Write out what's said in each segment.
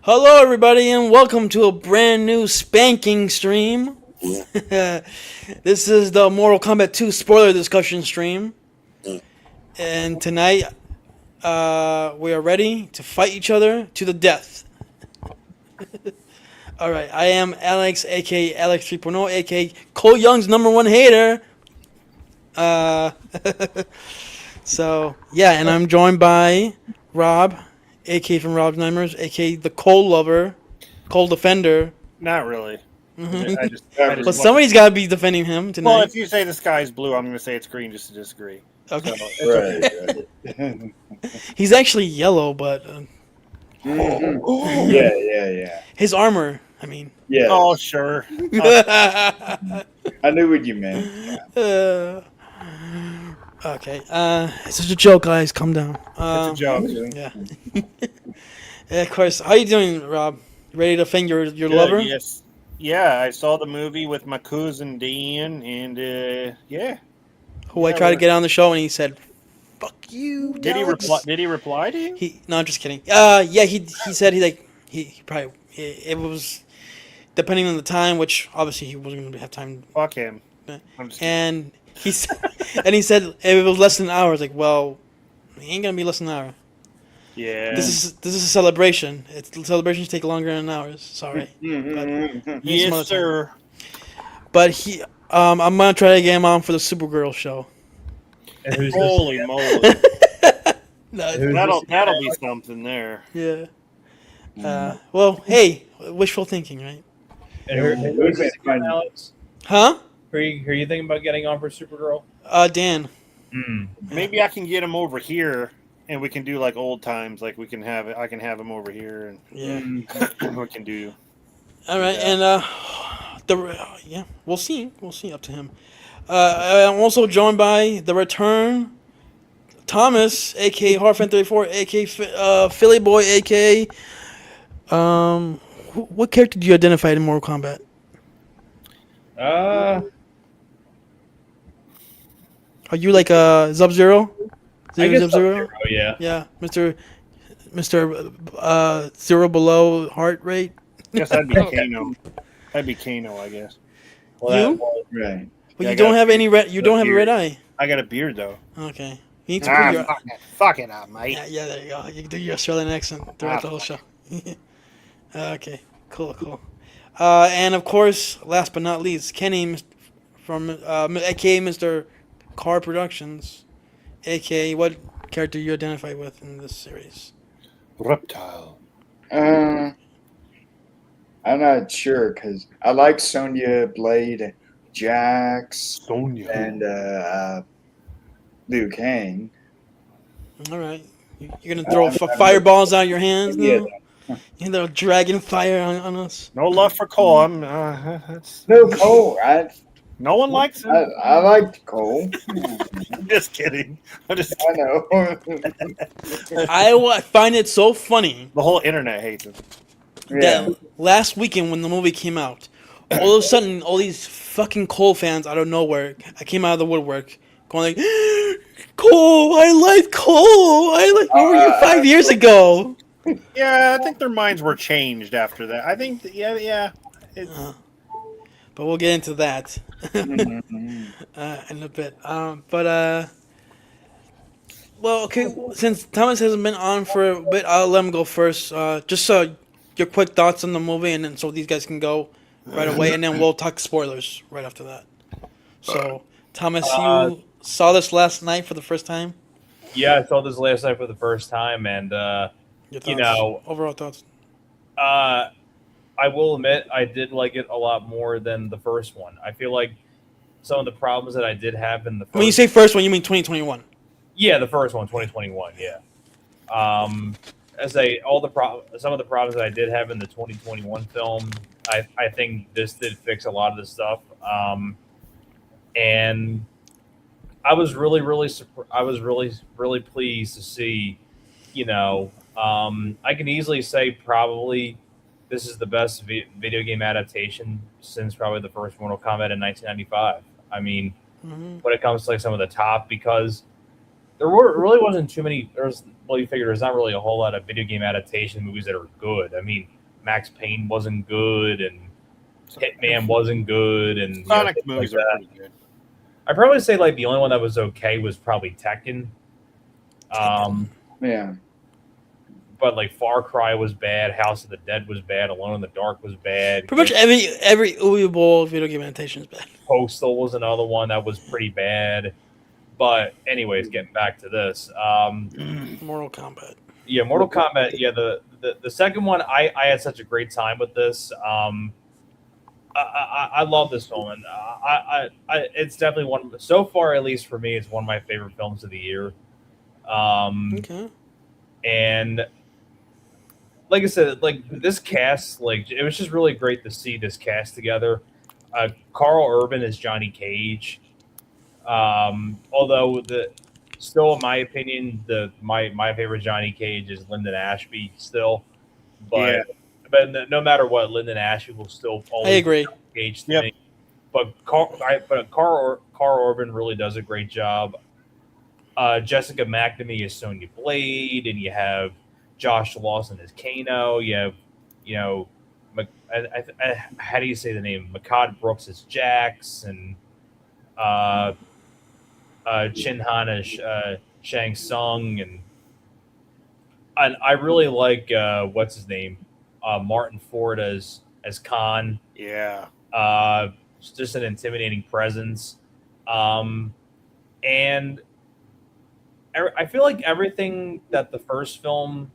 Hello, everybody, and welcome to a brand new spanking stream. This is the Mortal Kombat 2 spoiler discussion stream. And tonight, we are ready to fight each other to the death. Alright, I am Alex, aka Alex 3.0, aka Cole Young's #1 hater. Uh, and I'm joined by Rob, aka from Rob's Nightmares, aka the Cole Lover, Cole Defender. Not really. Mhm. I just But somebody's got to be defending him tonight. well, if you say the sky is blue, I'm going to say it's green just to disagree. Okay. So, it's okay. Right. He's actually yellow, but Yeah. his armor, I mean. Yeah. Oh, sure. uh, I knew what you meant. okay. It's just a joke, guys. Calm down. It's a joke. Yeah. Yeah, of course. How you doing, Rob? Ready to defend your Good, lover? Yes. Yeah, I saw the movie with my cousin Dan, and yeah. Who I tried to get on the show, and he said, "Fuck you." Did he Alex." reply? Did he reply to you? No, I'm just kidding. Yeah, he said he probably it was depending on the time, which obviously he wasn't going to have time. Fuck him. I'm just kidding. And he said if it was less than an hour, I was like, well, it ain't gonna be less than an hour. Yeah. This is a celebration. Celebrations take longer than hours. Sorry, Yes, sir. but I'm gonna try to get him on for the Supergirl show. And who's Holy moly. No, That'll be something there. yeah. Well, hey, wishful thinking, right? And who's this again, Alex? Huh? Who are you thinking about getting on for Supergirl? Dan. Maybe I can get him over here, and we can do like old times. Like I can have him over here, and Yeah. we can do. All right, and we'll see. We'll see. Up to him. I'm also joined by the return, Thomas, aka Harfan34, aka Philly Boy, aka what character do you identify in Mortal Kombat? Are you like Sub-Zero? I guess Sub-Zero? Sub-Zero, yeah. Yeah, Mr. Zero below heart rate. Guess that'd be Kano. That'd be Kano, I guess. You? Right. But Yeah, you I don't got have any red. You don't have a beard. red eye. I got a beard though. Okay. You need to put your. Fuck it up, mate. Yeah, there you go. You can do your Australian accent throughout the whole show. Okay, cool. And of course, last but not least, Kenny from aka Mr. Car Productions, aka what character you identify with in this series? Reptile. I'm not sure because I like Sonya Blade, Jax, Sonya. and Liu Kang. All right, you're gonna throw fireballs out of your hands now. Yeah. You know, dragon fire on us. No love for Cole. I'm. No, Cole. No one likes him. I liked Cole. I'm just kidding. I'm just. I know. I find it so funny The whole internet hates him. Yeah. that last weekend when the movie came out, all of a sudden, all these fucking Cole fans out of nowhere, I came out of the woodwork, going like, Cole, I like Cole. Where were you 5 years ago? Yeah, I think their minds were changed after that. I think. Yeah. But we'll get into that in a bit. Well, okay. Since Thomas hasn't been on for a bit, I'll let him go first. Just your quick thoughts on the movie, and then so these guys can go right away, and then we'll talk spoilers right after that. So, Thomas, you saw this last night for the first time. Yeah, I saw this last night for the first time, and Your thoughts, you know, overall thoughts. I will admit I did like it a lot more than the first one. I feel like some of the problems that I did have in the first When you say first one, you mean 2021? Yeah, the first one, 2021, yeah. Some of the problems that I did have in the 2021 film, I think this did fix a lot of the stuff. And I was really pleased to see, I can easily say probably this is the best video game adaptation since probably the first Mortal Kombat in 1995. I mean, when it comes to like some of the top, because really wasn't too many. You figure there's not really a whole lot of video game adaptation movies that are good. I mean, Max Payne wasn't good, and Hitman wasn't good, and Sonic things movies like are that. pretty good. I'd probably say like the only one that was okay was probably Tekken. Yeah. But like Far Cry was bad, House of the Dead was bad, Alone in the Dark was bad. Pretty much every Uwe Boll video game adaptation is bad. Postal was another one that was pretty bad. But anyways, getting back to this, Mortal Kombat. yeah, Mortal Kombat. Yeah, the second one, I had such a great time with this. I love this film, and it's definitely one. So far, at least for me, it's one of my favorite films of the year. Okay. And like I said, like this cast, like it was just really great to see this cast together. Carl Urban is Johnny Cage. Although still in my opinion, my favorite Johnny Cage is Lyndon Ashby still, but Yeah. but no matter what, Lyndon Ashby will still I always agree. be Cage to Yep. me. But Carl Urban really does a great job. Jessica McNamee is Sonya Blade, and you have Josh Lawson as Kano. You have, how do you say the name? Makad Brooks as Jax, and Chin Han as Shang Tsung, and I really like what's his name, Martin Ford as Khan. Yeah. It's just an intimidating presence, and I feel like everything that the first film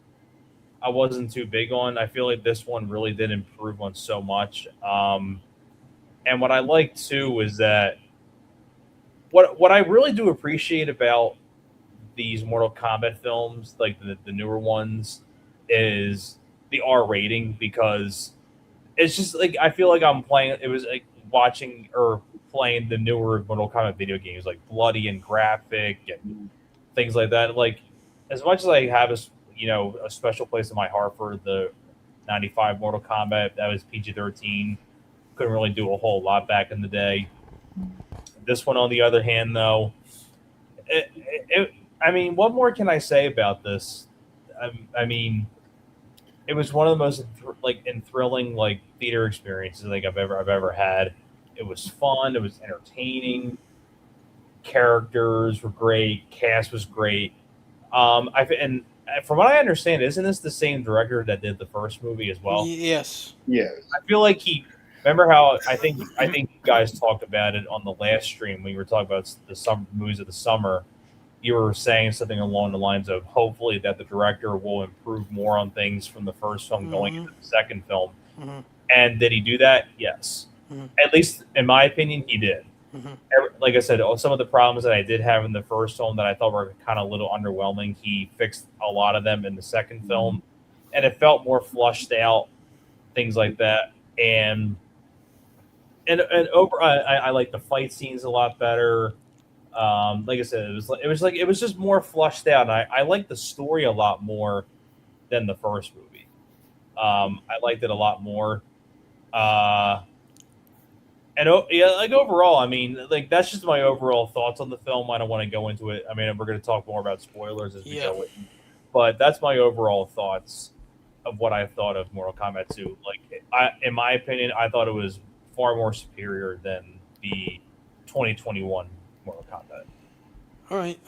I wasn't too big on, I feel like this one really did improve on so much. And what I like too is that what I really do appreciate about these Mortal Kombat films, like the newer ones, is the R rating, because it's just like I feel like I'm playing. It was like watching or playing the newer Mortal Kombat video games, like bloody and graphic and things like that. Like, as much as I have a special place in my heart for the '95 Mortal Kombat, that was PG-13. Couldn't really do a whole lot back in the day. This one, on the other hand, though, I mean, what more can I say about this? I mean, it was one of the most thrilling like theater experiences like I've ever had. It was fun. It was entertaining. Characters were great. Cast was great. And from what I understand, isn't this the same director that did the first movie as well? Yes. Yes. I feel like remember how I think you guys talked about it on the last stream when you were talking about the summer movies of the summer. You were saying something along the lines of hopefully that the director will improve more on things from the first film going into the second film. Mm-hmm. And did he do that? Yes. Mm-hmm. At least in my opinion, he did. Mm-hmm. Like I said, some of the problems that I did have in the first film that I thought were kind of a little underwhelming, he fixed a lot of them in the second film, and it felt more flushed out, things like that. And over, I like the fight scenes a lot better. Like I said, it was just more flushed out. And I liked the story a lot more than the first movie. I liked it a lot more. Like overall, I mean, like that's just my overall thoughts on the film. I don't want to go into it. I mean, we're going to talk more about spoilers as we go, but that's my overall thoughts of what I thought of Mortal Kombat 2. Like, in my opinion, I thought it was far more superior than the 2021 Mortal Kombat. All right,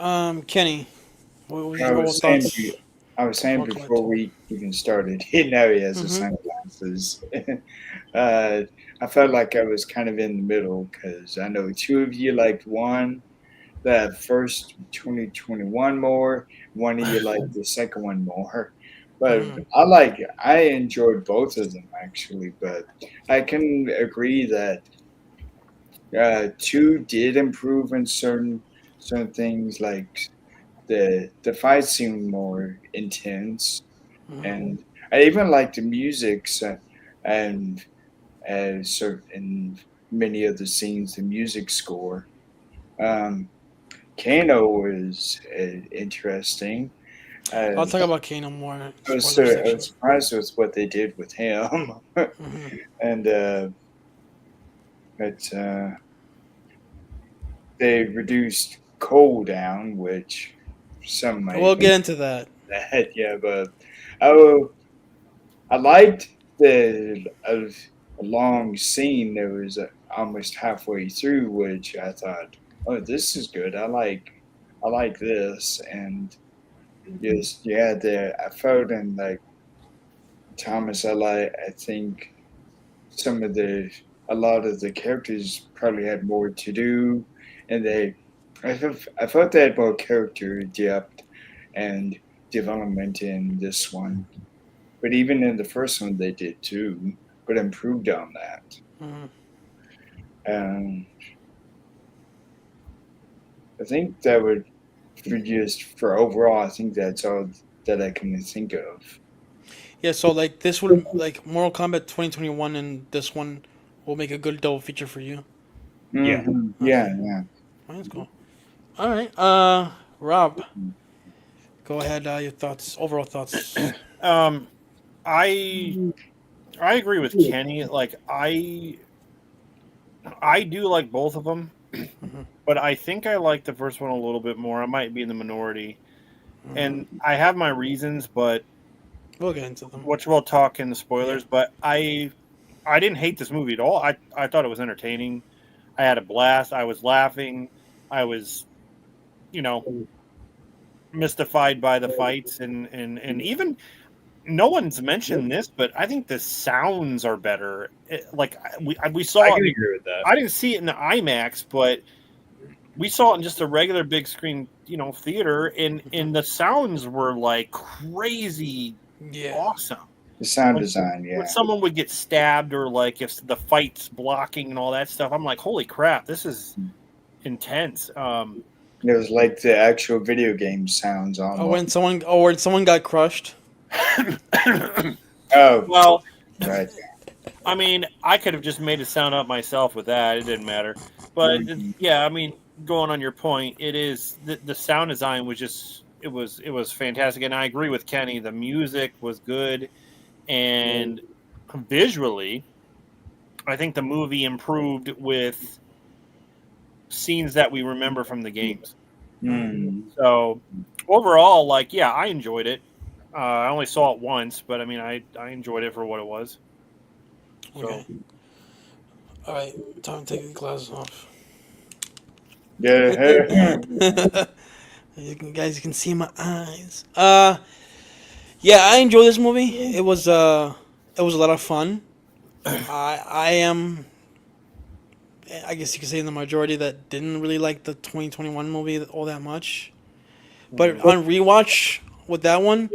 Kenny, what was I your was thoughts? saying Mortal before we even started, now he has the Mhm. sunglasses. I felt like I was kind of in the middle because I know two of you liked one, the first 2021 more, one of you liked the second one more. But Mhm. I enjoyed both of them actually, but I can agree that two did improve in certain things, like the fight seemed more intense, Mhm. and I even liked the music. And in many of the scenes, the music score. Um, Kano was interesting. I'll Uh, talk about Kano more in I was spoiler section. surprised with what they did with him, Mm-hmm. and but they reduced Cole down, which some might We'll get into that. that, yeah, but I liked the a long scene that was almost halfway through, which I thought, oh, this is good. I like this, and just yeah, I felt in like Thomas. I think some of a lot of the characters probably had more to do, and I felt they had more character depth and development in this one. But even in the first one, they did too, but improved on that. Mhm. Um, I think that would, for overall, I think that's all that I can think of. Yeah, so like this would like Mortal Kombat 2021 and this one will make a good double feature for you. Yeah. Yeah, Okay. yeah. Well, that's cool. All right. Rob, go ahead. Your thoughts, overall thoughts. Um, I I agree with Kenny. Like I do like both of them, Mhm. but I think I like the first one a little bit more. I might be in the minority, Mhm. and I have my reasons, but We'll get into them. which we'll talk in the spoilers. But I didn't hate this movie at all. I thought it was entertaining. I had a blast. I was laughing. I was, you know, mystified by the fights and even no one's mentioned this, but I think the sounds are better. We saw I it. can agree with that. I didn't see it in the IMAX, but we saw it in just a regular big screen, theater, and the sounds were like crazy Yeah. awesome. The sound design, When yeah. someone would get stabbed or like if the fight's blocking and all that stuff, I'm like, holy crap, this is intense. It was like the actual video game sounds Oh, almost. when someone got crushed. Oh, Well, right. I mean, I could have just made it sound up myself with that. It didn't matter. But yeah, I mean, going on your point, it is the sound design was just it was fantastic, and I agree with Kenny. The music was good, and visually, I think the movie improved with scenes that we remember from the games. Mm. So overall, like, yeah, I enjoyed it. I only saw it once, but I mean, I enjoyed it for what it was. So. Okay. All right. Time to take the glasses off. Yeah. Guys, you can see my eyes. Yeah, I enjoyed this movie. It was a lot of fun. I am, I guess you could say in the majority that didn't really like the 2021 movie all that much. But on rewatch with that one,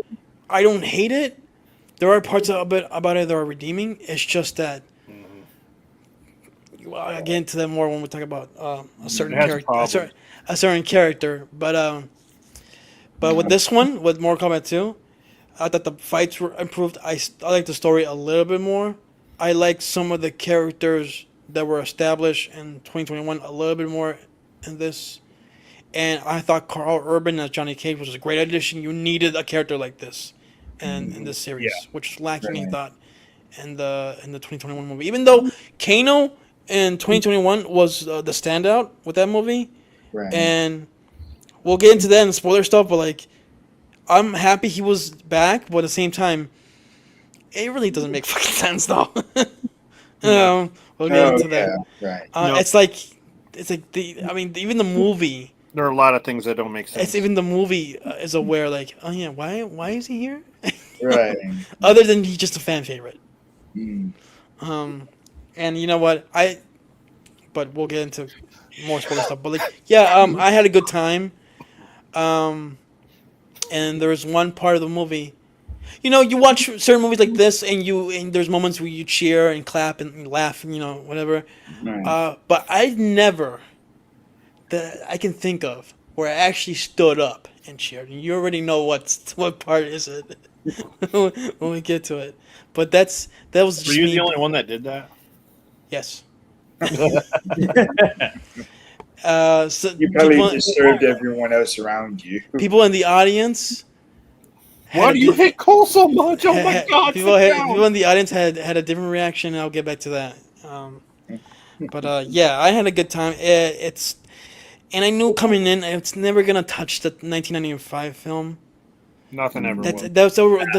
I don't hate it. There are parts about it that are redeeming. It's just that well, I'll get into that more when we talk about a certain It has character, problems. a certain character. But with this one, with Mortal Kombat 2, I thought the fights were improved. I like the story a little bit more. I like some of the characters that were established in 2021 a little bit more in this. And I thought Carl Urban as Johnny Cage was a great addition. You needed a character like this in this series, Yeah. which is lacking, I Right. thought, in the 2021 movie. Even though Kano in 2021 was the standout with that movie, Right. and we'll get into that in the spoiler stuff. But like, I'm happy he was back, but at the same time, it really doesn't make fucking sense though. We'll get Oh, into that. yeah. Right. No. It's like even the movie. There are a lot of things that don't make sense. It's even the movie is aware, like, oh yeah, why is he here? Right. Other than he's just a fan favorite. Mm. And you know what? But we'll get into more spoiler stuff. But like, yeah, I had a good time. And there was one part of the movie. You know, you watch certain movies like this, and there's moments where you cheer and clap and laugh and whatever. Right. But I never that I can think of where I actually stood up and cheered. And you already know what part is it when we get to it. But that was Were just you me. the only one that did that? Yes. So You probably disturbed everyone else around you. people in the audience. Why do you hate Cole so much? Oh my God! People, sit down. people in the audience had a different reaction. I'll get back to that. But yeah, I had a good time. and I knew coming in it's never gonna touch the 1995 film. Nothing ever will. That's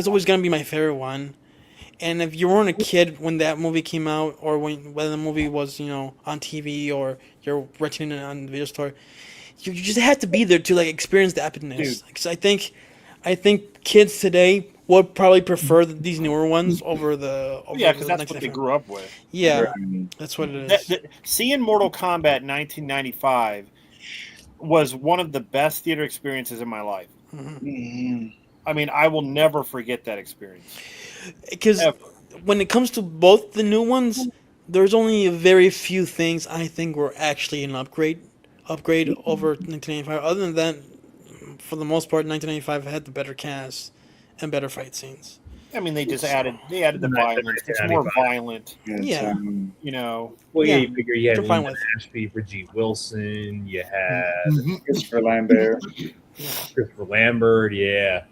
always gonna be my favorite one. And if you weren't a kid when that movie came out, or when the movie was on TV, or you're renting it on the video store, you just had to be there to like experience the epicness. Dude. Because I think kids today would probably prefer these newer ones over Yeah, because that's what they grew up with. Yeah, that's what it is. Seeing Mortal Kombat in 1995 was one of the best theater experiences in my life. Mhm. I mean, I will never forget that experience. Because when it comes to both the new ones, there's only a very few things I think were actually an upgrade over 1995. Other than that, for the most part, 1995 had the better cast and better fight scenes. I mean, they added the violence. It's more violent, It's, Yeah. you know. Well, Yeah, you figure you had they're fine Lyndon with. Ashby, Brigitte Wilson, you had Christopher Lambert. Christopher Lambert, yeah.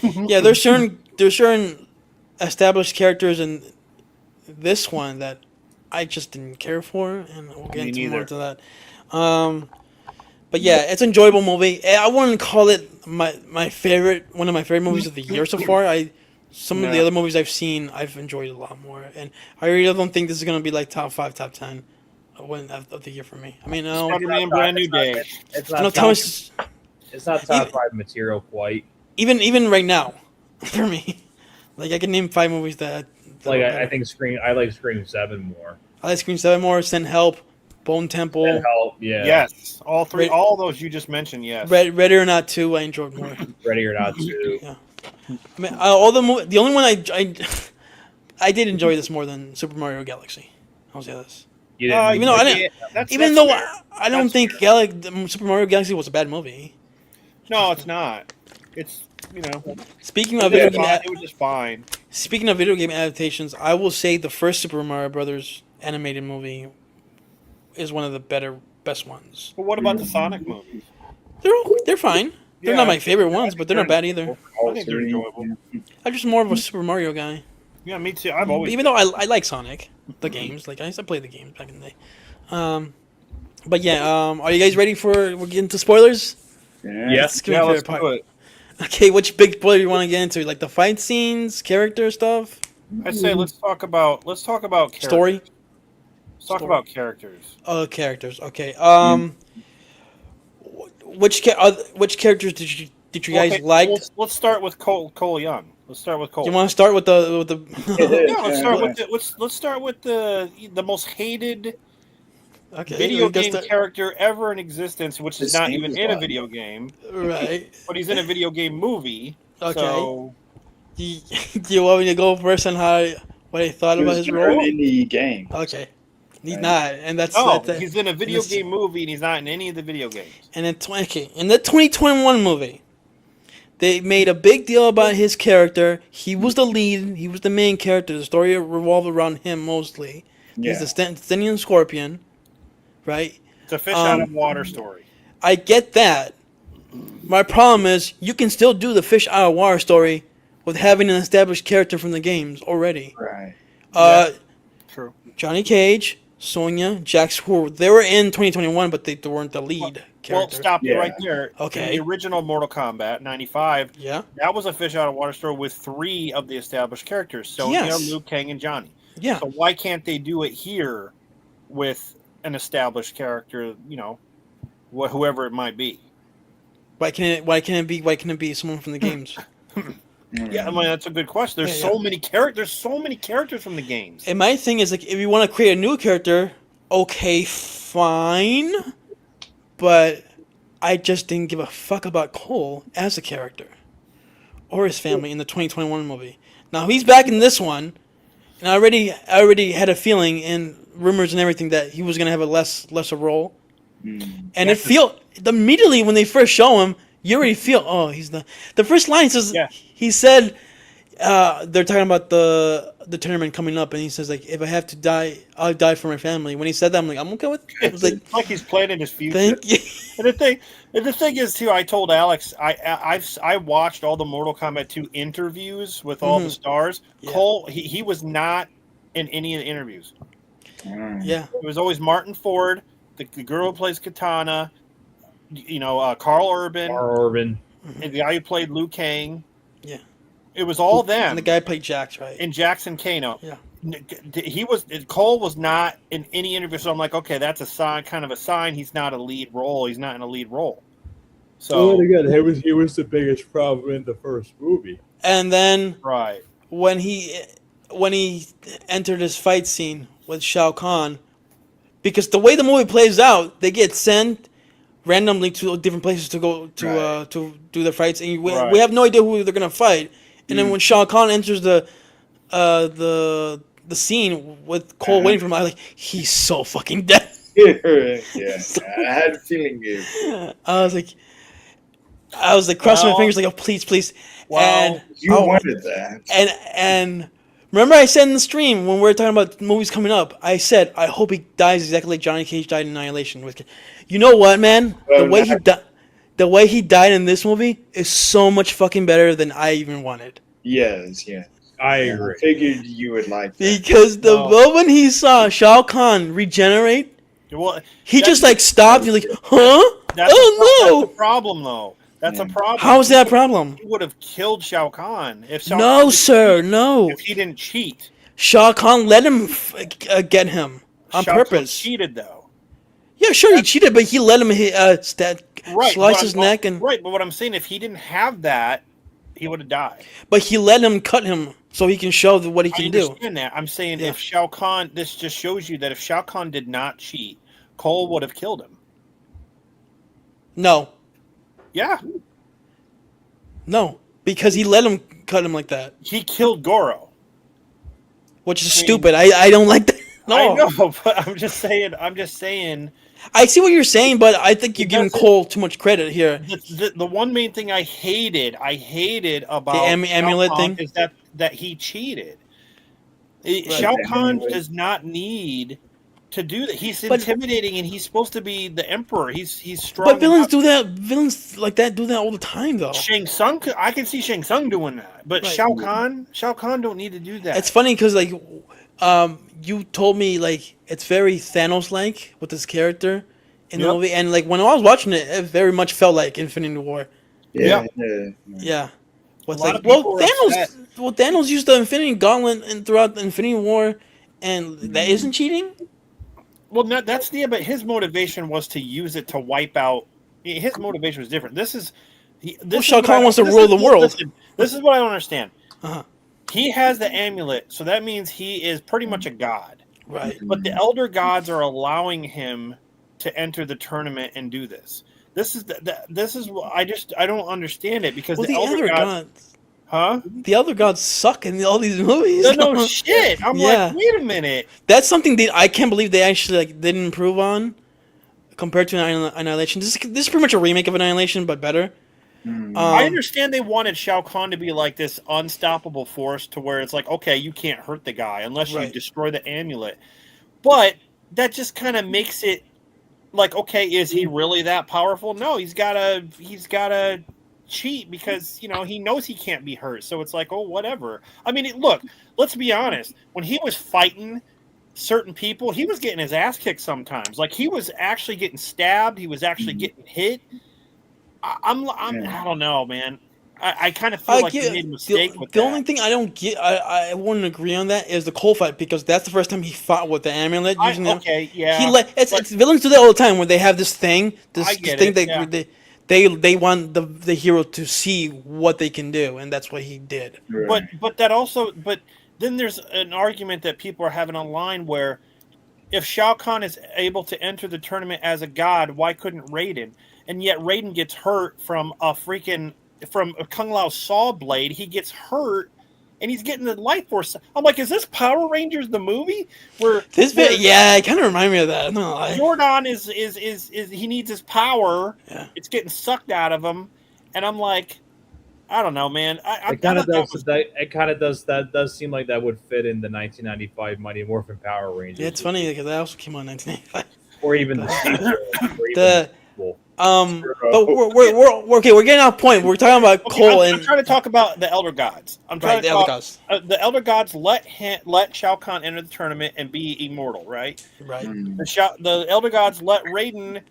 Yeah, there's certain established characters in this one that I just didn't care for, and we'll get Me into more neither. into that. But yeah, it's an enjoyable movie. I wouldn't call it one of my favorite movies of the year so far. Some of the No. other movies I've seen, I've enjoyed a lot more, and I really don't think this is gonna be like top 5, top 10 of the year for me. I mean, no, Spider-Man Brand New Day. It's I know not Thomas. it's not top 5 material quite. Even right now, for me, like I can name 5 movies that Like are I better. think I like Scream 7 more. I like Scream 7 more. Send Help, Bone Temple, And Help, yeah. Yes, all three, Red- all those you just mentioned. Yes. Ready or Not 2. I enjoyed more. Ready or Not 2. I mean, the only one I did enjoy this more than Super Mario Galaxy. I'll say this. You didn't Even though I didn't- That's Even though fair. I don't That's think Super Mario Galaxy was a bad movie. No, it's not. It's Speaking it of was, video game, fine. It was just fine. speaking of video game adaptations, I will say the first Super Mario Brothers animated movie is one of the best ones. But what about the Sonic movies? They're fine. They're Yeah, not my favorite ones, but they're not bad either. All I think they're three. enjoyable. I'm just more of a Super Mario guy. Yeah, me too. I've always Even though I like Sonic, the games, like I used to play the games back in the day. But yeah, are you guys ready we're getting to spoilers? Yeah. Yes. It's gonna be my let's favorite do part. it. Okay, which big spoiler do you want to get into? Like the fight scenes, character stuff, I say let's talk about characters. story? Let's talk Story. about characters. Oh, characters. Okay. Which characters did you guys Okay, like? Let's start with Cole Young. Let's start with Cole. Do you want to start with the? Yeah, let's start with the most hated Okay. video we game guessed charter ever in existence, which is The not same even as in a that. video game, Right. but he's in a video game movie. Okay. So, Do you want me to go first on what I thought He about was his in role? an indie game. Okay. He's Right. not, and that's no, that's he's in a video this- game movie and he's not in any of the video games. And in in the 2021 movie, they made a big deal about his character. He was the lead. He was the main character. The story revolved around him mostly. Yeah. He's the Stynian Scorpion, right? It's a fish out of water story. I get that. My problem is you can still do the fish out of water story with having an established character from the games already. Right. True. Johnny Cage, Sonya, Jax, they were in 2021, but they weren't the lead character. Well, stop you Yeah. right there. Okay. In the original Mortal Kombat '95, Yeah. that was a fish out of water story with 3 of the established characters: Sonya, Yes. Liu Kang, and Johnny. Yeah. So why can't they do it here with an established character? You know, whoever it might be. Why can't it be someone from the games? Yeah, I mean that's a good question. There's Yeah, so many characters. So many characters from the games. And my thing is like, if you want to create a new character, okay, fine, but I just didn't give a fuck about Cole as a character or his family in the 2021 movie. Now he's back in this one, and I already had a feeling and rumors and everything that he was gonna have a lesser role. And it immediately when they first show him, you already feel he's the first line says Yeah. he said they're talking about the tournament coming up, and he says like, if I have to die, I'll die for my family. When he said that, I'm like, I'm okay with it. I was like, It's like he's planning his future. thank you. And the thing is too, I told Alex, I watched all the Mortal Kombat 2 interviews with all the stars. Yeah. Cole, he was not in any of the interviews. Yeah. It was always Martin Ford, the girl who plays Katana, Carl Urban, Carl Urban. and the guy who played Liu Kang. Yeah. It was all them. And the guy played Jax, right? And Jackson Kano. Yeah. Cole was not in any interview, so I'm like, okay, that's a sign, kind of a sign. He's not a lead role. He's not in a lead role. So again, he was the biggest problem in the first movie. And then right when he entered his fight scene with Shao Kahn, because the way the movie plays out, they get sent randomly to different places to go to do their fights, and we have no idea who they're gonna fight. And then when Shao Kahn enters the scene with Cole waiting for him, I was like, he's so fucking dead. Yeah, I had a feeling it. I was like crossing my fingers, like, oh, please. Wow. And You wanted that. And remember I said in the stream when we were talking about movies coming up, I said I hope he dies exactly like Johnny Cage died in Annihilation. You know what, man? The way he died in this movie is so much fucking better than I even wanted. Yes. I agree. I figured you would like that. Because the moment he saw Shao Kahn regenerate, he just like stopped. He's like, huh? That's no! That's a problem, though. That's a problem. How is that a problem? He would have killed Shao Kahn if Shao No, Kahn sir, no. If he didn't cheat. Shao Kahn let him get him on Shao purpose. Kahn cheated, though. Yeah, sure, he cheated, but he let him slice his neck and. Right, but what I'm saying, if he didn't have that, he would have died. But he let him cut him so he can show what he can do. I understand that. I'm saying if Shao Kahn, this just shows you that if Shao Kahn did not cheat, Cole would have killed him. No. Yeah. No, because he let him cut him like that. He killed Goro. Which is stupid. I don't like that. No. I know, but I'm just saying. I see what you're saying, but I think you're giving Cole too much credit here. The one main thing I hated about the amulet thing is that he cheated. Shao Kahn does not need to do that. He's intimidating, and he's supposed to be the emperor. He's strong. But villains do that. Villains like that do that all the time, though. Shang Tsung, I can see Shang Tsung doing that, but Shao Kahn don't need to do that. It's funny because you told me like it's very Thanos-like with this character in the movie, and like when I was watching it, it very much felt like Infinity War. Yeah. With Thanos used the Infinity Gauntlet and throughout the Infinity War, and that isn't cheating. Well, no, but his motivation was to use it to wipe out. His motivation was different. Shao Kahn wants to rule the world. Listen, this is what I don't understand. Uh-huh. He has the amulet, so that means he is pretty much a god. Right. But the elder gods are allowing him to enter the tournament and do this. This is I don't understand it because the elder gods. Huh? The other gods suck in all these movies. No shit. I'm like, wait a minute. That's something I can't believe they actually didn't improve on compared to Annihilation. This is pretty much a remake of Annihilation, but better. I understand they wanted Shao Kahn to be like this unstoppable force to where it's like, okay, you can't hurt the guy unless you destroy the amulet. But that just kind of makes it like, okay, is he really that powerful? No, he's gotta cheat because he knows he can't be hurt, so it's like, oh, whatever. I mean, look, let's be honest, when he was fighting certain people, he was getting his ass kicked sometimes. Like, he was actually getting stabbed, he was actually getting hit. I don't know, man. I kind of feel like he made a mistake with that. The only thing I don't get, I wouldn't agree on that, is the Cole fight, because that's the first time he fought with the amulet. It's villains do that all the time when they have this thing, They want the hero to see what they can do, and that's what he did. Right. But then there's an argument that people are having online where if Shao Kahn is able to enter the tournament as a god, why couldn't Raiden? And yet Raiden gets hurt from a Kung Lao saw blade. He gets hurt, and he's getting the life force. I'm like, is this Power Rangers the movie? It kind of reminded me of that. No, Jordan is he needs his power. Yeah. It's getting sucked out of him, and I'm like, I don't know, man. It kind of does seem like that would fit in the 1995 Mighty Morphin Power Rangers. Yeah, it's funny because that also came out in 1995. Or even but we're getting off point. We're talking about Cole. I'm trying to talk about the Elder Gods. The Elder Gods let Shao Kahn enter the tournament and be immortal, right? Right. The Elder Gods let Raiden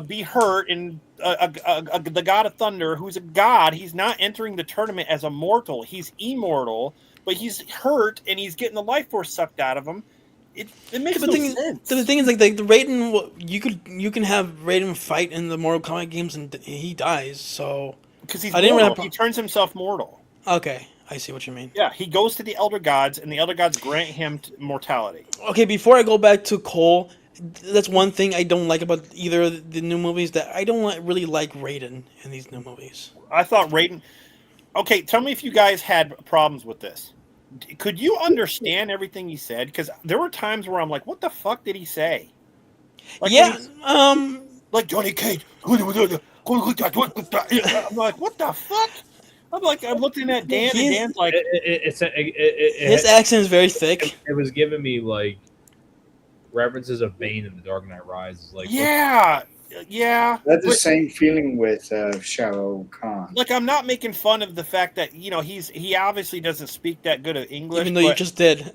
be hurt, and the God of Thunder, who's a god, he's not entering the tournament as a mortal. He's immortal, but he's hurt, and he's getting the life force sucked out of him. It makes But no the sense. thing is, like the Raiden, you can have Raiden fight in the Mortal Kombat games and he dies. So Because he's I didn't mortal. really He turns himself mortal. okay, I see what you mean. Yeah, he goes to the Elder Gods, and the Elder Gods grant him mortality. Okay, before I go back to Cole, that's one thing I don't like about either of the new movies. That I don't really like Raiden in these new movies. I thought Raiden. Okay, tell me if you guys had problems with this. Could you understand everything he said? Because there were times where I'm like, "What the fuck did he say?" Like, Yeah, like Johnny Cage. I'm like, "What the fuck?" I'm like, I'm looking at Dan, and He's- Dan's like, his accent is very thick. It was giving me like references of Bane in The Dark Knight Rises. Like, "Yeah, That's the but- same feeling with Shao Kahn. Like, I'm not making fun of the fact that he obviously doesn't speak that good of English. Even though you but- just did.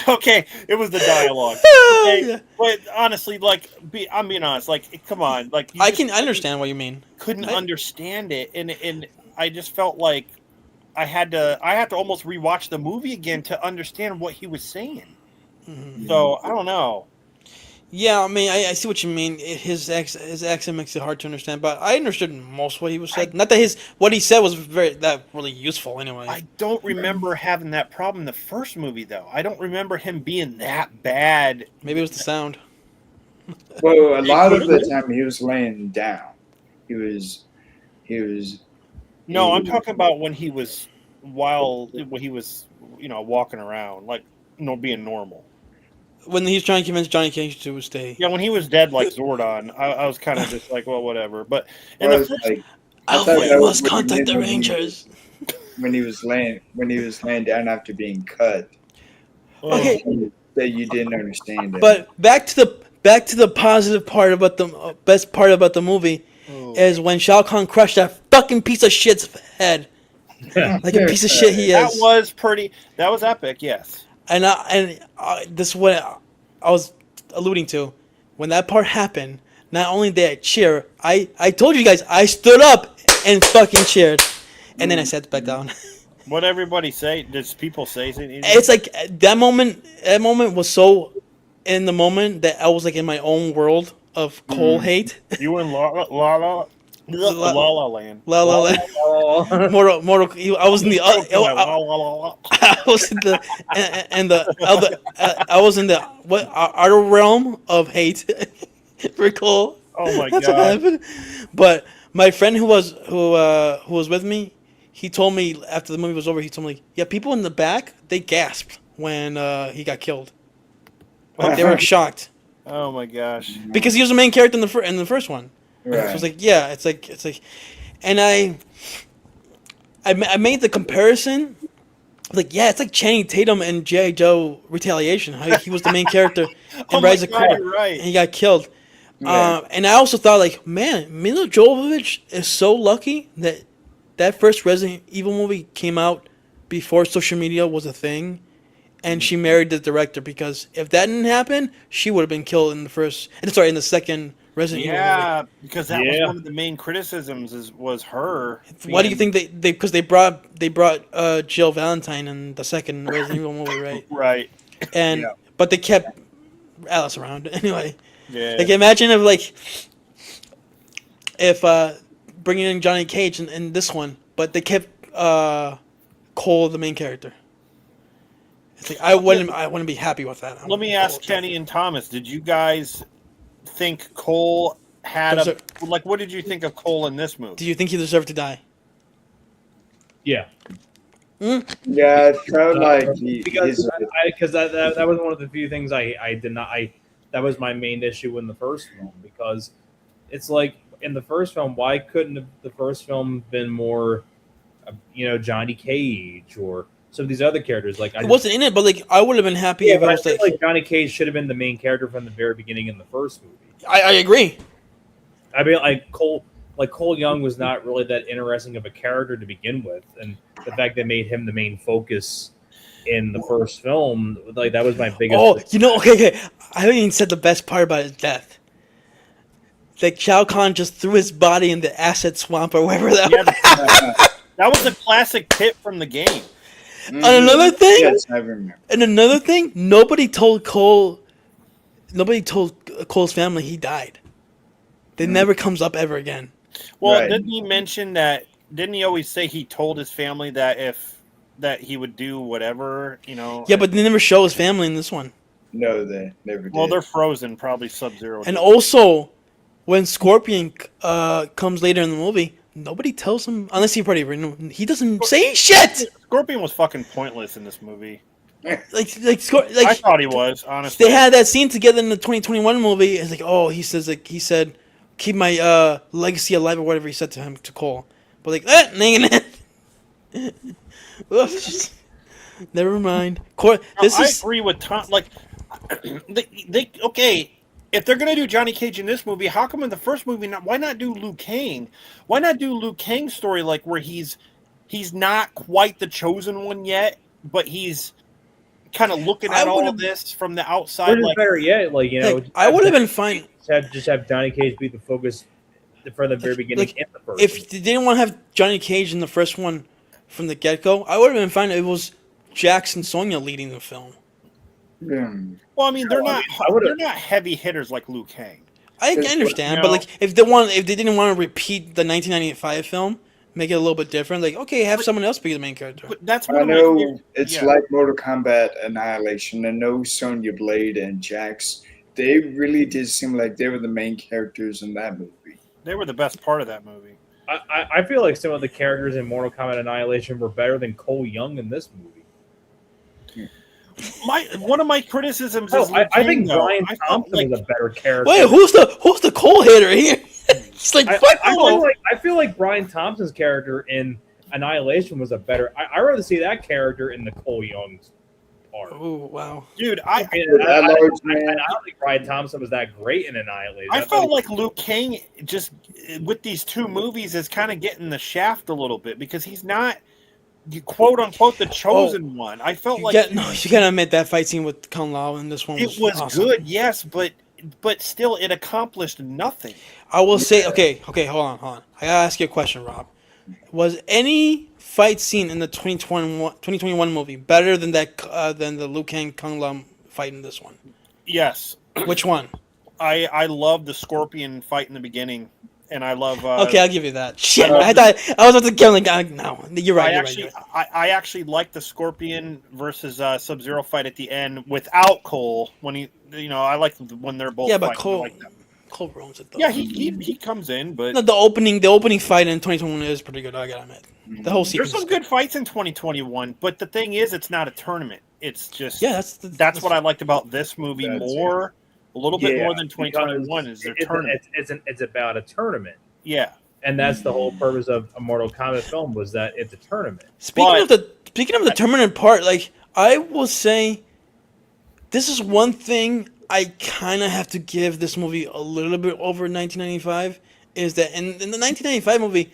Okay, it was the dialogue. Okay, Yeah. but honestly, like, I'm being honest. Like, come on, like, I understand what you mean. couldn't I- understand it, and I just felt like I had to almost rewatch the movie again to understand what he was saying. Mhm. So I don't know. Yeah, I mean, I see what you mean. His accent makes it hard to understand, but I understood most what he was said. Not that what he said was really useful anyway. I don't remember having that problem in the first movie, though. I don't remember him being that bad. Maybe it was the sound. Well, a lot of the could've time he was laying down. He was. No, I'm talking about when he was walking around, like, being normal. When he's trying to convince Johnny Cage to stay. Yeah, when he was dead like Zordon, I was kind of just like, well, whatever. But in Well, the it's first, like I thought Alfred that was must what he contact the meant Rangers. when he was laying down after being cut. Okay. That you didn't understand it. But back to the positive part about the best part about the movie is when Shao Kahn crushed that fucking piece of shit's head, like a piece of shit he that is. was epic. Yes. And this is what I was alluding to. When that part happened, not only did I cheer, I told you guys I stood up and fucking cheered, and then I sat back down. What everybody say? Does people say anything? It's like that moment. That moment was so in the moment that I was like in my own world of Cole hate. You were in La La Land. La La Land. oh, Mortal. I was in the. I was in the and the other. I was in the outer realm of hate for Cole. Oh my That's what god! happened. But my friend who was with me, he told me after the movie was over, he told me, yeah, people in the back they gasped when he got killed. They were shocked Oh my gosh! because he was the main character in the first one. Right. So it's like, yeah, it's like, and I made the comparison. Like, yeah, it's like Channing Tatum and G.I. Joe Retaliation. How he was the main character in Oh my Rise of God, Core, you're right. and he got killed. Yeah. And I also thought, like, man, Mila Jovovich is so lucky that first Resident Evil movie came out before social media was a thing, and she married the director, because if that didn't happen, she would have been killed in the second Resident Evil movie. Yeah, because that was Yeah. one of the main criticisms was her. Why do you being- think because they brought Jill Valentine in the second Resident Evil movie, right? Right. And Yeah. but they kept Alice around anyway. Yeah. Like, imagine if bringing in Johnny Cage in this one, but they kept Cole the main character. It's like I wouldn't be happy with that. Let me ask Kenny and Thomas: did you guys think Cole had Those what did you think of Cole in this movie? Do you think he deserved to die? yeah. Yeah, it felt like Because his, that was one of the few things I did not that was my main issue in the first film, because it's like in the first film, why couldn't the first film been more Johnny Cage or some of these other characters? Like, It wasn't in it, but like I would have been happy if it but I was feel like. like Johnny Cage should have been the main character from the very beginning in the first movie. I agree. I mean, Cole Young was not really that interesting of a character to begin with, and the fact they made him the main focus in the first film. Like that was my biggest. Oh, okay. I haven't even said the best part about his death. Like Shao Kahn just threw his body in the acid swamp or wherever that Yeah, was. that was a classic pit from the game. And another thing, Yes, I remember. nobody told Cole's family he died. It never comes up ever again. Well, Right. didn't he mention that? Didn't he always say he told his family that he would do whatever? Yeah, but they never show his family in this one. No, they never did. Well, they're frozen, probably Sub-Zero. And also, when Scorpion comes later in the movie, nobody tells him unless he he doesn't say shit. Scorpion was fucking pointless in this movie. I Like thought he was, honestly. they had that scene together in the 2021 movie. It's like, oh, he said, keep my legacy alive or whatever he said to Cole. But like, oops. Never mind. I agree with Tom. Like, they okay. If they're gonna do Johnny Cage in this movie, how come in the first movie why not do Liu Kang? Why not do Liu Kang's story like where he's not quite the chosen one yet, but he's kind of looking at all of this from the outside. Like better yet, I would have been fine. Just have Johnny Cage be the focus from the very beginning. In the first if they didn't want to have Johnny Cage in the first one from the get-go, I would have been fine if it was Jax and Sonya leading the film. Well, I mean, they're not heavy hitters like Liu Kang. I understand, but like if they didn't want to repeat the 1995 film, make it a little bit different. Like, okay, have someone else be the main character. But that's I know it's like Mortal Kombat Annihilation. I know Sonya Blade and Jax. They really did seem like they were the main characters in that movie. They were the best part of that movie. I feel like some of the characters in Mortal Kombat Annihilation were better than Cole Young in this movie. One of my criticisms is I think Brian Thompson is a better character. Wait, who's the Cole hater here? It's like I feel like Brian Thompson's character in Annihilation was a better. I rather see that character in the Cole Young's part. Oh wow, dude! I don't think Brian Thompson was that great in Annihilation. I felt like Liu Kang just with these two movies is kind of getting the shaft a little bit because he's not. Quote unquote the chosen one. I felt you gotta admit that fight scene with Kung Lao in this one was awesome. Good, yes, but still it accomplished nothing. I will say okay, hold on. I gotta ask you a question, Rob. Was any fight scene in the 2021 movie better than than the Liu Kang Kung Lao fight in this one? Yes. Which one? I love the Scorpion fight in the beginning. And I love. Okay, I'll give you that. Shit, I thought I was about to kill him. No, you're right. I actually like the Scorpion versus Sub-Zero fight at the end without Cole. When I like when they're both. Yeah, but fighting. Cole ruins it though. Yeah, he comes in, but no, the opening fight in 2021 is pretty good. I gotta admit, the whole sequence. There's some good fights in 2021, but the thing is, it's not a tournament. It's just that's what I liked about this movie more. A little bit more than 2021 is their tournament. It's about a tournament. Yeah. And that's the whole purpose of a Mortal Kombat film was that it's a tournament. Speaking of the tournament part, like I will say this is one thing I kind of have to give this movie a little bit over 1995 is that in the 1995 movie,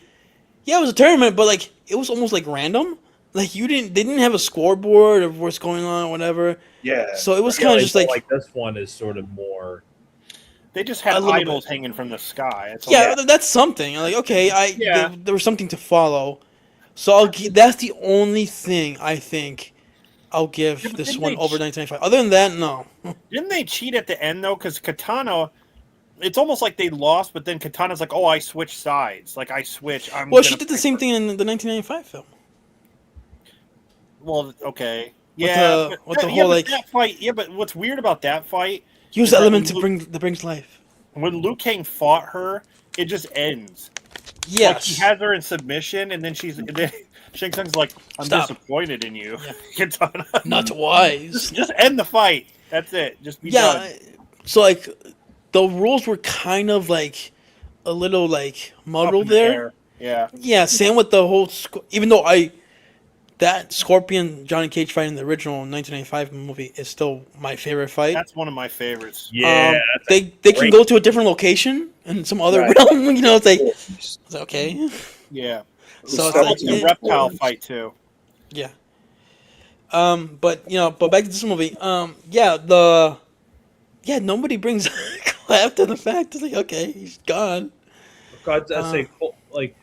yeah, it was a tournament, but like it was almost like random. Like they didn't have a scoreboard of what's going on or whatever. Yeah. So it was kind of just like this one is sort of more. They just had idols hanging from the sky. That's something. Like okay, there was something to follow. So that's the only thing I think I'll give this one over 1995. Other than that, no. Didn't they cheat at the end though? Because Katana. It's almost like they lost, but then Katana's like, "Oh, I switched sides. Like I switch." She did the same thing in the 1995 film. Well, okay, yeah, that fight. Yeah, but what's weird about that fight? Use the element that brings life. When Liu Kang fought her, it just ends. Yes, like he has her in submission, and then Shang Tsung's like, "I'm disappointed in you, Katana. Not wise. Just end the fight. That's it. Just be done." So like, the rules were kind of like a little like muddled there. Yeah. Yeah. Same with the whole. Even though that Scorpion Johnny Cage fight in the original 1995 movie is still my favorite fight. That's one of my favorites. Yeah, they can go to a different location in some other realm. It's like it's okay. Yeah. So it's like a reptile fight too. Yeah. But back to this movie. Nobody brings Cole after the fact. It's like, okay, he's gone. God, I Uh, say like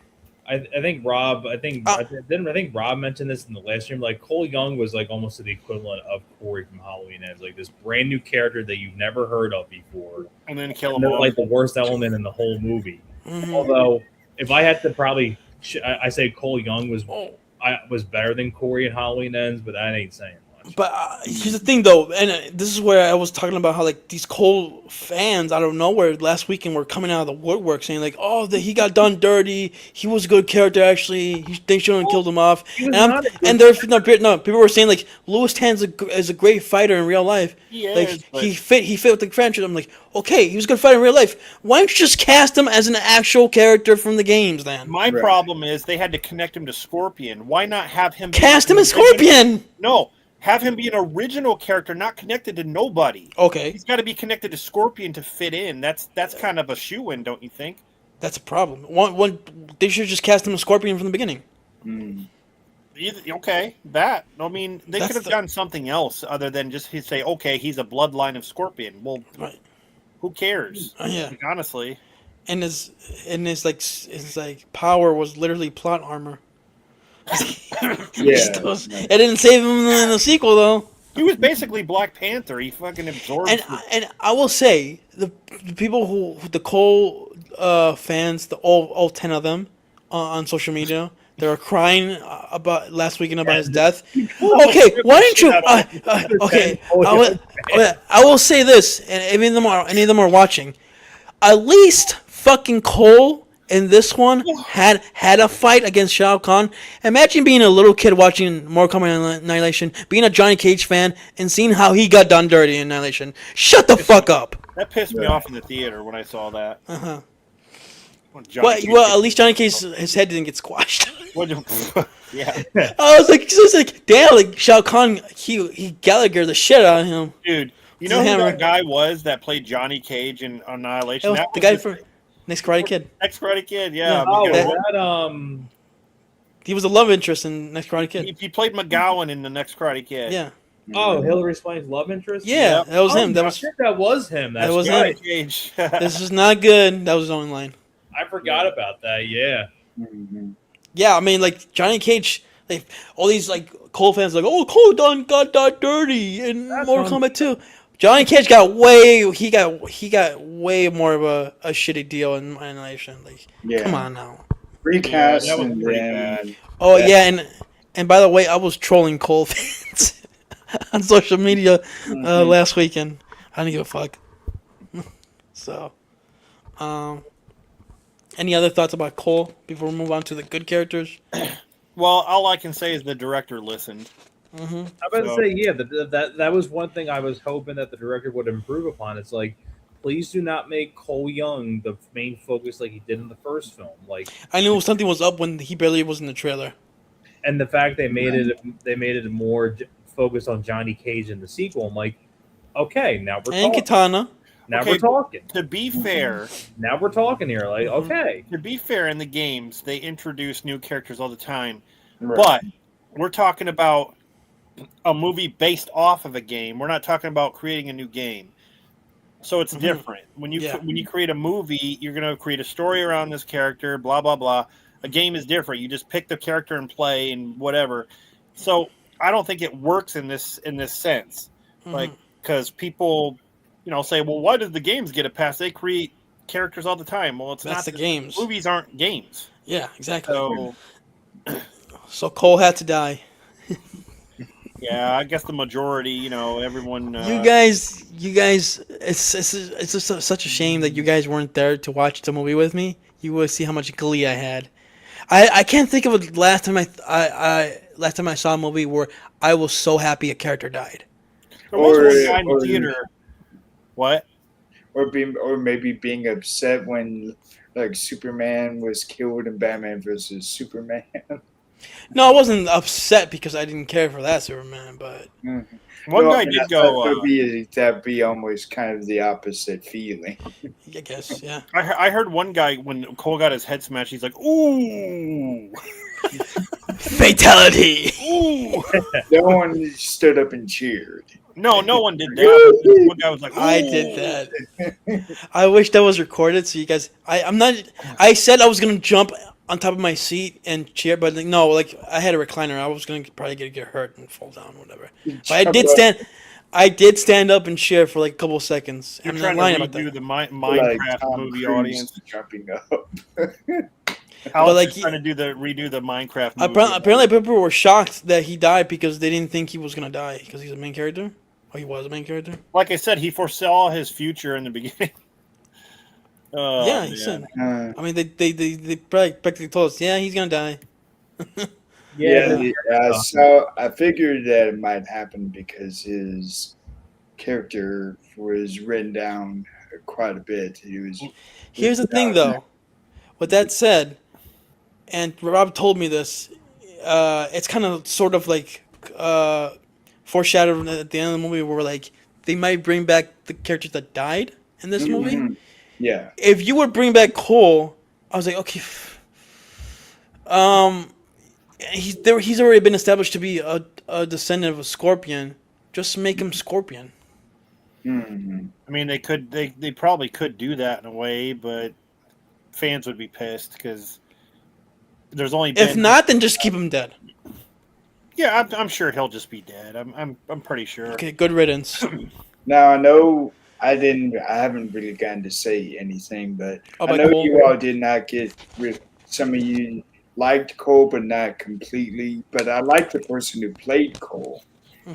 I think Rob. I think uh, I think Rob mentioned this in the last stream. Like Cole Young was like almost the equivalent of Corey from Halloween Ends, like this brand new character that you've never heard of before, And then kill and him they're off. like the worst element in the whole movie. mhm. Although, if I had to probably, I say Cole Young Oh, was better than Corey in Halloween Ends, but that ain't saying much. but here's the thing, though, and this is where I was talking about how like these Cole fans out of nowhere last weekend were coming out of the woodwork saying like, "Oh, he got done dirty. He was a good character, actually. They shouldn't have killed him off." He was And, not a good and there's no people were saying like Louis Tan's is a great fighter in real life. He Like is, but he fit with the franchise. I'm like, okay, he was a good fighter in real life. Why don't you just cast him as an actual character from the games then? my Right. problem is they had to connect him to Scorpion. Why not have him Cast him an as Scorpion. No, have him be an original character, not connected to nobody. Okay, He's got to be connected to Scorpion to fit in. That's kind of a shoe-in, don't you think? that's a problem. One they should just cast him as Scorpion from the beginning. Mm. Okay, that. I mean, they That's could have the- done something else other than just say, okay, he's a bloodline of Scorpion. Well, Right. who cares? Yeah. Like, honestly. And his power was literally plot armor. Yeah. It didn't save him in the sequel though. He was basically Black Panther. He fucking absorbed. And I will say the people the Cole fans, all 10 of them on social media, they were crying about last weekend about his death. Okay, why didn't you? Okay, I will say this, and any of them are watching. At least fucking Cole in this one had a fight against Shao Kahn. Imagine being a little kid watching Mortal Kombat Annihilation, being a Johnny Cage fan, and seeing how he got done dirty in Annihilation. Shut the fuck up. That pissed me off in the theater when I saw that. Uh-huh. Johnny Well, Cage- at least Johnny Cage, his head didn't get squashed. Yeah, I was like, damn, like Shao Kahn, he Gallagher the shit out of him. dude. You know who Hammer. that guy was that played Johnny Cage in Annihilation? That was That the guy was from Next Karate Kid. Next Karate Kid. Yeah. Yeah. Oh, because He was a love interest in Next Karate Kid. he played McGowan in the Next Karate Kid. Yeah, Hillary Swank's love interest. yeah, Yep. that was him. That Oh, was shit, that was him. That's That was Johnny right. Cage. this is not good. That was his own line. I forgot about that. Yeah. Mhm. Yeah, I mean, like Johnny Cage, like all these like Cole fans, like, oh, Cole done got that dirty in That's Mortal fun. Kombat 2. Johnny Cage got way more of a shitty deal in Annihilation. Like, Yeah. come on now. Recast Yeah, that was and pretty then Oh Yeah. yeah, and by the way, I was trolling Cole fans on social media last weekend. I didn't give a fuck. So, any other thoughts about Cole before we move on to the good characters? Well, all I can say is the director listened. Mm-hmm. I'm about So- to say, yeah, that was one thing I was hoping that the director would improve upon. It's like, please do not make Cole Young the main focus like he did in the first film. Like, I knew something was up when he barely was in the trailer. and the fact they made it more focused on Johnny Cage in the sequel. I'm like, okay, now we're And talking. Katana. Now Okay. we're talking. To be fair, Now we're talking here. Like, Mhm. okay, to be fair, in the games they introduce new characters all the time, right. but we're talking about a movie based off of a game. We're not talking about creating a new game. So it's Mhm. different. When you Yeah. when you create a movie, you're going to create a story around this character, blah blah blah. A game is different. You just pick the character and play and whatever. So I don't think it works in this sense. Like, because people, say, well, why did the games get a pass? They create characters all the time. Well, it's That's not the games. Movies aren't games. Yeah, exactly. So So Cole had to die. yeah, I guess the majority, everyone. You guys, it's just such a shame that you guys weren't there to watch the movie with me. You will see how much glee I had. I can't think of a last time I saw a movie where I was so happy a character died. There was Or- one guy in the or- theater. What? or maybe being upset when like Superman was killed in Batman versus Superman. No, I wasn't upset because I didn't care for that Superman, but One Well, guy did go. That'd be almost kind of the opposite feeling. I guess, yeah. I heard one guy when Cole got his head smashed. He's like, "Ooh!" Fatality. Ooh. No one stood up and cheered. No one did that. But one guy was like, I "Ooh." did that. I wish that was recorded so you guys. I'm not. I said I was gonna jump on top of my seat and cheer, but like, no, like I had a recliner. I was gonna probably get hurt and fall down, whatever. But I did stand. I did stand up and cheer for like a couple of seconds. You're I'm trying not lying to about redo that. the Like Minecraft Tom movie Cruise audience. jumping up. Alex like, is trying to redo the Minecraft movie. Apparently, people were shocked that he died because they didn't think he was gonna die because he's a main character. Oh, he was a main character. Like I said, he foresaw his future in the beginning. Oh, Yeah, man. he said. Uh, I mean, they practically told us, yeah, he's gonna die. So I figured that it might happen because his character was written down quite a bit. He was. Here's the thing, though. With that said, and Rob told me this, it's kind of sort of like foreshadowed at the end of the movie where like they might bring back the characters that died in this movie. Mhm. Yeah. If you would bring back Cole, I was like, okay. He's already been established to be a descendant of a scorpion. Just make him Scorpion. Hmm. I mean, they probably could do that in a way, but fans would be pissed because there's only been. If not, then just keep him dead. Yeah, I'm sure he'll just be dead. I'm pretty sure. Okay, good riddance. Now I know I haven't really gotten to say anything, but Oh, I by know Cole? you all did not get rid. Some of you liked Cole, but not completely. But I liked the person who played Cole.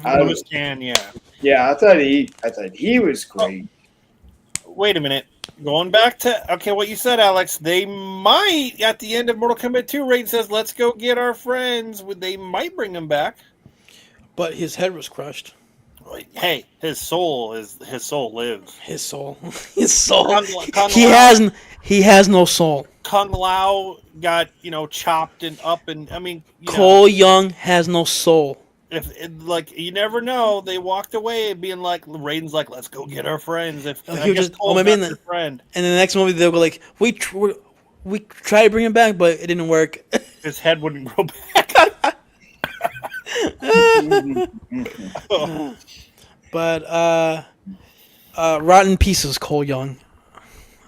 I- Louis Can, yeah. Yeah, I thought he was great. Wait a minute. Going back to what you said, Alex. They might at the end of Mortal Kombat 2. Raiden says, "Let's go get our friends." They might bring him back. But his head was crushed. Hey, his soul lives. His soul. His soul. Kung He Lao- has no soul. Kung Lao got chopped and up, and I mean Cole Young has no soul. if you never know, they walked away being like Raiden's like, "Let's go get our friends." If Oh, I he was guess just- Cole's maybe not in their the- friend, And in the next movie, they'll go like, we tried to bring him back, but it didn't work. his head wouldn't grow back. But rotten pieces, Cole Young.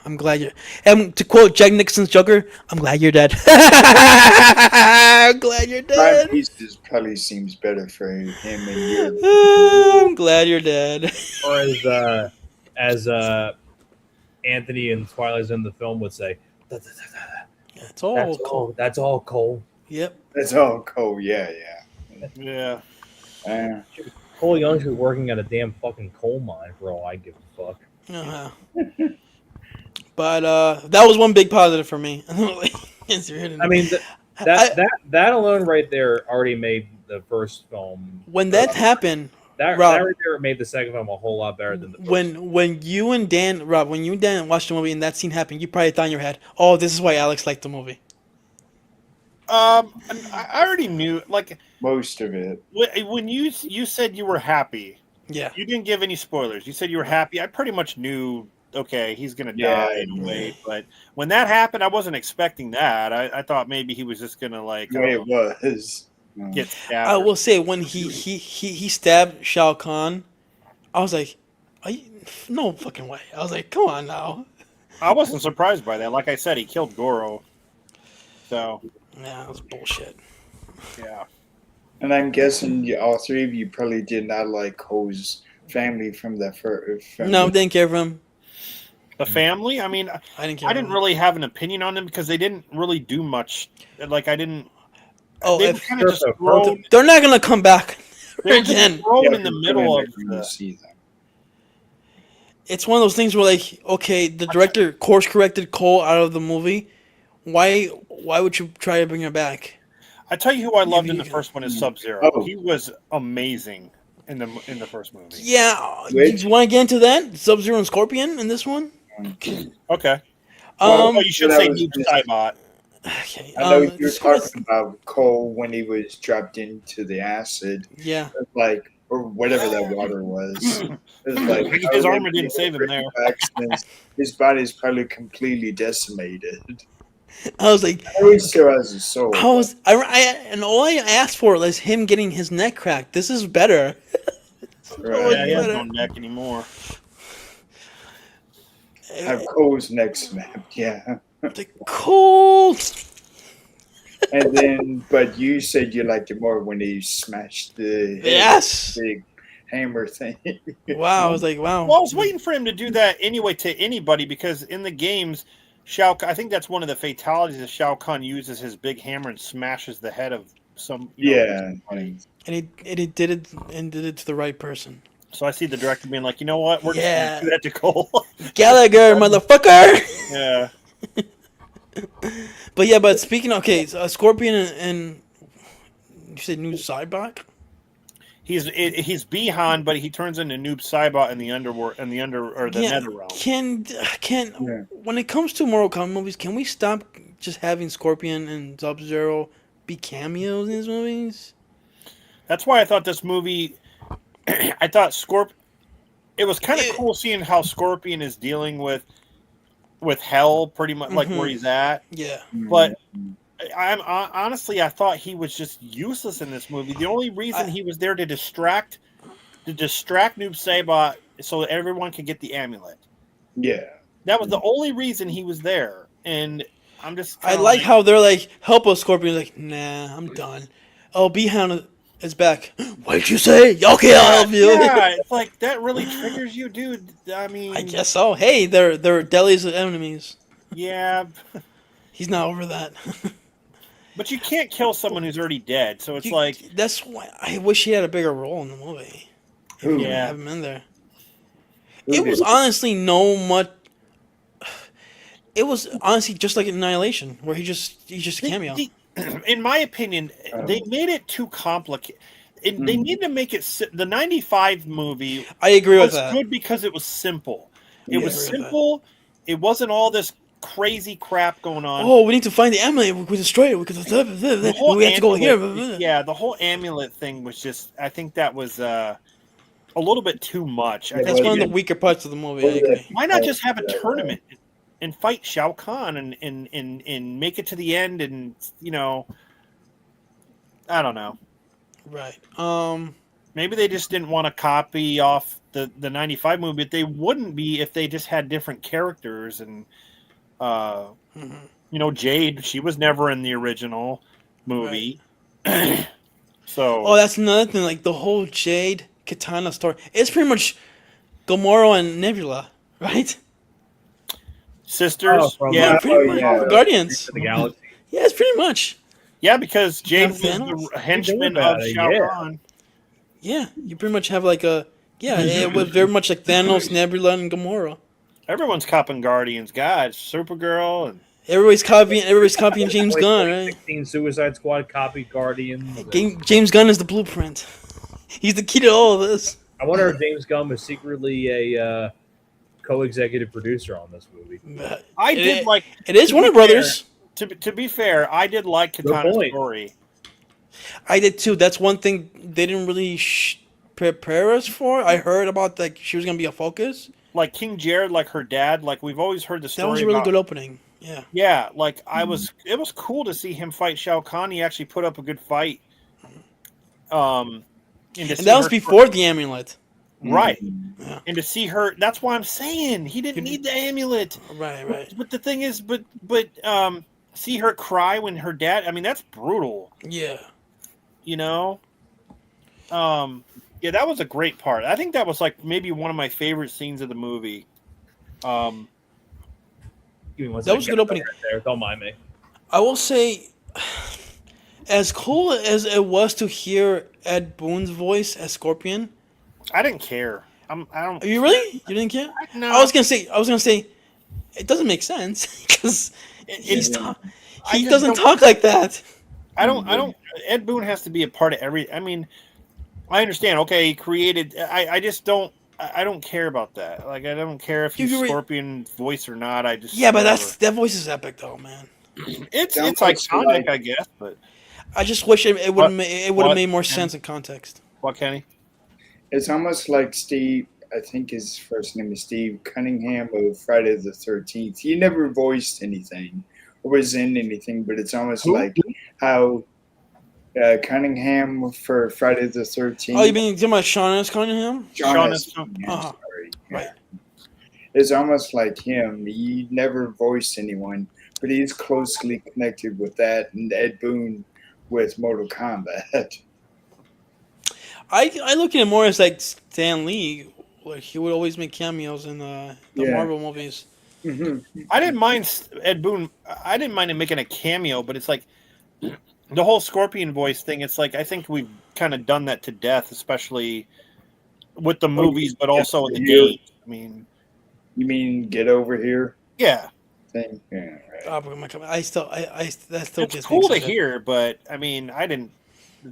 I'm glad you're. And to quote Jack Nixon's Joker, I'm glad you're dead. I'm glad you're Prime dead. Pieces probably seems better for him and you. I'm glad you're dead. Or as Anthony in Twilight Zone the film would say, It's all Cole. That's all Cole. Yep. That's all Cole. Yeah. Yeah. Cole Young should be working at a damn fucking coal mine for all I give a fuck. Uh-huh. But that was one big positive for me. I mean, that alone right there already made the first film. When that happened, That Rob, right there made the second film a whole lot better than the first. when you and Dan watched the movie and that scene happened, you probably thought in your head, "Oh, this is why Alex liked the movie." I already knew. Like Most of it. when you said you were happy, Yeah. you didn't give any spoilers. You said you were happy. I pretty much knew. Okay, he's gonna Yeah. die anyway. But when that happened, I wasn't expecting that. I thought maybe he was just gonna like The way it was. get stabbed. I will say when he stabbed Shao Kahn, I was like, no fucking way. I was like, come on now. I wasn't surprised by that. Like I said, he killed Goro. So Yeah, that was bullshit. yeah. And I'm guessing all three of you probably did not like Cole's family from the first. No, didn't care for him. The family. I mean, I didn't care. I for didn't him. really have an opinion on them because they didn't really do much. Like I didn't. Oh, They were if kind of just thrown. they're not gonna come back They were just again. thrown in the middle of. to see them. It's one of those things where like, okay, the director course corrected Cole out of the movie. Why would you try to bring her back? I tell you who I loved in the you- first one is Sub-Zero. Oh. He was amazing in the first movie. Yeah, Which- you want to get into that? Sub-Zero and Scorpion in this one? Okay. Well, Oh, you should that say was- Noob Saibot. Okay. I know you were Scorpion- talking about Cole when he was dropped into the acid, Yeah. like, or whatever that water was. It was like His armor didn't save him there. His body is probably completely decimated. I was like, At least still has a soul. and all I asked for was him getting his neck cracked. This is better. Right. Yeah, he has better. no neck anymore. Have Cole's neck snapped, yeah. Like, cool. And then, but you said you liked it more when he smashed the head Yes. with the big hammer thing. Wow. I was like, wow. Well, I was waiting for him to do that anyway to anybody because in the games, I think that's one of the fatalities that Shao Kahn uses his big hammer and smashes the head of some. Yeah. And he did it to the right person. So I see the director being like, you know what, we're just Yeah. gonna do that to Cole. Gallagher, motherfucker. Yeah. But speaking of, so Scorpion and you said Noob Saibot? He's Bihan, but he turns into Noob Saibot in the underworld or the Nether realm. When it comes to Mortal Kombat movies, can we stop just having Scorpion and Sub-Zero be cameos in these movies? That's why I thought this movie. I thought it was kind of cool seeing how Scorpion is dealing with hell, pretty much like where he's at. Yeah, but honestly, I thought he was just useless in this movie. The only reason he was there to distract Noob Saibot so that everyone could get the amulet. Yeah, that was the only reason he was there, and I'm just. I like how they're like, "Help us, Scorpion." Like, nah, I'm done. Oh, Bihan is back. What'd you say? Okay, I'll help you. Yeah, it's like that really triggers you, dude. I mean, I guess so. Hey, they're Deli's enemies. Yeah, he's not over that. But you can't kill someone who's already dead, so it's like that's why I wish he had a bigger role in the movie. If you have him in there. It was honestly It was honestly just like Annihilation, where he's just a cameo. In my opinion, they made it too complicated. They need to make it the '95 movie. I agree with that. Good because it was simple. It was simple. It wasn't all this crazy crap going on. Oh, we need to find the amulet. We could destroy it. We have to go here. Yeah, the whole amulet thing was just. I think that was a little bit too much. That's one of the weaker parts of the movie. Why not just have a tournament and fight Shao Kahn and make it to the end? And I don't know. Right. Maybe they just didn't want to copy off the '95 movie, but they wouldn't be if they just had different characters and. Jade, she was never in the original movie. Right. So that's another thing, like the whole Jade Katana story. It's pretty much Gamora and Nebula, right? Sisters. Pretty much. Guardians. The Galaxy. Yeah, it's pretty much. Yeah, because Jade was the henchman of Shao Kahn. Yeah, you pretty much have like it was very much like Thanos, Nebula, and Gamora. Everyone's copying Guardians. God, Supergirl and everybody's copying James Gunn, right? 16 Suicide Squad copied Guardians. James Gunn is the blueprint. He's the key to all of this. I wonder if James Gunn was secretly a co-executive producer on this movie. It is Warner Brothers. To be fair, I did like Katana's story. I did too. That's one thing they didn't really prepare us for. I heard about she was gonna be a focus. Like King Jared, like her dad, like we've always heard the story. That was a really good opening. Yeah. Yeah, like it was cool to see him fight Shao Kahn. He actually put up a good fight. And that was before the amulet. Right. Yeah. And to see her, that's why I'm saying he didn't need the amulet. Right. But the thing is, see her cry when her dad, I mean, that's brutal. Yeah. Yeah, that was a great part. I think that was like maybe one of my favorite scenes of the movie. That was a good opening. Right there. Don't mind me. I will say, as cool as it was to hear Ed Boon's voice as Scorpion, I didn't care. I don't. Are you really? You didn't care? No. I was gonna say, it doesn't make sense because he doesn't talk like that. I don't. Ed Boon has to be a part of every. I mean, I understand. Okay, he created. I just don't. I don't care about that. Like, I don't care if he's Scorpion voice or not. I just but that voice is epic though, man. It's iconic, I guess. But I just wish it would have made more sense in context. What, Kenny? It's almost like Steve. I think his first name is Steve Cunningham of Friday the 13th. He never voiced anything, was in anything, but it's almost Who? like how Cunningham for Friday the 13th. Oh, you mean talking about Sean S. Cunningham? John Shaun Cunningham, Uh-huh. sorry. Right. It's almost like him. He never voiced anyone, but he's closely connected with that, and Ed Boon with Mortal Kombat. I look at it more as like Stan Lee. Like he would always make cameos in the Yeah. Marvel movies. Hmm. I didn't mind Ed Boon. I didn't mind him making a cameo, but it's like the whole Scorpion voice thing. It's like I think we've kind of done that to death, especially with the movies, but also in the games. I mean, You mean Get Over Here yeah, thing? Yeah, right. Oh, but I still that still it's gets me cool to excited. hear, but I mean, I didn't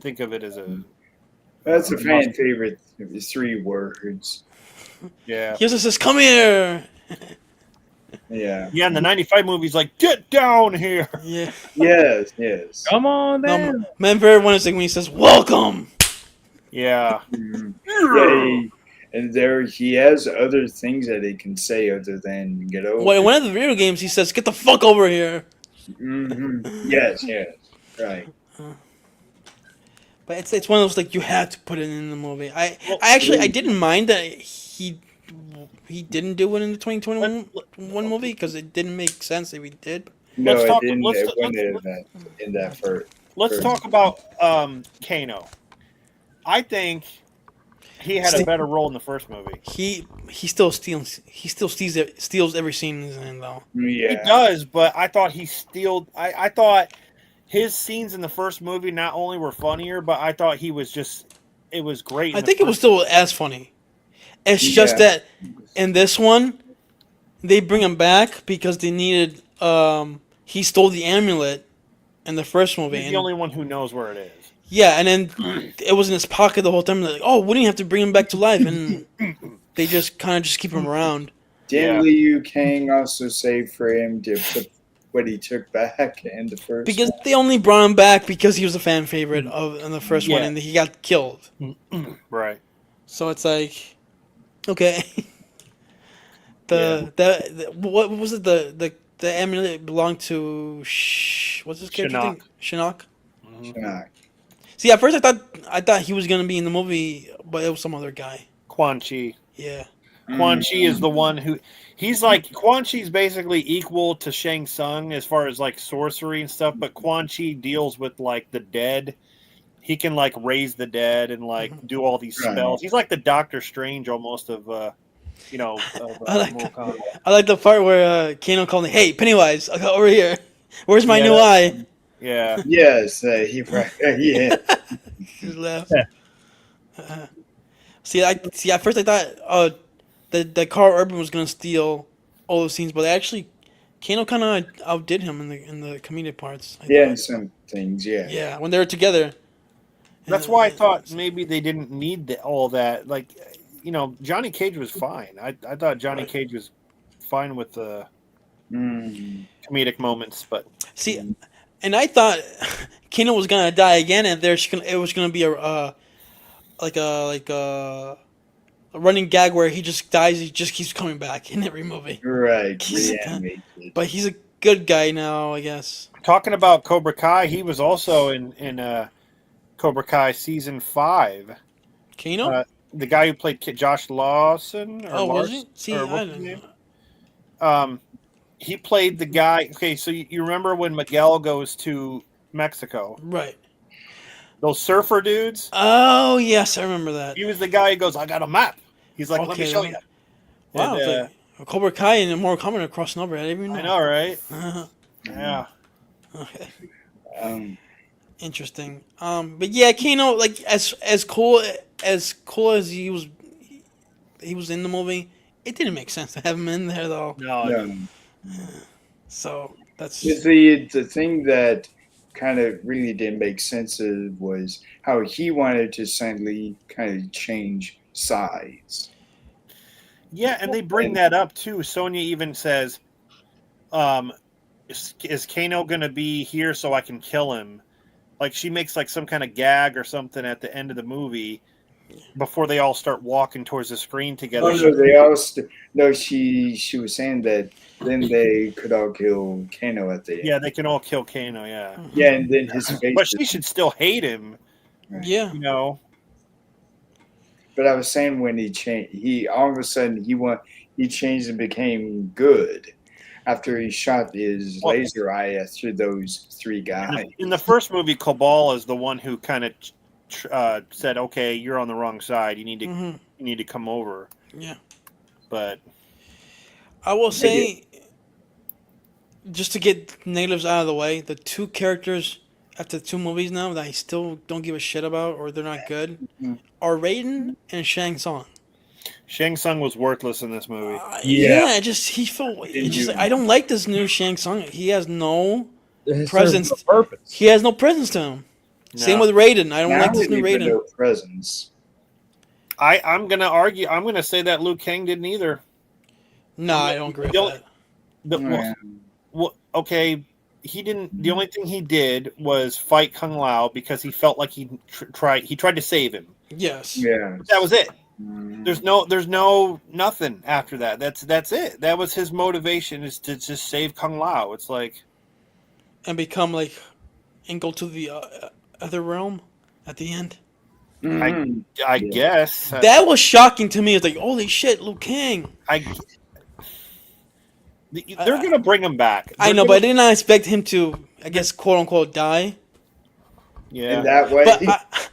think of it as a That's a fan favorite. 3 words. yeah. He also says, "Come here." Yeah. Yeah, in the '95 movies, like get down here. Yeah. Yes. Come on, No, then. my favorite one is like when he says, "Welcome." Yeah, Mhm. Yeah, and there he has other things that he can say other than get over. Well, in one of the video games, he says, "Get the fuck over here." Yes. Right. But it's one of those like you have to put it in the movie. I Well, actually I didn't mind that he didn't do it in the 2021 Let- movie because it didn't make sense if he did. No, Let's it talk- didn't. let's- It wasn't in that first. let's talk about Kano. I think he had a better role in the first movie. He still steals every scene he's in though. Yeah. He does, but I thought he stealed. I thought his scenes in the first movie not only were funnier, but I thought he was just. It was great. I think it was still as funny. It's just Yeah. that in this one, they bring him back because they needed. He stole the amulet in the first movie. He's the and- only one who knows where it is. Yeah, and then it was in his pocket the whole time. They're like, oh, wouldn't you have to bring him back to life? And they just kind of just keep him around. Didn't Yeah. Liu Kang also say for him to put what he took back in the first? Because one? they only brought him back because he was a fan favorite of in the first one, Yeah. and he got killed. Right. So it's like, okay. What was it? The amulet belonged to what's his character Shinnok. name? Shinnok. Nah. See, at first I thought he was gonna be in the movie, but it was some other guy. Quan Chi. Yeah. Quan Chi is the one who. He's like Quan Chi's basically equal to Shang Tsung as far as like sorcery and stuff, but Quan Chi deals with like the dead. He can like raise the dead and like do all these Right. spells. He's like the Doctor Strange almost of Mortal Kombat. I like the part where Kano called me, "Hey, Pennywise, over here. Where's my Yeah, new eye?" Yeah. Yes, he yeah. Just laugh. See, at first I thought that Carl Urban was gonna steal all the scenes, but actually, Kano kind of outdid him in the comedic parts. I Yeah, thought. and some things, yeah. Yeah, when they were together. That's why I thought maybe they didn't need all that. Like, Johnny Cage was fine. I thought Johnny Cage was fine with the comedic moments, but See, and I thought Kano was gonna die again, and it was gonna be a running gag where he just dies. He just keeps coming back in every movie. Right, He's- reanimated. But he's a good guy now, I guess. talking about Cobra Kai, he was also in Cobra Kai season 5. Kano? The guy who played Josh Lawson. Or Oh, was Larson, he? See, or I what's his don't name? know. He played the guy. Okay, so you remember when Miguel goes to Mexico? Right. Those surfer dudes. Oh, yes, I remember that. He was the guy who goes, "I got a map." He's like, "Let me Okay, show then. you." Wow, And, it's like Cobra Kai and Mortal Kombat are crossing over. I didn't even know. I know, right? Uh-huh. Yeah. Okay. Um, Interesting. But yeah, Kano, like as cool as he was in the movie, it didn't make sense to have him in there though. No. no. So that's The thing that kind of really didn't make sense was how he wanted to suddenly kind of change sides. Yeah, and they bring that up too. Sonya even says, "Is Kano gonna be here so I can kill him?" Like she makes like some kind of gag or something at the end of the movie, before they all start walking towards the screen together. Oh no, they all. No, she was saying that then they could all kill Kano at the end. Yeah, they can all kill Kano. Yeah, Yeah, and then his face. but she should still hate him. Yeah. You know. But I was saying when he changed, he all of a sudden he changed and became good after he shot his laser eye after those 3 guys. In the first movie, Cabal is the one who kind of said, "Okay, you're on the wrong side. You need to come over." Yeah. But I will say, just to get negatives out of the way, the 2 characters after 2 movies now that I still don't give a shit about or they're not good are Raiden and Shang Tsung. Shang Tsung was worthless in this movie. Yeah, he felt. I don't like this new Shang Tsung. He has no presence. Purpose. He has no presence to him. No. Same with Raiden. I don't Now like this we new even Raiden. no presence. I'm gonna argue. I'm gonna say that Liu Kang didn't either. No, I don't agree with Don't- that. Okay, he didn't. The only thing he did was fight Kung Lao because he felt like he tried to save him. Yes. Yeah. That was it. Mm. There's no nothing after that. That's it. That was his motivation, is to just save Kung Lao. It's like, And become like, and go to the other realm at the end. Mhm. I guess That was shocking to me. It's like, holy shit, Liu Kang. They're gonna bring him back. I know, but I did not expect him to, I guess, quote unquote, die. Yeah. In that way. But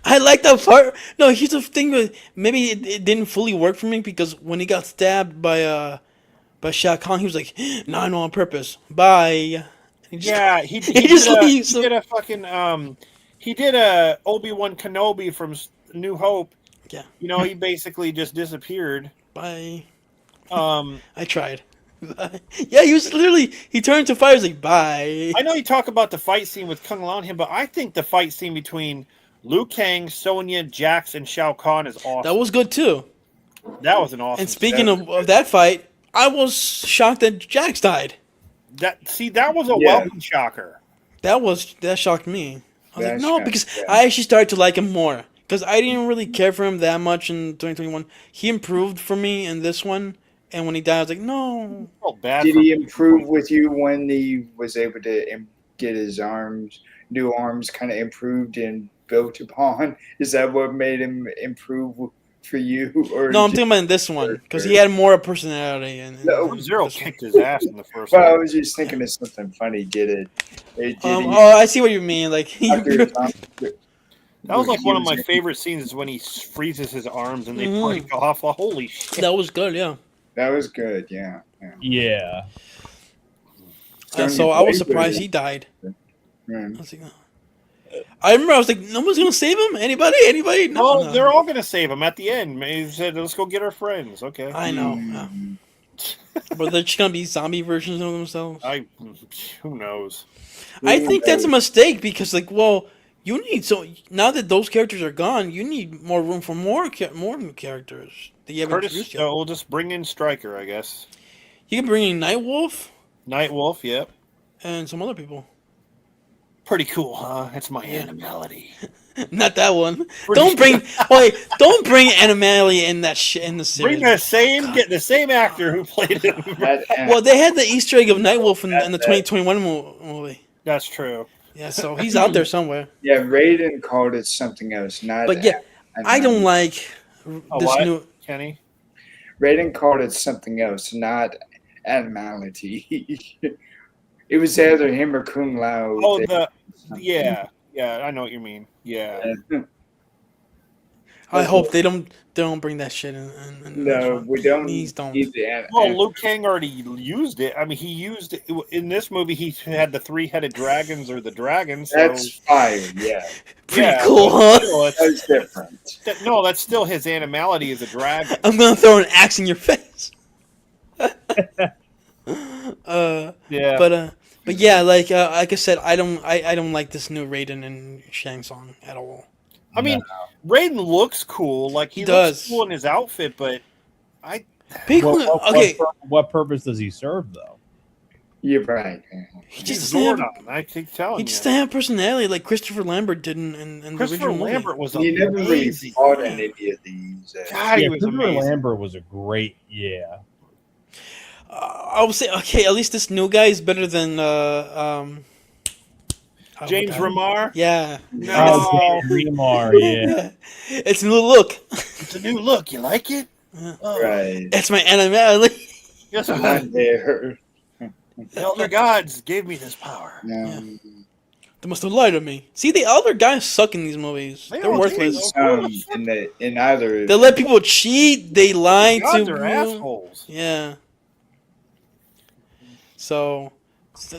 I like that part. No, here's the thing with maybe it didn't fully work for me because when he got stabbed by Shao Kahn, he was like, "No, I know on purpose. Bye." He just- he just leaves. He did a fucking he did a Obi-Wan Kenobi from New Hope. Yeah. You know, he basically just disappeared. Bye. Um, I tried. Yeah, he turned to fire. He's like, bye. I know you talk about the fight scene with Kung Lao and him, but I think the fight scene between Liu Kang, Sonya, Jax, and Shao Kahn is awesome. That was good too. That was an awesome. And speaking of that fight, I was shocked that Jax died. That was a welcome shocker. That shocked me. I was That like, no, shocked- because yeah. I actually started to like him more. Because I didn't really care for him that much in 2021. He improved for me in this one. And when he died, I was like, no. Felt bad. Did for he him. improve with you when he was able to get his new arms kind of improved and built upon? Is that what made him improve for you? Or No, I'm thinking about in this one. Because he had more personality. No, Zero this one. kicked his ass in the first Well, I one. was just thinking of something funny. Did he? I see what you mean. Like, he after That was like one of my favorite scenes is when he freezes his arms and they break off. Holy shit. that was good, yeah. That was good. Yeah. Yeah. So I was surprised he died. Yeah. I was like, no. I remember I was like, no one's gonna save him. Anybody? No, No. they're all gonna save him at the end. He said, "Let's go get our friends." Okay. I know. Yeah. But they're just gonna be zombie versions of themselves. Who knows? I think that's a mistake because, like, well, you need now that those characters are gone, you need more room for more new characters that you haven't Curtis, introduced yet. we'll just bring in Stryker, I guess. You can bring in Nightwolf Nightwolf, yep. and some other people. Pretty cool, huh? That's my animality. Not that one. Don't bring Animali in that shit in the series. Get the same actor who played him. Well, they had the Easter egg of Nightwolf in the 2021 movie. That's true. Yeah, so he's out there somewhere. Yeah, Raiden called it something else. Not. But yeah, I don't like this what? new. Kenny? Raiden called it something else, not animality. It was either him or Kung Lao. Oh, yeah, I know what you mean. Yeah. I hope they don't bring that shit in. No, we don't. Please don't. Need the Well, Liu Kang already used it. I mean, he used it in this movie. He had the 3-headed dragons or the dragons. So, That's fire. Yeah, Pretty cool, huh? that's different. No, that's still his animality as a dragon. I'm gonna throw an axe in your face. Yeah. But yeah, like I said, I don't like this new Raiden and Shang Tsung at all. I mean, Raiden looks cool. Like he does. looks cool in his outfit, but People, okay, What purpose does he serve, though? You're right. He just He's doesn't have. Zordon. I keep telling He you. just doesn't have personality like Christopher Lambert did in the Christopher original movie. Lambert was You never really amazing. fought in any of these. God, he Yeah, was Christopher amazing. Lambert was a great. Yeah. I would say okay. At least this new guy is better than James Remar. Yeah. No, Oh, Remar, yeah. It's a new look. it's a new look. You like it? Oh. Right. It's my anime. Yes, Blonde hair. the elder gods gave me this power. No. They must have lied to me. See, the other guys suck in these movies. They They're all worthless. do. In either. They let people cheat. They lie Gods to are you. assholes. Yeah. So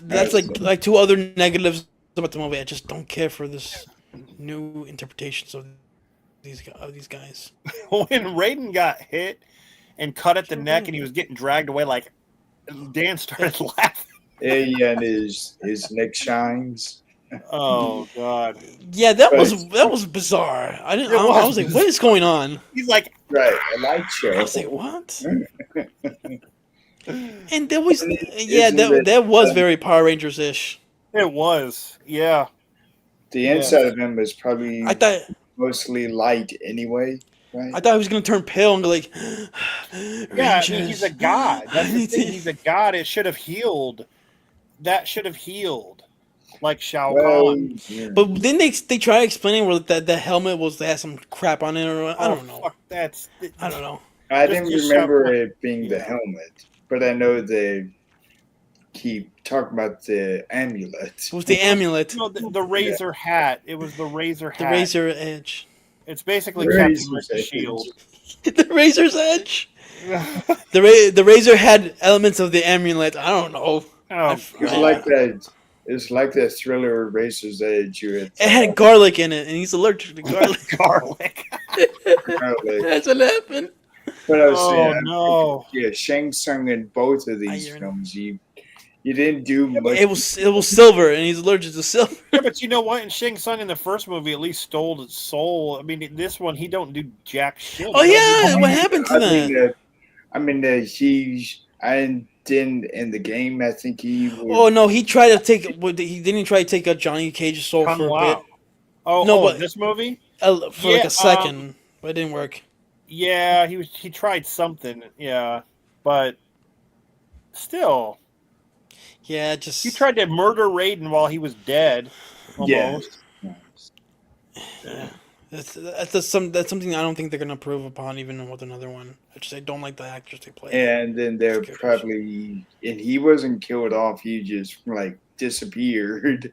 that's like two other negatives about the movie. I just don't care for this new interpretations of these guys. When Raiden got hit and cut at the neck and he was getting dragged away, like Dan started laughing. Yeah, and his neck shines. Oh God! Yeah, that was bizarre. I was like, what is going on? He's like, Right, a light show. I was like, what? And there was Isn't that was very Power Rangers ish. it was, yeah. The inside of him was probably I thought mostly light anyway, right? he was gonna turn pale and go like, Yeah, I mean, he's a god. That's the thing. He's a god. It should have healed. That should have healed, like Shao Kahn. Yeah. But then they try explaining where that the helmet had some crap on it, or I don't know. Fuck, I don't know. I Just- didn't just remember shove- it being the yeah. helmet, but I know they keep talking about the amulet. It was the amulet, No, the razor hat. It was the razor hat. the razor edge, It's basically Razor's Captain America's edge. shield. the razor's edge. The razor had elements of the amulet. I don't know. Oh It's God! like that. It's like that thriller Razor's Edge. You It had garlic in it, and he's allergic to garlic. Garlic. had. That's what happened. But I was Oh saying, no! yeah, Shang Tsung in both of these Iron. films, you didn't do much. It was silver, and he's allergic to silver. Yeah, but you know what? In Shang Tsung in the first movie, at least stole its soul. I mean, this one he don't do jack shit. Oh yeah, what happened to that? I didn't in the game. I think he. Was, Oh no, he tried to take. He didn't try to take out Johnny Cage's soul Kung for a Lao. bit, Oh, No, no, but- this movie? for like Yeah, a second, but it didn't work. Yeah, he tried something. Yeah, but still, Yeah, just he tried to murder Raiden while he was dead. Almost. Yeah. That's something I don't think they're gonna improve upon even with another one. I don't like the actors they play. And then they're Characters. probably, and he wasn't killed off. He just like disappeared.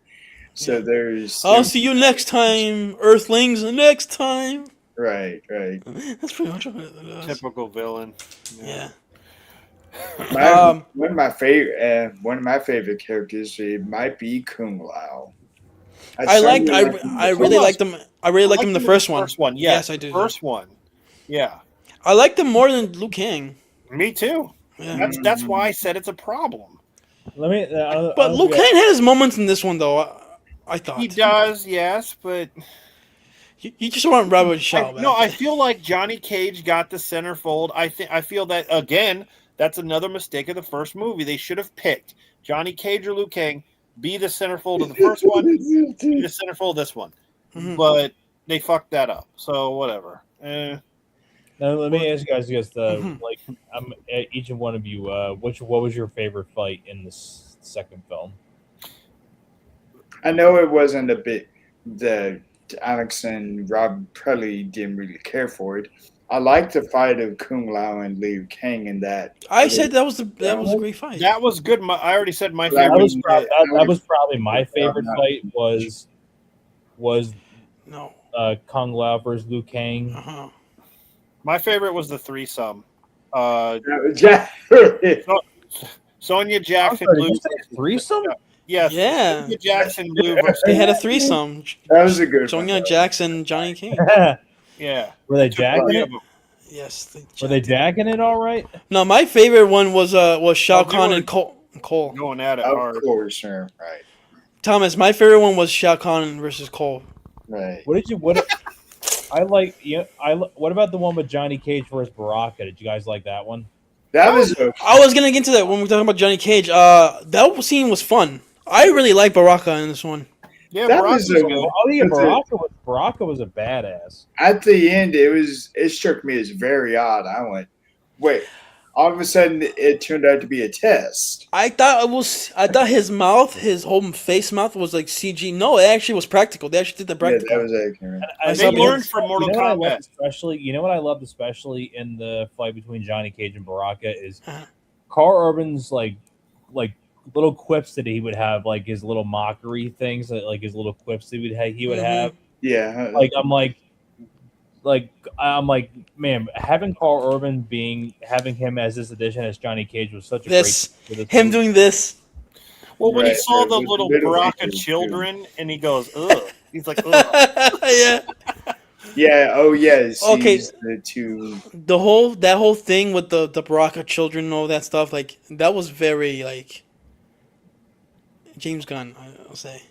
So Yeah. there's. I'll see you next time, Earthlings. Next time. Right, right. That's pretty much what it is. Typical villain. Yeah. One of my favorite characters. It might be Kung Lao. I really Kung liked him. I really liked him in the first one. First one, Yes, I do. First one, yeah. I liked him more than Liu Kang. Me too. Yeah. That's why I said it's a problem. Let me. But Liu Kang had his moments in this one, though. I thought He does, yes, but You just want Robert Shaw back. no, I feel like Johnny Cage got the centerfold. I feel that again. That's another mistake of the first movie. They should have picked Johnny Cage or Liu Kang. Be the centerfold of the first one. Be the centerfold of this one. Mhm. But they fucked that up. So whatever. Now, let me ask you guys Mhm. like, each and one of you, what was your favorite fight in this second film? I know it wasn't a bit that Alex and Rob probably didn't really care for it. I liked the fight of Kung Lao and Liu Kang in that. I said that was a great fight. That was good. I already said my That favorite. That was probably my favorite fight. Was No. Kung Lao versus Liu Kang. Uh-huh. My favorite was the threesome. Yeah. Sonya Jackson, I'm sorry, Blue. did you say threesome? Yes. Yeah. Sonya Jackson, Blue. Versus, They had a threesome. That was a good Sonya one. Jackson, Johnny King. yeah. Were they jacking Three it? of them. Yes. Were they jacking it all right? No, my favorite one was Shao Oh, they Kahn were- and Cole. Going at it Of hard. course, sir. Right. Thomas, my favorite one was Shao Kahn versus Cole. Right. I like. Yeah, what about the one with Johnny Cage versus Baraka? Did you guys like that one? That was okay. I was gonna get into that when we're talking about Johnny Cage. That scene was fun. I really like Baraka in this one. Yeah, That Baraka's was a- good. Oh yeah, That's it. Baraka was a badass. At the end, it struck me as very odd. I went, wait. All of a sudden, it turned out to be a test. I thought his mouth, his whole face mouth was like CG. No, it actually was practical. They actually did the Yeah, practical. that was accurate. I They saw learned because- from Mortal what I loved Kombat. especially, you know what I loved especially in the fight between Johnny Cage and Baraka is Uh-huh. Carl Urban's like little quips that he would have, like his little mockery things, like his little quips that he would Mhm. have. Yeah. Like I'm like, man, having Carl Urban having him as this addition as Johnny Cage was such a This great for this him movie. doing this. Well, when he Right, saw right, the with the little middle Baraka fingers, too. children, and he goes, ugh. He's like, ugh. Yeah. Yeah. Oh, yeah. Okay. Sees the two. That whole thing with the Baraka children and all that stuff, like that was very like James Gunn, I'll say.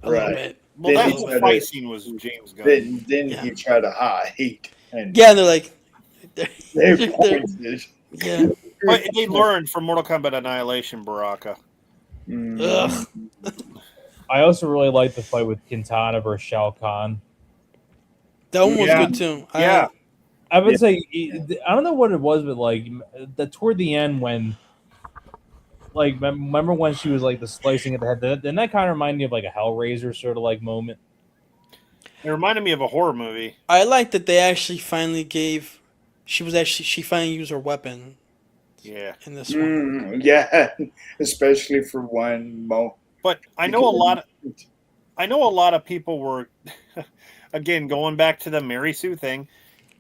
A little Right. bit. Well, Then that he whole said fight it. scene was James Gunn. Then Yeah. he tried to hide. And Yeah, and they're like they they're- pointed. yeah. But they learned from Mortal Kombat Annihilation, Baraka. Mm. Ugh. I also really liked the fight with Quintana versus Shao Kahn. That one was Yeah. good too. Yeah. I would Yeah. say I don't know what it was, but like toward the end when, like, remember when she was like the slicing at the head? Didn't that kind of remind me of like a Hellraiser sort of like moment? It reminded me of a horror movie. I like that they actually finally gave. She finally used her weapon Yeah. in this one. Yeah, especially for one moment. But I know a lot of people were, again, going back to the Mary Sue thing.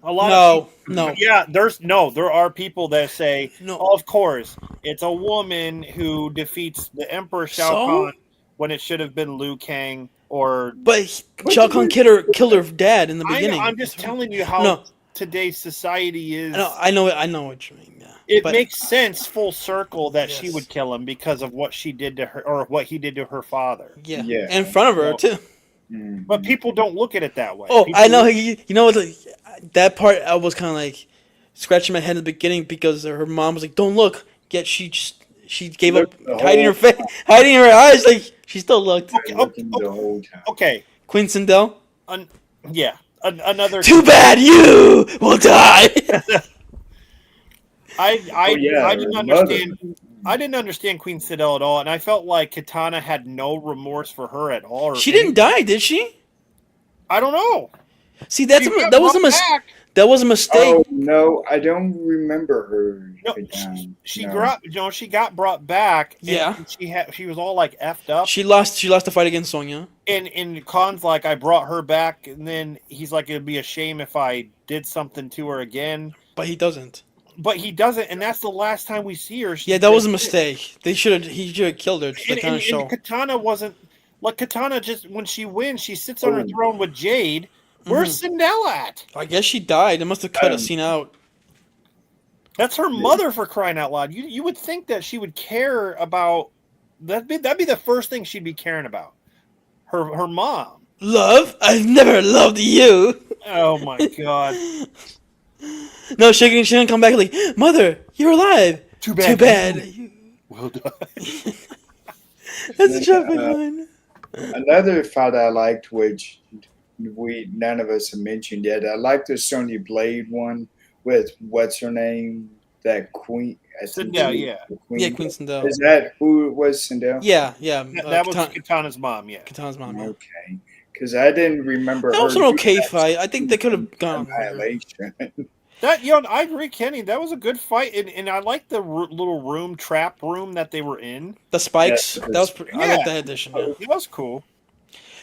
A lot of No. yeah, there are people that say, No. oh, of course, it's a woman who defeats the Emperor Shao So? Kahn when it should have been Liu Kang or. But Shao Kahn killed her dad in the beginning. I'm just telling you how No. today's society is. I know what you mean. Yeah. It But- makes sense full circle that she Yes. would kill him because of what she did to her or what he did to her father. Yeah. Yeah. In front of her too. Mm. But people don't look at it that way. Oh, People I know. look- You know what? That part I was kind of like scratching my head in the beginning because her mom was like, "Don't look." Yet she gave up Looked the hiding her whole face, hiding her eyes. Like she still looked. Looking the whole time. Okay, Queen Sindel. yeah, another. Too bad you will die. I Yeah, didn't her understand. mother. I didn't understand Queen Sidel at all, and I felt like Katana had no remorse for her at all. or She any- didn't die, did she? I don't know. See, She got that was a brought back. that was a mistake. Oh no, I don't remember her. No, down. she No. she got brought back. And Yeah. she was all like effed up. She lost the fight against Sonya. And Khan's like, I brought her back, and then he's like, it'd be a shame if I did something to her again. But he doesn't. But he doesn't, and that's the last time we see her. Yeah, that was a mistake. He should have killed her. To And, kind of show. and Katana wasn't like Katana. Just when she wins, she sits on her Oh. throne with Jade. Where's Sindel at? I guess she died. They must have cut a scene out. That's her mother, for crying out loud. You would think that she would care about that'd be the first thing she'd be caring about. Her mom. Love? I've never loved you. Oh my god. No, she didn't come back like, Mother, you're alive. Too Too bad. Well done. That's a jumping one. Another fight I liked, which none of us have mentioned yet. I liked the Sonya Blade one with what's her name, that queen. I think Sindel, it was yeah. the queen. Yeah, Queen Sindel. Is that who it was, Sindel? Yeah. That was Katana's mom. Yeah. Katana's mom. Yeah. Okay, because I didn't remember. That was her an doing okay that fight. I think they could have gone. Annihilation. That I agree, Kenny. That was a good fight, and I like the little trap room that they were in. The spikes. Yeah, That was. I yeah. like that addition. Yeah. That was cool.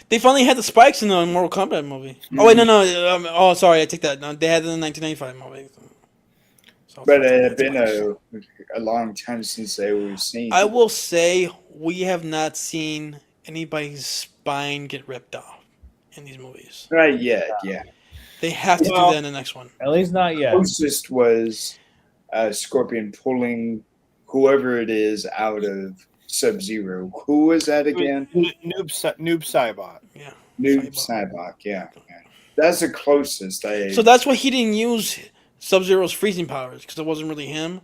They finally had the spikes in the Mortal Kombat movie. Oh wait, no. Oh, sorry, I take that. No, they had it in the 1995 movie. So, But it had been a long time since they were seen. I will say we have not seen anybody's spine get ripped off in these movies. Right yet, yeah. They have to Well- do that in the next one. At least not yet. Closest was Scorpion pulling whoever it is out of Sub-Zero. Who was that again? Noob Saibot. Noob Saibok, yeah. That's the closest I. So that's why he didn't use Sub-Zero's freezing powers because it wasn't really him.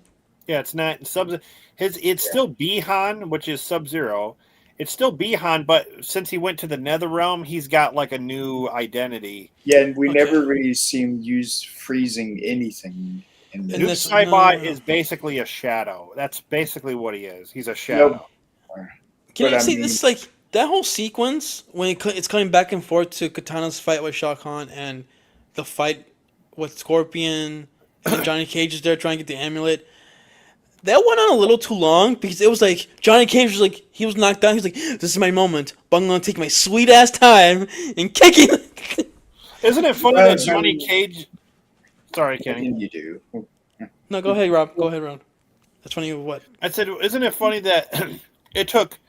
Yeah, it's not Sub. It's still Bihan, which is Sub-Zero. It's still Bihan, but since he went to the Nether Realm, he's got like a new identity. Yeah, and we Okay. never really see him use freezing anything in In this. Noob this- Saibot no. is basically a shadow. That's basically what he is. He's a shadow. Can But I I say mean- this? Like that whole sequence when it's coming back and forth to Katana's fight with Shao Kahn and the fight with Scorpion and then Johnny Cage is there trying to get the amulet. That went on a little too long because it was like Johnny Cage was like he was knocked down. He was like, "This is my moment, but I'm gonna take my sweet ass time and kick him." Isn't it funny Well, that Johnny I mean- Cage? Sorry, I Kenny. think you do. No, go ahead, Rob. Go ahead, Rob. That's funny. What? I said, isn't it funny that it took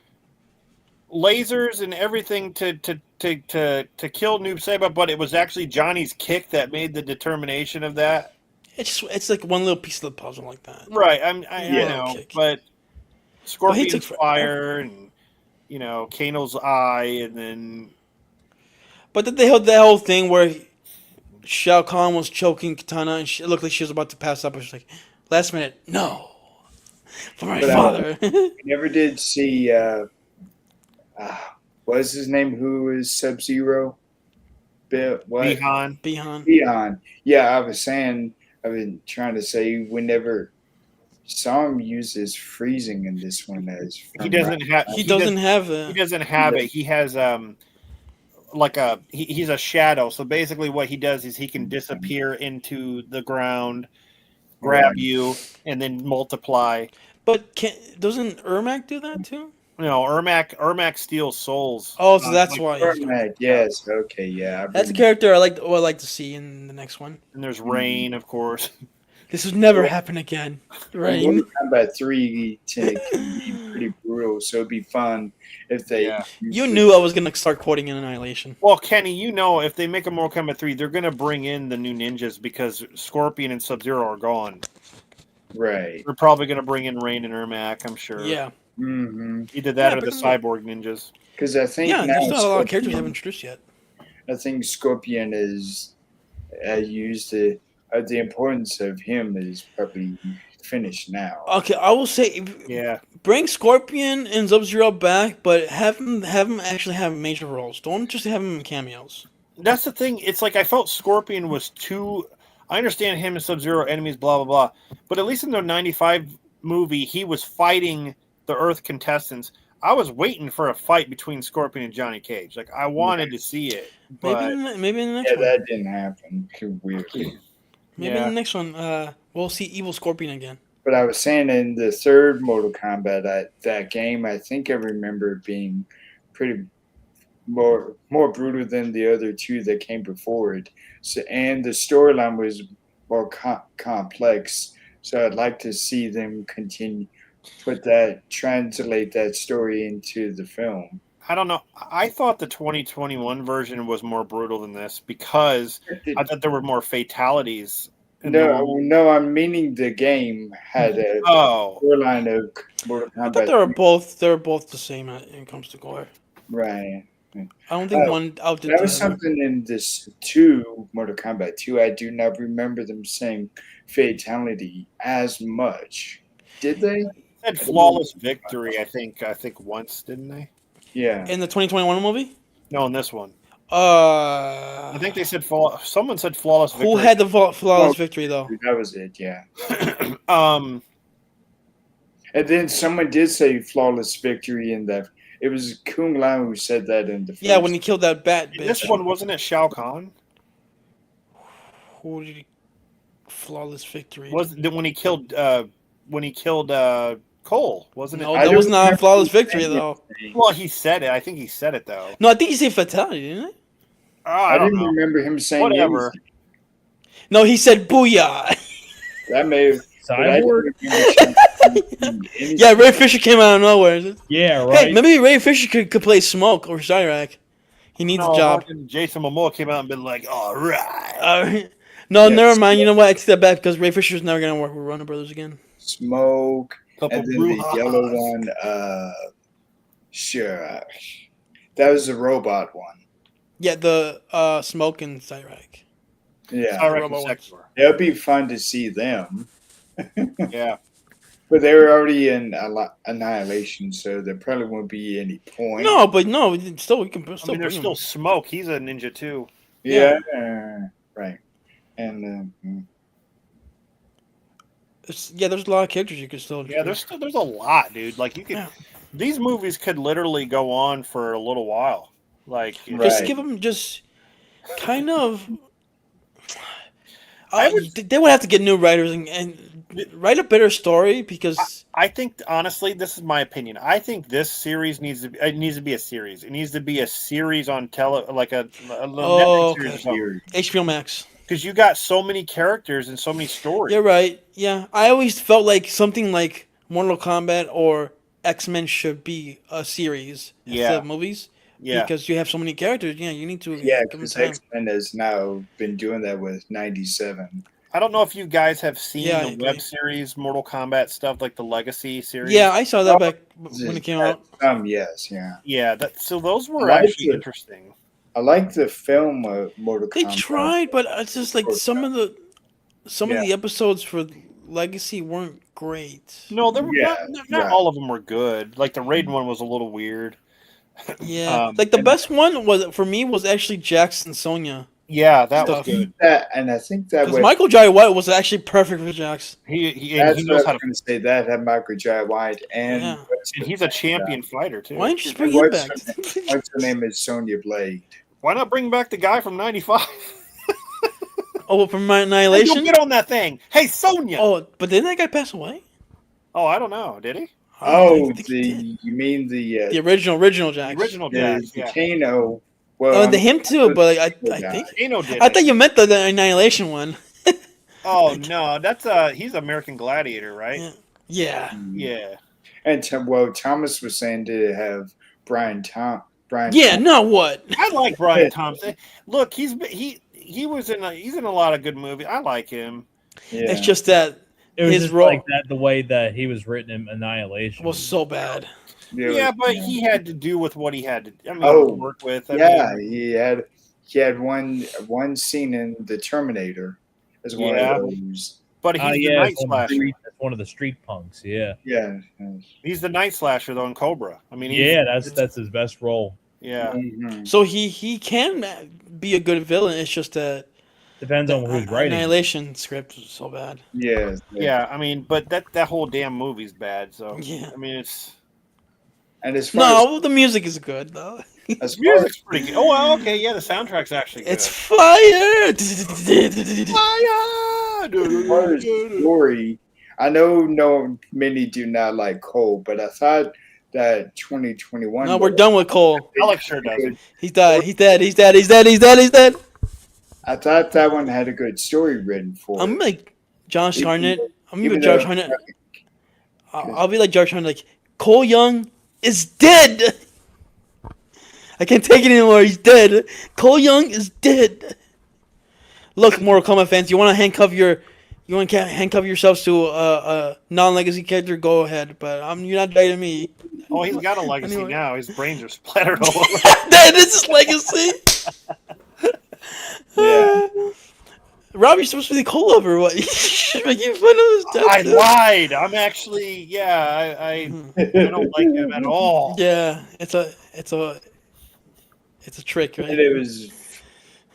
lasers and everything to kill Noob Saibot, but it was actually Johnny's kick that made the determination of that? It's like one little piece of the puzzle like that. Right. I Yeah. know, Kick. but Scorpion's took forever. fire and Kano's eye, and then But then they held that whole thing where Shao Kahn was choking Katana and it looked like she was about to pass up. And she's like, last minute, no, for my But, father. We never did see. What is his name? Who is Sub-Zero? What? Bihan. Bihan. Leon. Yeah, I was saying. I've been trying to say we never saw him use his freezing in this one as. He doesn't have. He doesn't have He a. doesn't have it. He has like he's a shadow. So basically, what he does is he can disappear into the ground, grab Right. you, and then multiply. But doesn't Ermac do that too? Ermac steals souls. Oh, so that's like, why. Ermac, yes. Okay. Yeah. That's a character I like to see in the next one. And there's Rain, of course. This would never happen again. Rain. Mortal Kombat 3 can be pretty brutal, so it'd be fun if they. Yeah. You knew I was gonna start quoting in Annihilation. Well, Kenny, if they make a Mortal Kombat 3, they're going to bring in the new ninjas because Scorpion and Sub-Zero are gone. Right. They're probably going to bring in Rain and Ermac, I'm sure. Yeah. Mm-hmm. Either that Yeah, or the but- cyborg ninjas. Because I think Yeah, now there's not a lot of characters we Scorpion- haven't introduced yet. I think Scorpion is used the importance of him is probably finished now. Okay, I will say Yeah. bring Scorpion and Sub-Zero back, but have them actually have major roles. Don't just have them in cameos. That's the thing. It's like I felt Scorpion was too. I understand him and Sub-Zero enemies, blah, blah, blah. But at least in the 95 movie, he was fighting the Earth contestants. I was waiting for a fight between Scorpion and Johnny Cage. Like, I wanted to see it. But Maybe in the next Yeah, one. that didn't happen. Weird. Maybe in the next one, we'll see Evil Scorpion again. But I was saying in the third Mortal Kombat, that game, I think I remember it being pretty more brutal than the other two that came before it. So, and the storyline was more complex. So I'd like to see them translate that story into the film. I don't know. I thought the 2021 version was more brutal than this because I thought there were more fatalities. in the movie. No, I'm meaning the game had a Oh. storyline of Mortal Kombat. I thought they were both the same when it comes to gore. Right. I don't think one outdid That the was other. something in this Mortal Kombat 2. I do not remember them saying fatality as much. Did they? Said flawless victory, I think once, didn't they? Yeah. In the 2021 movie? No, in this one. I I think they said someone said flawless victory. Who had the flawless Oh. victory, though? That was it, yeah. um And then someone did say flawless victory in that. It was Kung Lao who said that in the first. Yeah, when he killed that bat bitch. this one wasn't it Shao Kahn? Who did he... Flawless victory. When he killed Cole, wasn't it? No, I that was don't not a remember flawless saying victory, though. anything. Well, he said it. I think he said it though. No, I think he said fatality, didn't he? Oh, I I don't didn't know. remember him saying Whatever. anything. No, he said booyah. That may have. but I Cyborg? didn't remember anything. Yeah, Ray Fisher came out of nowhere. Yeah, Hey, right. maybe Ray Fisher could play Smoke or Cyrac. He needs No, a job. fucking Jason Momoa came out and been like, "All right." No, Yes. never mind. You know what? I take that back because Ray Fisher's never going to work with Warner Brothers again. Smoke. Couple And then the brouhahas. yellow one, sure. That was the robot one. Yeah, the Smoke and Cyrac. Yeah, Sarek Robo and ones. Sector. it'll be fun to see them. Yeah. But they were already in Annihilation, so there probably won't be any point. No, but no, still we can I still mean, there's bring still him. Smoke. He's a ninja too. Yeah, right. And Yeah, there's a lot of characters you can still. Yeah, there's a lot, dude. Like you could, Yeah. these movies could literally go on for a little while. Like, Right. Just give them just kind of. I would- They would have to get new writers and write a better story because I think honestly, this is my opinion. I think this series needs to be a series. It needs to be a series on like a Oh, Netflix series okay. or something. HBO Max. Because you got so many characters and so many stories. You're right. Yeah, I always felt like something like Mortal Kombat or X-Men should be a series instead Yeah. of movies. Yeah. Because you have so many characters. Yeah, you need to yeah, give them because time. X-Men has now been doing that with 97. I don't know if you guys have seen Yeah, I the agree. web series Mortal Kombat stuff, like the Legacy series. Yeah, I saw that back when it came out. Yes, yeah. Yeah. So those were I like actually the- interesting. I like the film Mortal They Kombat. tried, but it's just like some of Yeah. the episodes for Legacy weren't great. No, there were Yeah, not right. all of them were good. Like the Raiden one was a little weird. Yeah, like the and- best one was for me was actually Jackson Sonya. Yeah, that Stuff. was good. I think that Because was Michael Jai White was actually perfect for Jax. He that's knows what I how was to. going to say. That had Michael Jai White and Yeah. And he's a champion fighter too. Why didn't you just bring him back? What's her name is Sonya Blade. Why not bring back the guy from '95? Oh, from my Hey, Annihilation? get on that thing. Hey, Sonya. Oh, but didn't that guy pass away? Oh, I don't know. Did he? Oh, I think he did. you mean the The original The Jax. original the Jax. Yeah. Kano? Well, Oh, the him too, but like, I Yeah. think Kano did. I it. thought you meant the Annihilation one. Oh no, that's he's American Gladiator, right? Yeah. Yeah. Yeah. And Thomas was saying to have Brian Brian. Yeah. No, what? I like Brian Thompson. Look, he's was in he's in a lot of good movies. I like him. Yeah. It's just that It was his just role like that, the way that he was written in Annihilation. was so bad. Yeah, but he had to do with what he had to. I mean, Oh, work with. I yeah, mean, he had one scene in the Terminator as one Yeah. of those. but he's the yeah, night it's one of the slasher. street- that's one of the street punks. Yeah, Yeah. He's the night slasher though in Cobra. I mean, yeah, that's his best role. yeah. Mhm. So he can be a good villain. It's just that Depends on who's writing. Annihilation script was so bad. Yeah. Yeah, I mean, but that whole damn movie's bad. So Yeah. I mean, it's And as far No, the music is good though. as far music's pretty good. Oh, well, okay, yeah, the soundtrack's actually good. It's fire. as far as story, I know many do not like Cole, but I thought that 2021. No, we're done with Cole. Alex sure doesn't. He's died. He's dead. He's dead. He's dead. He's dead. He's dead. I thought that one had a good story written for I'm it. like Josh Even- Hartnett. I'm gonna even be Josh though- Hartnett. I'll be like Josh Hartnett. Like Cole Young is dead. I can't take it anymore. He's dead. Cole Young is dead. Look, Mortal Kombat fans, you want to handcuff yourselves to a non-legacy character? Go ahead, but you're not dating me. Oh, he's got a legacy Anyway. now. His brains are splattered all over. This is legacy. Yeah. Rob, you're supposed to be the Cole lover. What? You're making fun of his death. I lied. I'm actually, yeah, I don't like him at all. Yeah, it's a trick, right? And it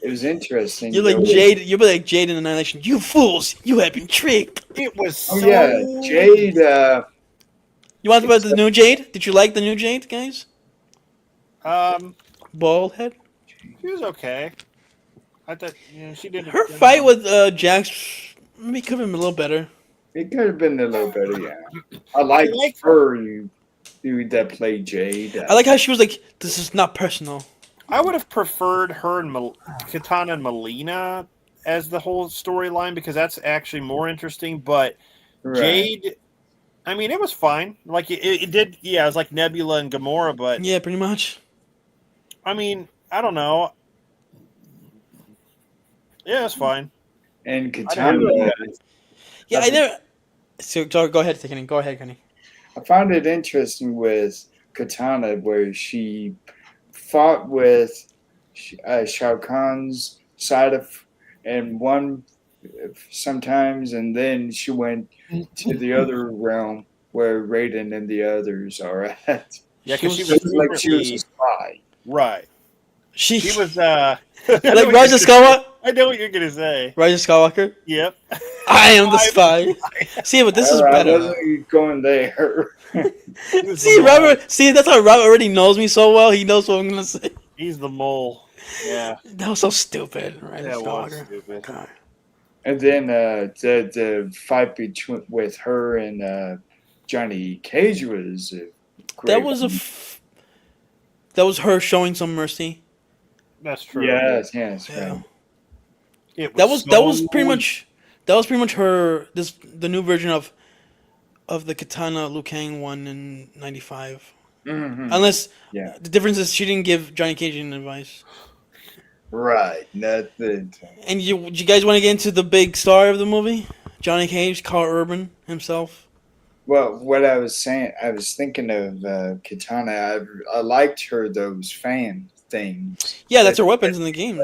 was interesting. You're like though. Jade. You're like Jade in Annihilation. You fools! You have been tricked. It was Oh so. yeah, Jade. You want to talk about the new Jade? Did you like the new Jade, guys? Bald head. She was okay. I thought she did. Her fight with Jax maybe could have been a little better. It could have been a little better. Yeah, I like her. Dude that played Jade. I like how she was like, "This is not personal." I would have preferred her and Katana and Melina as the whole storyline because that's actually more interesting. But Right. Jade, I mean, it was fine. Like it did. Yeah, it was like Nebula and Gamora. But Yeah, pretty much. I mean, I don't know. Yeah, it's fine. And I Katana. Yeah, I never. So go ahead, Kenny. Go ahead, Kenny. I found it interesting with Katana where she fought with Shao Kahn's side of and one sometimes, and then she went to the other realm where Raiden and the others are at. Yeah, She because she was So was it's like she was a secretly spy. right. she She was I know like what Raja you're gonna say. Skywalker. I know what you're gonna say. Raja Skywalker. Yep. I am the I'm spy. See, but this is I better. Though. wasn't going there. He was the See, mole. Robert. See, that's how Robert already knows me so well. He knows what I'm gonna say. He's the mole. Yeah. That was so stupid, right? That was Skywalker. stupid. God. And then the fight between with her and Johnny Cage was a great. That was that was her showing some mercy. That's true. Yes, Yeah. right. It That was so pretty much her the new version of the katana Liu Kang one in '95. Mhm. Unless Yeah. the difference is she didn't give Johnny Cage any advice. Right. Nothing. And you guys want to get into the big star of the movie, Johnny Cage, Carl Urban himself. Well, what I was saying, I was thinking of Katana. I liked those fan things. Yeah, that's that- her weapons in the games,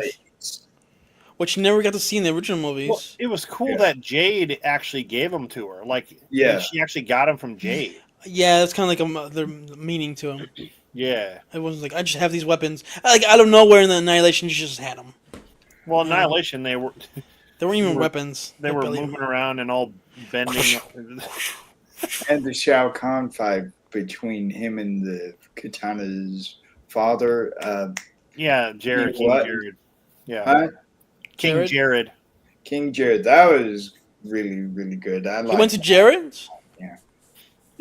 which you never got to see in the original movies. Well, it was cool Yeah. that Jade actually gave them to her. Like, Yeah. she actually got them from Jade. Yeah, that's kind of like their meaning to him. Yeah. It wasn't like I just have these weapons. Like out of nowhere in the Annihilation, you just had them. Well, Annihilation, they were They weren't even They were- weapons. they were barely- moving around and all bending. And the Shao Kahn fight between him and the Katana's father. Yeah, Jared, You King what? Jared. Yeah, Huh? King Jared? Jared. King Jared. That was really, really good. I He like went to Jared's.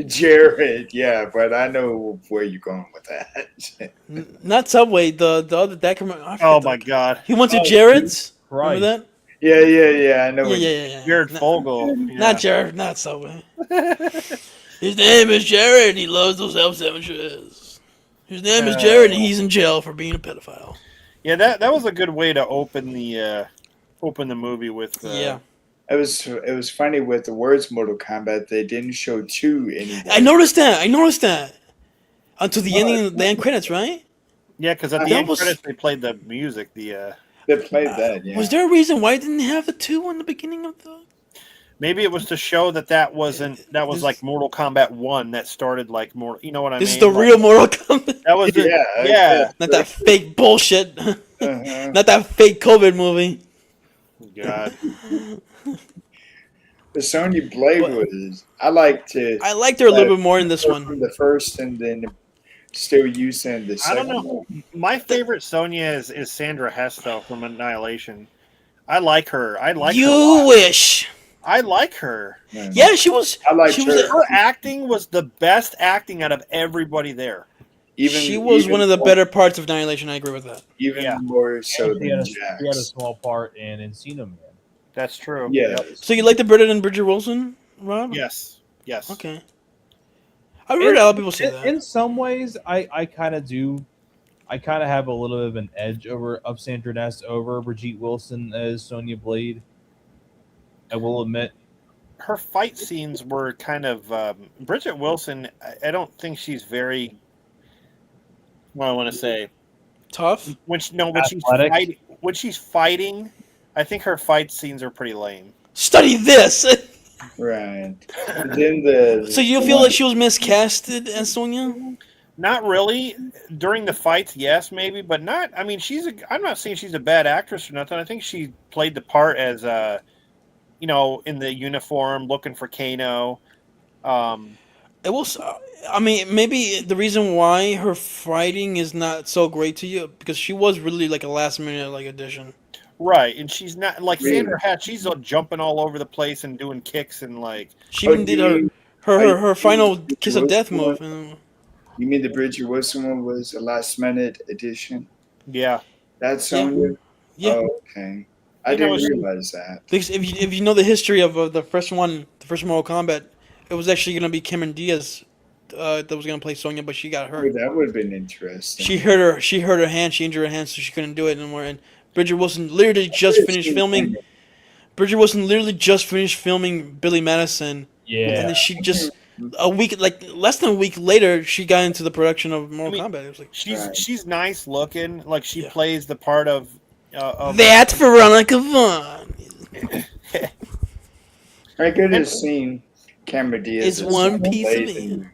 Jared. Yeah, but I know where you're going with that. Not Subway. The other that I forget Oh the- my God, He went to Oh, Jared's. Christ. Remember that? yeah. I know. Yeah, what- yeah. Jared Not- Fogle. Yeah. Not Jared. Not Subway. His name is Jared. And he loves those L sandwiches. His name is Jared, and he's in jail for being a pedophile. Yeah, that was a good way to open the movie with. Yeah, It was funny with the words Mortal Kombat. They didn't show two anymore. I noticed that. Until the ending, the end credits, right? Yeah, because at the That end was- credits they played the music. The They played that. Yeah. Was there a reason why didn't they have the two in the beginning of the? maybe it was to show that was This- like Mortal Kombat 1 that started like more. You know what I This mean? is the Like, real Mortal Kombat, That was it. Yeah. Yeah. not that fake bullshit, Uh-huh. not that fake COVID movie. God. The Sony Blade What? was. I liked it I liked her a little bit more in this one. from the first, and then still using the I second. don't know. My favorite Sonya is Sandra Hess though from Annihilation. I like her. I like her. a You lot. wish. I like her. one. Yeah, she was. I liked she her. was. Her acting was the best acting out of everybody there. She was one of the better parts of Annihilation. I agree with that. even Yeah. more so And he had, than a, he had a Jax. small part in Encino Man. That's true. Yeah. Yep. So you liked it better than Bridget Wilson, Rob? Yes. Yes. Okay. I've heard a lot of people say that. In some ways, I kind of do. I kind of have a little bit of an edge of Sandra Ness over Brigitte Wilson as Sonya Blade. I will admit. Her fight scenes were kind of Bridget Wilson. I don't think she's very. What I want to say Tough. when Athletic. when she's fighting, I think her fight scenes are pretty lame. Study this. Right. And then the So you feel like she was miscasted as Sonya? Not really during the fights, yes, maybe, but not. I mean, I'm not saying she's a bad actress or nothing. I think she played the part as in the uniform, looking for Kano. It was. I mean, maybe the reason why her fighting is not so great to you because she was really like a last minute like addition. Right, and she's not like Really? Sandra Hatch. She's jumping all over the place and doing kicks and like. She even did her final kiss of death move. You mean the Bridget Wilson one was a last minute addition? Yeah, That's Sonya? Yeah, Oh, okay. I You know, didn't she- realize that. because if you know the history of the first one, the first Mortal Kombat, it was actually gonna be Cameron Diaz that was gonna play Sonya, but she got Oh, hurt. that would have been interesting. She hurt her hand. She injured her hand, so she couldn't do it anymore. And Bridget Wilson literally just finished filming. Bridget Wilson literally just finished filming Billy Madison, Yeah. and then she just a week, like less than a week later, she got into the production of Mortal I mean, Kombat. It was like she's Right. she's nice looking. Like she Yeah. plays the part of That's Veronica Vaughn. I could have seen Cameron Diaz. It's as one someone piece of played in, it.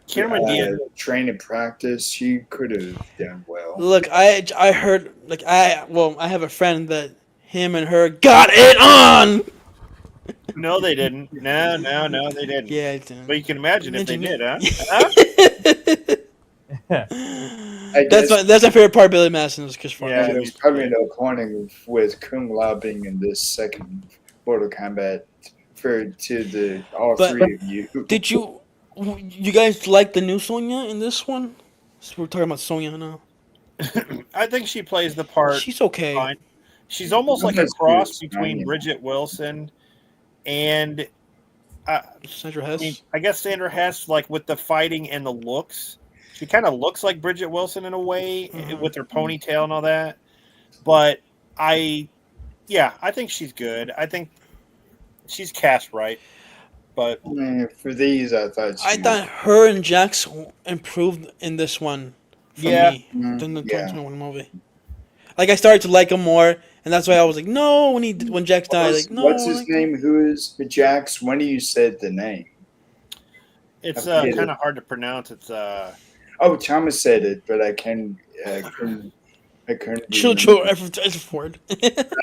Cameron Diaz. train and practice. She could have done well. Look, I heard like I have a friend that him and her got it on. No, they didn't. No, they didn't. Yeah, it But you can imagine if they did, huh? That's my favorite part of Billy Madison is Chris Farley. Yeah. There's probably no point with Kung Lao being in this second Mortal Kombat to all But- three of you. Did you guys like the new Sonya in this one? So we're talking about Sonya now. I think she plays the part She's okay. fine. She's almost like a That's cross good. between Bridget Wilson and Sandra I Hess. mean, I guess Sandra Hess, like with the fighting and the looks. She kind of looks like Bridget Wilson in a way with her ponytail and all that. But I think she's good. I think she's cast right. But For these, I thought her and Jax improved in this one for me than the Yeah. 2021 movie. Like I started to like him more, and that's why I was like, no, when Jax died, like no. What's his name? Who is Jax? When you said the name? it's I forget kind of hard to pronounce. It's Oh, Thomas said it, but I couldn't. Chill, remember. effort.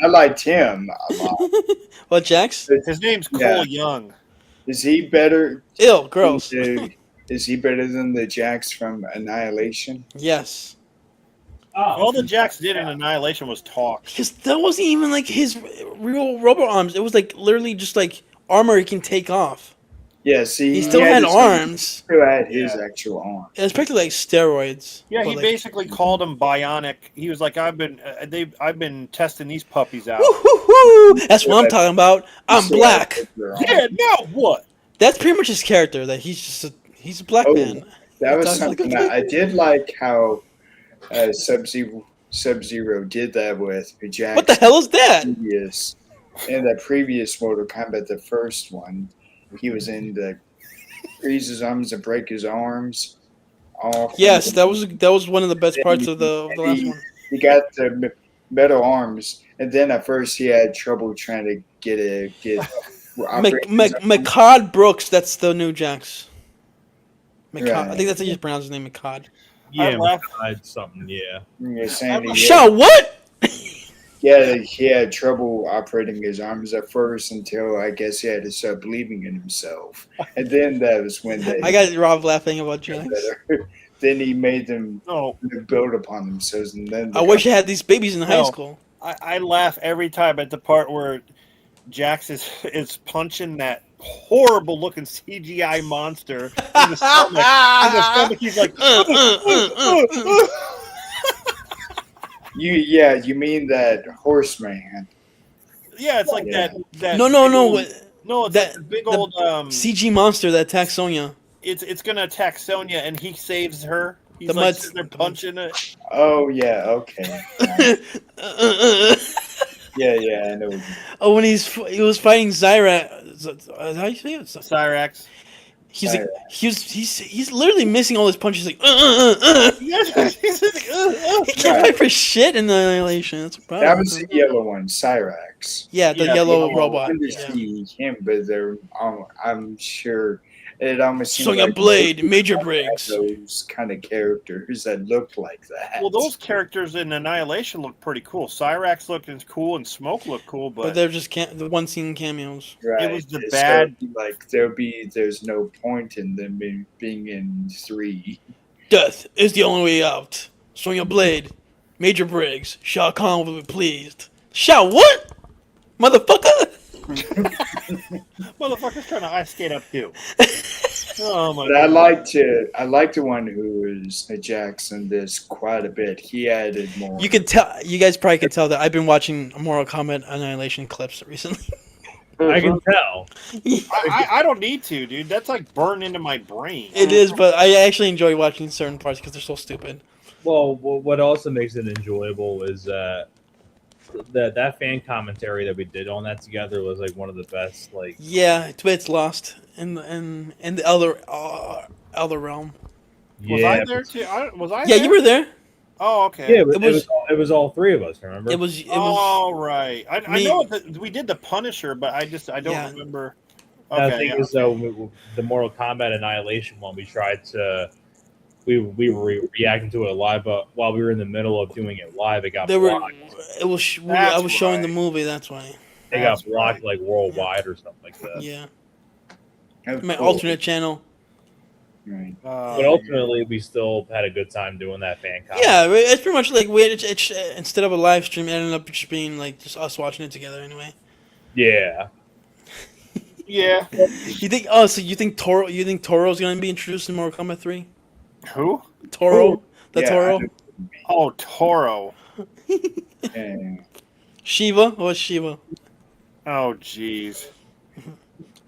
I liked him a lot. What, Jax? his name's Cole Yeah. Young. Is he better? Ew, gross. Is he better than the Jax from Annihilation? Yes. All the Jax did in Annihilation was talk. Because that wasn't even like his real robot arms. It was like literally just like armor he can take off. Yeah, see, He still had arms. Still had his actual arm. It was practically like steroids. Yeah, but he like, basically called him bionic. He was like, I've been testing these puppies out. woo-hoo-hoo! That's what I'm talking about. I'm Still black. had their arm. Yeah, now what? That's pretty much his character. That he's a black Oh, man. That was Talks like something a- I did like how Sub-Zero did that with Jax. What the hell is that? Previous, in the previous Mortal Kombat, the first one, he was in the freeze his arms and break his arms off. Yes, that was one of the best parts of the last one. He got the metal arms, and then at first he had trouble trying to get McCod Brooks. That's the new Jax. McCod. Right. I think that's how you pronounce his name, McCod. Yeah, laughed. something. Yeah. Shaw, what? Yeah, he had trouble operating his arms at first until I guess he had to start believing in himself, and then that was when they I got Rob laughing about Jax. better. Then he made them No, build upon themselves, and then I wish I had these babies in high No. school. I laugh every time at the part where Jax is punching that horrible looking CGI monster in the stomach. In the stomach, he's like, you mean that horseman? yeah, it's like Yeah. that. No. No, it's That- like the big the old CG monster that attacked Sonya. It's gonna attack Sonya and he saves her. He's The like mud- sitting there punching it. Oh yeah, okay. Yeah, I know. What you mean. Oh, when he was fighting Zyra. Is that how you say it? Cyrax. He's like he's literally missing all his punches. Like He can't fight for shit in the Annihilation. That's a problem. That was the yellow one, Cyrax. Yeah, the Yeah, yellow the I robot. didn't Yeah. see him, but they're. I'm sure it almost seemed Sonya like Blade, Major had Briggs. those kind of characters that looked like that. Well, those characters in Annihilation look pretty cool. Cyrax looked cool and Smoke looked cool, But but they're just the one scene cameos. right. it was the It's bad- gotta be like there's no point in them being in 3. Death is the only way out. Sonya Blade, Major Briggs, Shao Kahn will be pleased. Shao what? Motherfucker! motherfucker's trying to ice skate up too. Oh my But I god! like the one who was Jackson this quite a bit. He added more. You could tell. You guys probably could tell that I've been watching Mortal Kombat Annihilation clips recently. I can tell. I don't need to, dude. That's like burned into my brain. It is, but I actually enjoy watching certain parts because they're so stupid. Well, what also makes it enjoyable is that fan commentary that we did on that together was like one of the best. Like, Yeah, it's lost in the Elder Realm. Was I there too? Was I? Yeah, there? you were there. Oh, okay. Yeah, It it was all three of us. Remember? it was Oh, right. I me. know that we did the Punisher, but I don't Yeah. remember. Now, the Okay, thing yeah. is, though, the Mortal Kombat Annihilation one, we tried to. We were reacting to it live, but while we were in the middle of doing it live, it got They were. blocked. It was. I That's was showing the right. movie. That's why. It got That's blocked right. like worldwide or something like that. Yeah. Oh, My cool. alternate channel. Right. But ultimately, we still had a good time doing that fan con. Yeah, it's pretty much like instead of a live stream, it ended up just being like just us watching it together anyway. Yeah. Yeah. You think? Oh, so you think Toro? You think Toro's gonna be introduced in Mortal Kombat 3? Who? Toro, the Yeah, I Toro, know. Oh, Toro. Yeah. Shiva. What's Shiva? Oh, jeez.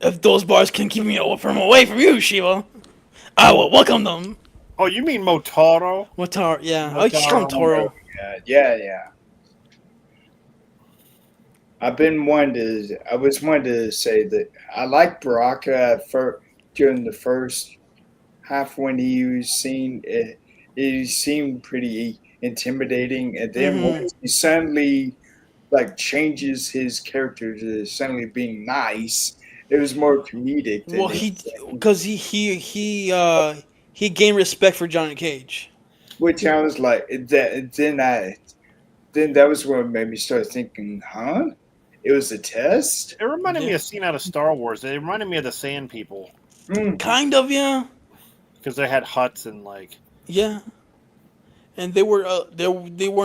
If those bars can keep me away from you, Shiva, I will welcome them. Oh, you mean Motaro? What Toro? Yeah, I just call him Toro. Yeah. I was wanting to say that I like Baraka during the first half when he was seen. He seemed pretty intimidating, and then Mhm. once he suddenly like changes his character to suddenly being nice, it was more comedic than Well, anything. because he gained respect for Johnny Cage. Which I was like, then that was what made me start thinking, huh? It was a test. It reminded me Yeah. of a scene out of Star Wars. It reminded me of the Sand People Kind of, yeah, because they had huts and like. yeah. And they weren't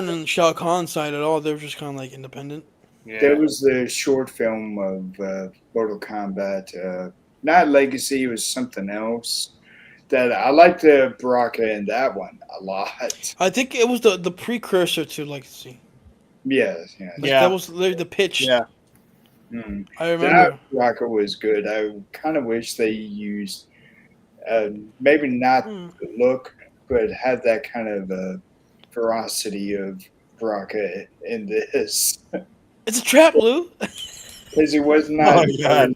on Shao Kahn's side at all. They were just kind of like independent. Yeah. There was the short film of Mortal Kombat, not Legacy, it was something else. That I liked the Baraka in that one a lot. I think it was the precursor to Legacy. Yes. Like Yeah. that was literally the pitch. Yeah. Mm. I remember. That Baraka was good. I kind of wish they used maybe not Hmm. the look, but had that kind of ferocity of Baraka in this. It's a trap, Lou. Because it was not. Oh, God.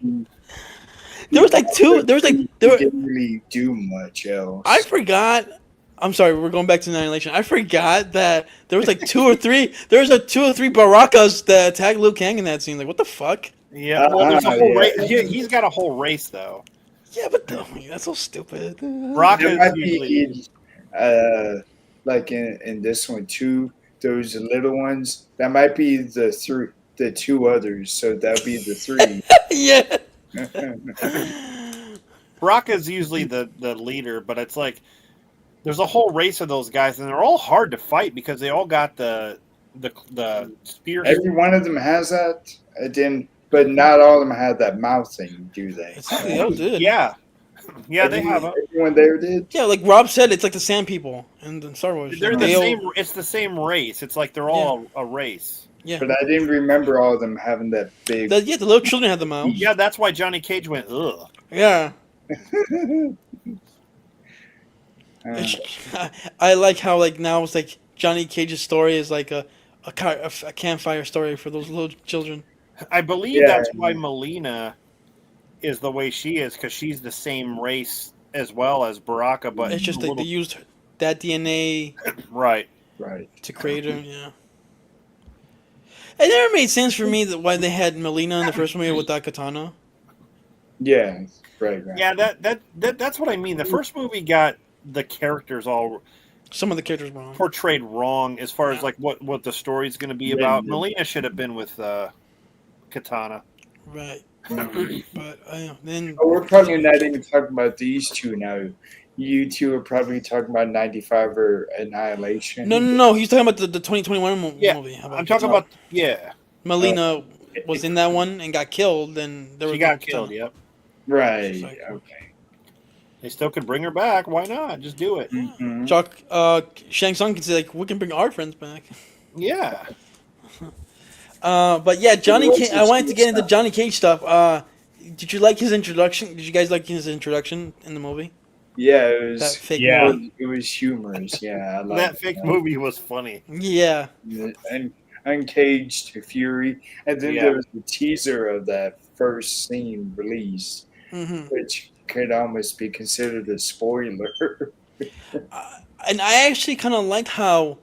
There was like two. There was like He there. Were, didn't really do much else. I forgot. I'm sorry. We're going back to Annihilation. I forgot that there was like two or three. There was 2 or 3 Barakas that attacked Liu Kang in that scene. Like, what the fuck? Yeah. Well, there's a whole yeah. race. He's got a whole race though. Yeah, but that's so stupid. Baraka There is might usually. be, like in this one too, those little ones. That might be the 2 others. So that'd be the 3. Yeah. Baraka's usually the leader, but it's like there's a whole race of those guys, and they're all hard to fight because they all got the spears. Every one of them has that. But not all of them had that mouth thing, do they? They all did. Yeah, they have. Everyone there did. Yeah, like Rob said, it's like the Sand People in Star Wars. They're Like, the they all- same. It's the same race. It's like they're all a race. Yeah. But I didn't remember all of them having that big. The little children had the mouth. Yeah, that's why Johnny Cage went ugh. Yeah. I like how like now it's like Johnny Cage's story is like a campfire story for those little children. I believe Yeah. that's why Melina is the way she is because she's the same race as well as Baraka, but It's just a that they little- used that DNA right. Right. to create her. Yeah. It never made sense for me that why they had Melina in the first movie with that katana. Yeah. Right. Yeah, that's what I mean. The first movie got the characters all Some of the characters wrong. portrayed wrong as far as like what the story's going to be Yeah, about. yeah. Melina should have been with Katana. Right. Mhm. But then Oh, we're probably not even talking about these 2 now. You 2 are probably talking about 95 or Annihilation. no. He's talking about the 2021 Yeah, movie. How I'm talking about Melina was in that one and got killed. And there she was got no killed. katana. Yep. Right. It's like- Okay. They still could bring her back. Why not? Just do it. Mhm. Shang Tsung can say like we can bring our friends back. Yeah. But yeah, Johnny Cage. I wanted to get into Johnny Cage stuff. Did you like his introduction? Did you guys like his introduction in the movie? Yeah, it That was. fake Yeah. movie? It was humorous. Yeah, I That liked fake movie was funny. Yeah. And Uncaged Fury, and then Yeah. there was the teaser of that first scene released, hmm which could almost be considered a spoiler. And I actually kind of liked how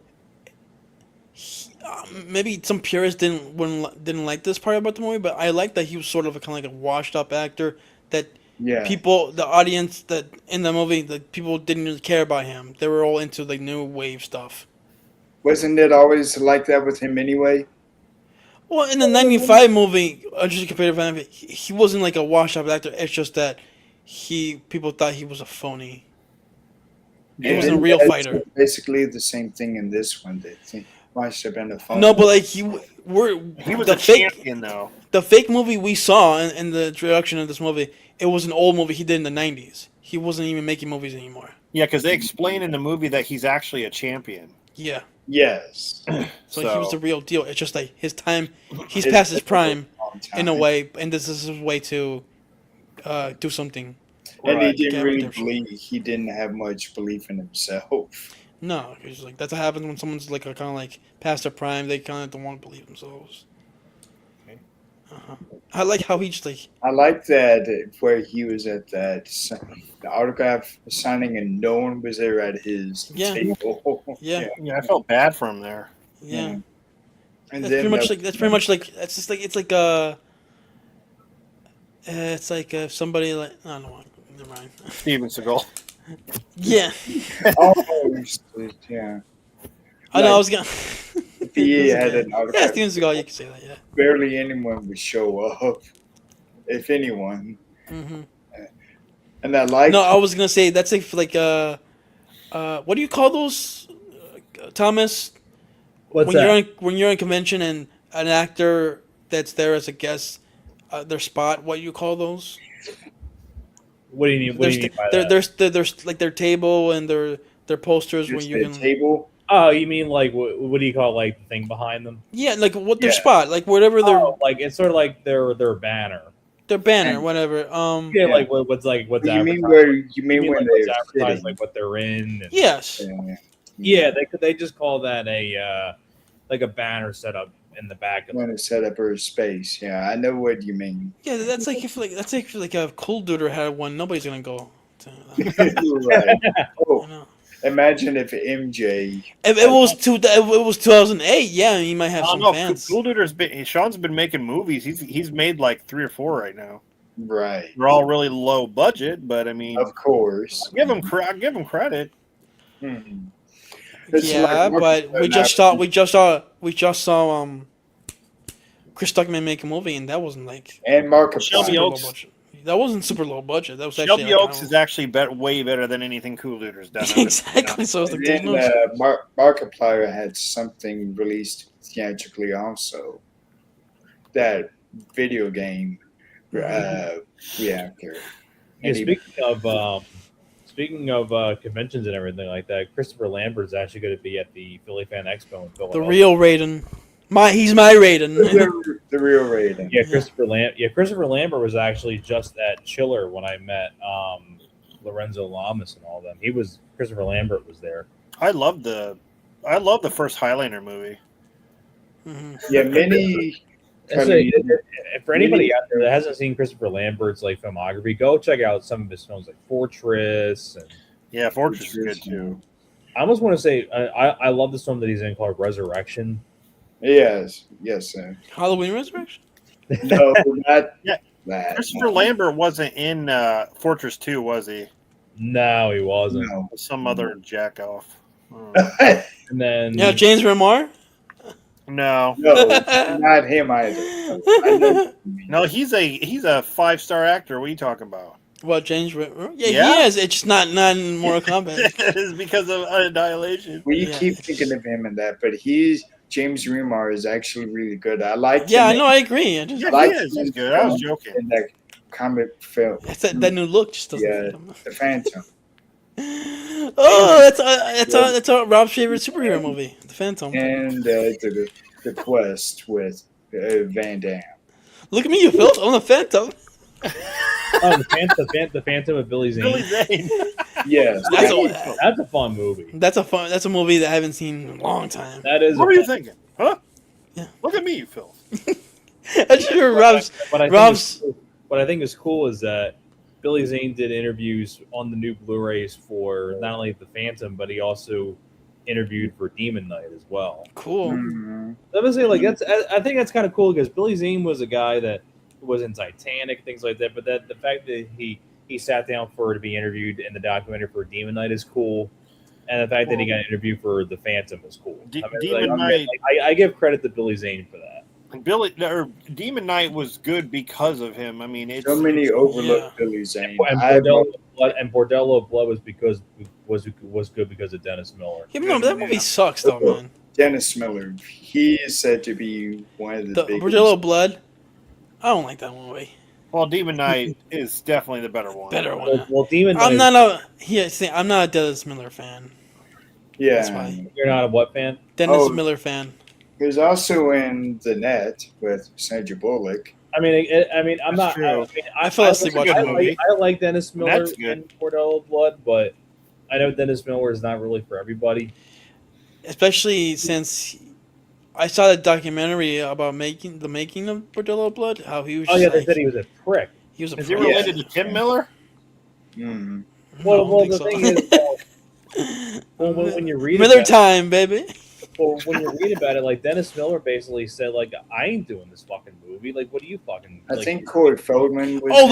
maybe some purists didn't like this part about the movie, but I like that he was sort of a kind of like a washed up actor that Yeah. people, the audience that in the movie, the people didn't really care about him. They were all into like new wave stuff. Wasn't it always like that with him anyway? Well, in the '95 movie, just compared to he wasn't like a washed up actor. It's just that people thought he was a phony. He And wasn't a then real it's fighter. basically the same thing in this one. They think must have been a phone. No, but like He was the a fake champion, though. the fake movie we saw in the introduction of this movie. It was an old movie he did in the '90s. He wasn't even making movies anymore. Yeah, because they explain in the movie that he's actually a champion. Yeah, Yes. so he was the real deal. It's just like his time. He's It's past his been a prime long time. in a way, and this is his way to do something. And he Right. didn't Get really redemption. believe. He didn't have much belief in himself. No, it's like that's what happens when someone's like kind of like past their prime. They kind of don't want to believe themselves. Okay. I like how he just like I like that where he was at the autograph signing and no one was there at his Yeah. table. yeah Yeah, I felt bad for him there. yeah. And That's then pretty much like that's just like it's like if somebody like I don't know, never mind. Steven Seagal. Yeah, almost, yeah. I know I Like, was gonna. He had an Yeah, autograph. Steven Seagal, you can say that. Yeah. Barely anyone would show up, if anyone. hmm And I like No, I was gonna say that's like what do you call those, Thomas? What's when that? you're when you're in convention and an actor that's there as a guest, their spot. What do you call those? What do you mean? What do you mean by that? There's like their table and their posters when just you the can. table. Oh, you mean like what do you call like the thing behind them? Yeah, like what their Yeah. spot, like whatever their Oh, like it's sort of like their banner. their banner, whatever. Yeah, Yeah. like what's You mean advertised. where you mean You mean when like what's they're advertised, sitting? like what they're in. And, Yes. yeah, they just call that a like a banner set up in the back of Want to set up her space? Yeah, I know what you mean. Yeah, that's like if like a cool duder had one, nobody's gonna go to that. Right. You Oh, know. imagine if MJ. If it was 2008, yeah, he might have I some don't know. fans. Cool Duder's been. Sean's been making movies. He's made like 3 or 4 right now. Right. They're all really low budget, but I mean, Of course. give him credit. Mhm. It's Yeah, like but we just saw Chris Stuckman make a movie, and that wasn't like And Markiplier. Shelby super low Oaks. budget. That wasn't super low budget. That was actually Shelby like, Oaks is actually way better than anything Cool Duder's done. exactly. So it's And like then there's no- Markiplier had something released theatrically also. That video game reactor. Yeah, And he- speaking of conventions and everything like that, Christopher Lambert is actually going to be at the Philly Fan Expo in the Philadelphia. real Raiden. He's my Raiden. the real rating. Yeah, Christopher Lambert was actually just at Chiller when I met Lorenzo Lamas and all them. Christopher Lambert was there. I love the first Highlander movie. Mhm. Yeah, many. So, for anybody out there that hasn't seen Christopher Lambert's like filmography, go check out some of his films like Fortress. And Yeah, Fortress is good too. I almost want to say I love this film that he's in called Resurrection. Yes, sir. Halloween Resurrection. No, not Yeah. that. Christopher Lambert wasn't in Fortress 2, was he? No, he wasn't. No. Some other jack off. And then Yeah, James Remar. No, No, not him either. I know what you mean. no, he's a 5-star actor. What are you talking about? What James Remar? Yeah, Yeah. he is. It's just not in Mortal Kombat. It is because of Annihilation. We Yeah. keep thinking of him in that, but James Remar is actually really good. I like Yeah, I him know. I agree. I just Yeah, like he is. him He's good. I was joking. in that comic film, it's that new look just doesn't Yeah. fit him. The Phantom. Oh, that's a Rob's favorite superhero movie, The Phantom. And the Quest with Van Damme. Look at me, you Phil. I'm the Phantom. the Phantom of Billy Zane. Billy Zane. Yes. That's a fun movie. That's a movie that I haven't seen in a long time. That is. What were you thinking? Huh? Yeah. Look at me, you Phil. I just hear Rob's. What I think is cool is that Billy Zane did interviews on the new Blu-rays for not only the Phantom, but he also interviewed for Demon Knight as well. Cool. Mhm. I was saying, like, I think that's kind of cool because Billy Zane was a guy that was in Titanic, things like that. But that the fact that he sat down to be interviewed in the documentary for Demon Knight is cool, and the fact that he got interviewed for The Phantom is cool. Demon Knight. I give credit to Billy Zane for that. Demon Knight was good because of him. I mean, it's So many overlooked Yeah. Billy Zane. And Bordello of Blood was good because of Dennis Miller. Yeah, but no, that movie sucks though, man. Dennis Miller. He is said to be one of the The biggest. Bordello Blood. I don't like that movie. well, Demon Knight is definitely the better one. Better one. Well, Demon Knight. I'm not a Dennis Miller fan. Yeah. That's why. You're not a what fan? Dennis Oh. Miller fan. He was also in The Net with Sandra Bullock. I'm That's not. true. I fell asleep That's a watching good that movie. movie. I like Dennis Miller That's good. and Bordello of Blood, but I know Dennis Miller is not really for everybody. Especially since I saw the documentary about the making of Bordello Blood. How he was. Oh Just yeah, they like, said he was a prick. he was a Is he prick. related to Tim Miller? Mm. No, I don't Well, think the so. thing is, when you read Miller about time, baby. when you read about it, like Dennis Miller basically said, like, I ain't doing this fucking movie. Like, what do you fucking? I like, think Corey Feldman was.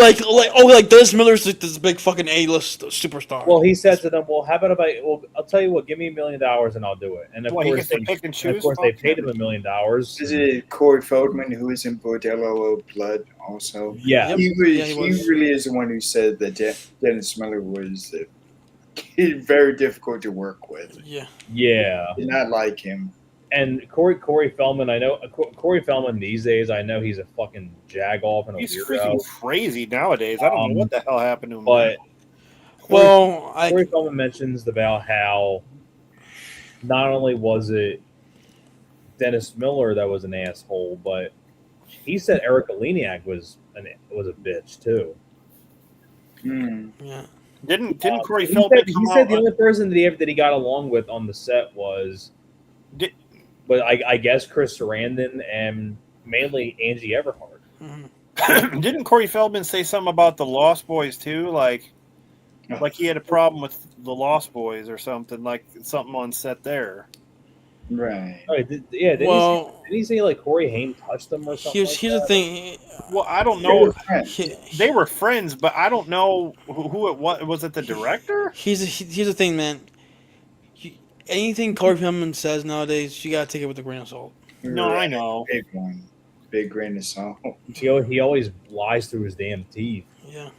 Like Dennis Miller's like this big fucking A-list superstar. Well, he said to them, "Well, how about if I'll tell you what, give me $1 million and I'll do it." And of Well, he course, gets to pick and choose. of course, they paid him $1 million. Is it Corey Feldman who is in Bordello of Blood also? Yeah, Yep. He he was. was. He really is the one who said that Dennis Miller was very difficult to work with. Yeah. yeah. Did not like him. And Corey Feldman, I know Corey Feldman these days. I know he's a fucking jagoff and a He's weirdo. freaking crazy nowadays. I don't know what the hell happened to him. But Well, Corey Feldman mentions about how not only was it Dennis Miller that was an asshole, but he said Erica Leniak was a bitch too. Hmm. yeah. didn't Corey He Feldman said, come he said out? the only person that he got along with on the set was, but I guess Chris Sarandon and mainly Angie Everhart. Mhm. Didn't Corey Feldman say something about the Lost Boys too? Like he had a problem with the Lost Boys or something, like something on set there. Right. Oh, didn't he say like Corey Haim touched him or something? Here's the thing. Well, I don't They were know. friends. They were friends, but I don't know who it was. Was it the director? Here's the thing, man. Anything Corey Feldman says nowadays, you gotta take it with a grain of salt. No, I know. Big one. Big grain of salt. He always lies through his damn teeth. Yeah.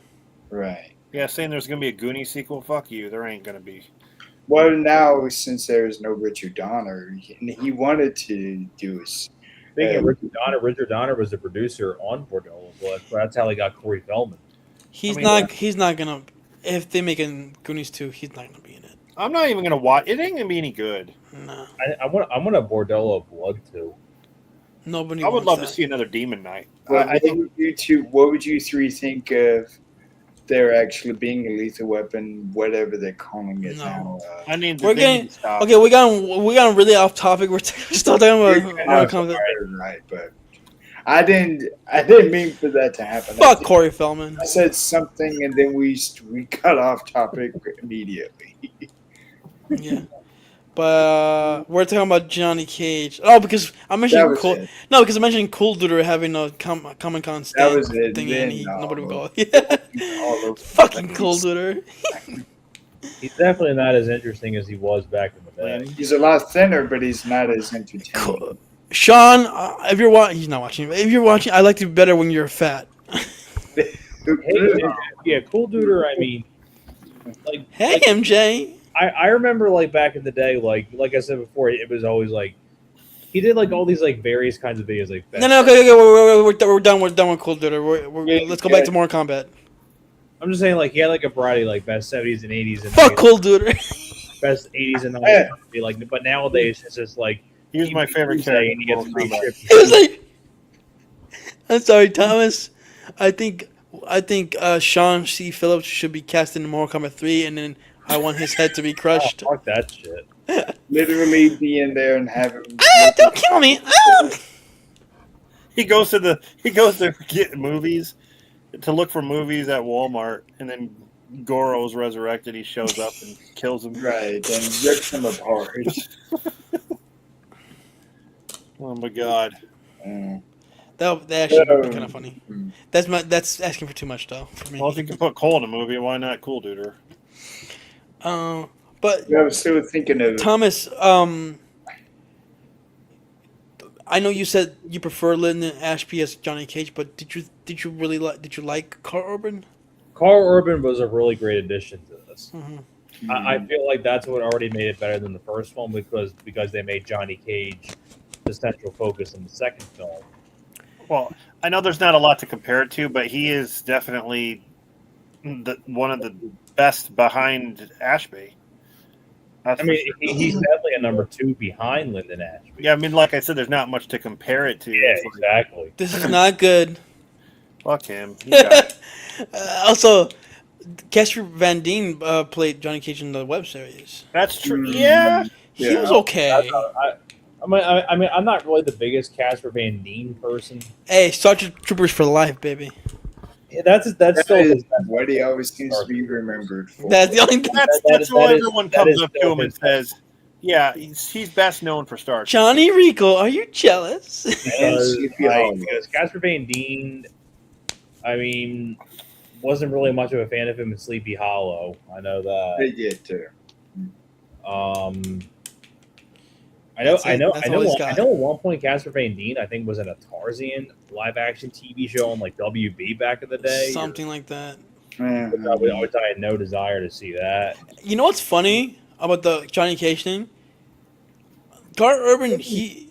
Right. Yeah, saying there's gonna be a Goonies sequel. Fuck you. There ain't gonna be. Well, now since there's no Richard Donner, he wanted to do his. Speaking of Richard Donner was the producer on Bordello of Blood. So that's how he got Corey Feldman. He's not gonna. If they make a Goonies 2, he's not gonna be in it. I'm not even gonna watch. It ain't gonna be any good. No. I want a Bordello of Blood too. Nobody. I would wants love that. to see another Demon Knight. Well, I think what would you three think of there actually being a lethal weapon, whatever they're calling it No. now? I need We're the getting thing to stop. okay. We got really off topic. We're still talking about Mortal Kombat. Right, but I didn't mean for that to happen. Fuck Corey Feldman. I said something and then we cut off topic immediately. Yeah. But we're talking about Johnny Cage. Oh, because I mentioned was Cool. it. No, because I mentioned Cool Duder having a Comic Con That stand was it. thing, Then, and no. nobody would go. Yeah. All over Fucking the Cool place. Duder. He's definitely not as interesting as he was back in the day. He's a lot thinner, but he's not as entertaining. Cool. Sean, if you're watching, he's not watching. If you're watching, I like to be better when you're fat. Yeah, Cool Duder. I mean, like, Hey, MJ. I remember like back in the day, like I said before, it was always like he did like all these like various kinds of videos, like No, okay, we're done. We're done with Cool Duder. Let's go back to Mortal Kombat. I'm just saying, like he had like a variety, like best 70s and 80s and Fuck Cool Duder. best 80s and 90s. Like, but nowadays it's just like He was my favorite Tuesday character. and he gets free Kombat. shit. It was like, I'm sorry, Thomas. I think Sean C. Phillips should be cast in Mortal Kombat 3, and then I want his head to be crushed. Oh, fuck that shit. Literally be in there and have him. Don't kill me! Ah! He goes to get movies, to look for movies at Walmart, and then Goro's resurrected, he shows up and kills him. Right, and rips them apart. Oh my god. That actually would be So- kind of funny. Mm. That's asking for too much though for me. Well, if you can put Cole in a movie, why not Cool Duder? But I was still thinking of Thomas, I know you said you prefer Lyndon Ashby as Johnny Cage, but did you really like Carl Urban? Carl Urban was a really great addition to this. Mm-hmm. I feel like that's what already made it better than the first one because they made Johnny Cage the central focus in the second film. Well, I know there's not a lot to compare it to, but he is definitely one of the best behind Ashby. That's I mean, for sure. he's definitely a number 2 behind Lyndon Ashby. Yeah, I mean, like I said, there's not much to compare it to. Yeah, It's like, exactly. This is not good. fuck him. He got it. Also, Casper Van Dien played Johnny Cage in the web series. That's true. Mm. Yeah. He Yeah. was okay. I mean, I'm not really the biggest Casper Van Dien person. Hey, Sergeant Troopers for life, baby. Yeah, that's still that his is what he always seems to be remembered for. That's the only. That's all that is- everyone that comes is up to still him and his- says, yeah, he's best known for Star Trek. Johnny Rico, are you jealous? Because Casper Van Dien, I mean, wasn't really much of a fan of him in Sleepy Hollow. I know that. They did too. I know. That's it. I know. That's I know. all he's I got. know. At one point, Casper Van Dien, I think, was in a Tarzan live-action TV show on like WB back in the day. Something like that. Which I had no desire to see that. You know what's funny about the Johnny Cage thing? Carl Urban, he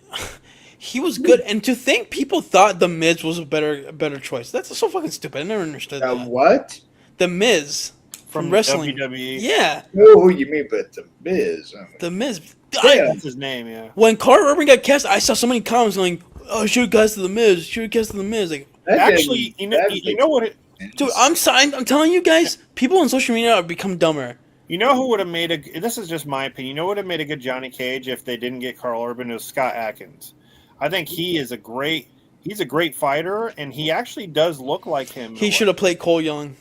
was good, and to think people thought The Miz was a better choice. That's so fucking stupid. I never understood that. What? The Miz from wrestling. WWE. Yeah, I know who you mean, but the Miz. The Miz. Yeah. That's his name, yeah. When Carl Urban got cast, I saw so many comments going, "Oh, should have casted The Miz. Should have casted The Miz." Like, That Actually, didn't- you know what? dude, I'm telling you guys, people on social media have become dumber. You know who would have made a? This is just my opinion. You know who would have made a good Johnny Cage if they didn't get Carl Urban? It was Scott Adkins. I think he's a great fighter, and he actually does look like him. He should have played Cole Young.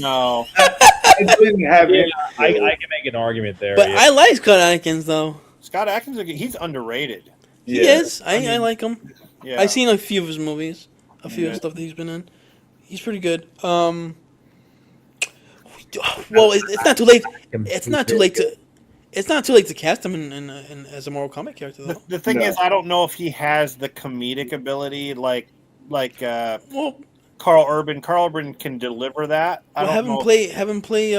No, I didn't have Yeah, him. I can make an argument there. But yeah. I like Scott Adkins though. Scott Adkins. He's underrated. He is. I like him. Yeah, I've seen a few of his movies, a few of Yeah. the stuff that he's been in. He's pretty good. Well, it's not too late. It's not too late to. It's not too late to cast him in as a Mortal Kombat character though. The thing No. is, I don't know if he has the comedic ability like Well, Carl Urban. Carl Urban can deliver that. I don't have know. him play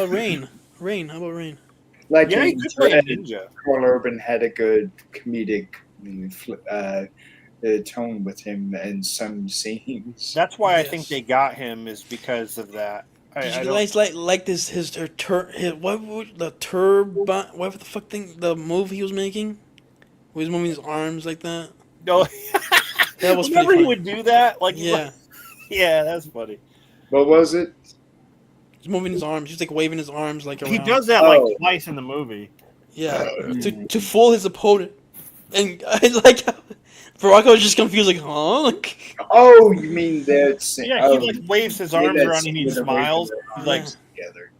Rain. Rain. How about Rain? Like Yeah, he in could play a Dread, ninja. Carl Urban had a good comedic tone with him in some scenes. That's why I Yes. think they got him is because of that. Did I you don't- guys like this his whatever the fuck thing the move he was making? He was moving his arms like that. No, That was Remember pretty he funny. would do that? Like, Yeah, yeah, that's funny. What was it? he's moving his arms. He's like waving his arms like around. He does that Oh. like twice in the movie. Yeah, Oh, to fool his opponent. And I like how Baraka was just confused, like, huh? Like, Oh, you mean that? Yeah, Oh, he like waves his yeah, arms that around and he scene with the smiles. waving He's like, together.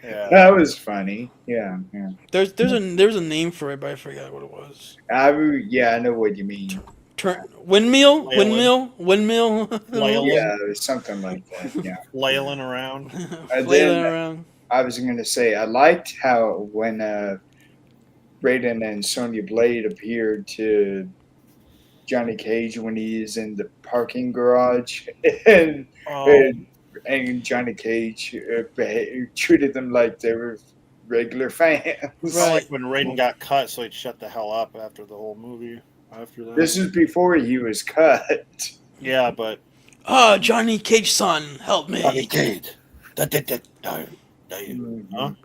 yeah. That was funny. Yeah, yeah. there's a name for it, but I forgot what it was. I know what you mean. Windmill. Flail. Yeah, it was something like that. Yeah. Flailing around. Flailing around. I was going to say, I liked how when Raiden and Sonya Blade appeared to Johnny Cage when he's in the parking garage, and Oh, and Johnny Cage treated them like they were regular fans. it's Right. like when Raiden got cut, so he'd shut the hell up after the whole movie. After that, This is before he was cut. yeah, but Oh, Johnny Cage, son, help me. Cage. Huh? You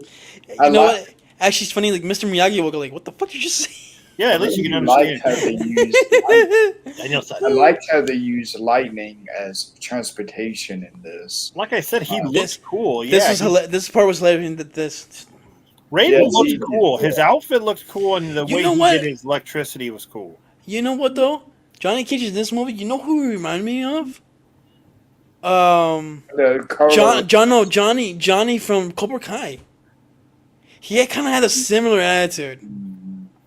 I know like- what? Actually, it's funny. Like Mr. Miyagi will go like, "What the fuck did you just say?" Yeah, at least you can I liked how understand. they used. Daniel said. I liked how they used lightning as transportation in this. Like I said, he This- looks cool. This Yeah, is this part was hilarious. That this Raiden Yes, looks he- cool. His outfit looks cool, and the You way know he what? did his electricity was cool. You know what though? Johnny Cage in this movie. You know who he reminded me of? The Carlo, Johnny from Cobra Kai. He kind of had a similar attitude.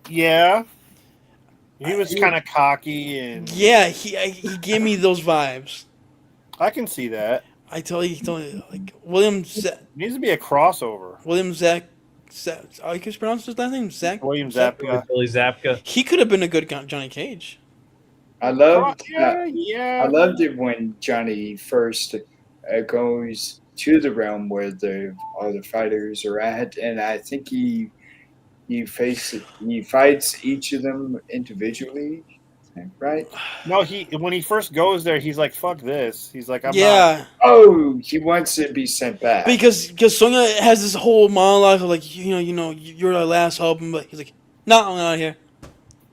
Yeah, he was kind of cocky, and Yeah, he gave me those vibes. I can see that. I tell you, like Needs to be a crossover. William Zach. Oh, you can pronounce his last name Zach. William Zapka. Billy Zapka. He could have been a good Johnny Cage. I loved. Yeah. I loved it when Johnny first goes to the realm where all the fighters are at, and I think he fights each of them individually, right? No, when he first goes there, he's like, "Fuck this." He's like, "I'm not." Yeah, Oh, he wants to be sent back. because Sonya has this whole monologue of like you're the last hope, but he's like, no, I'm not here.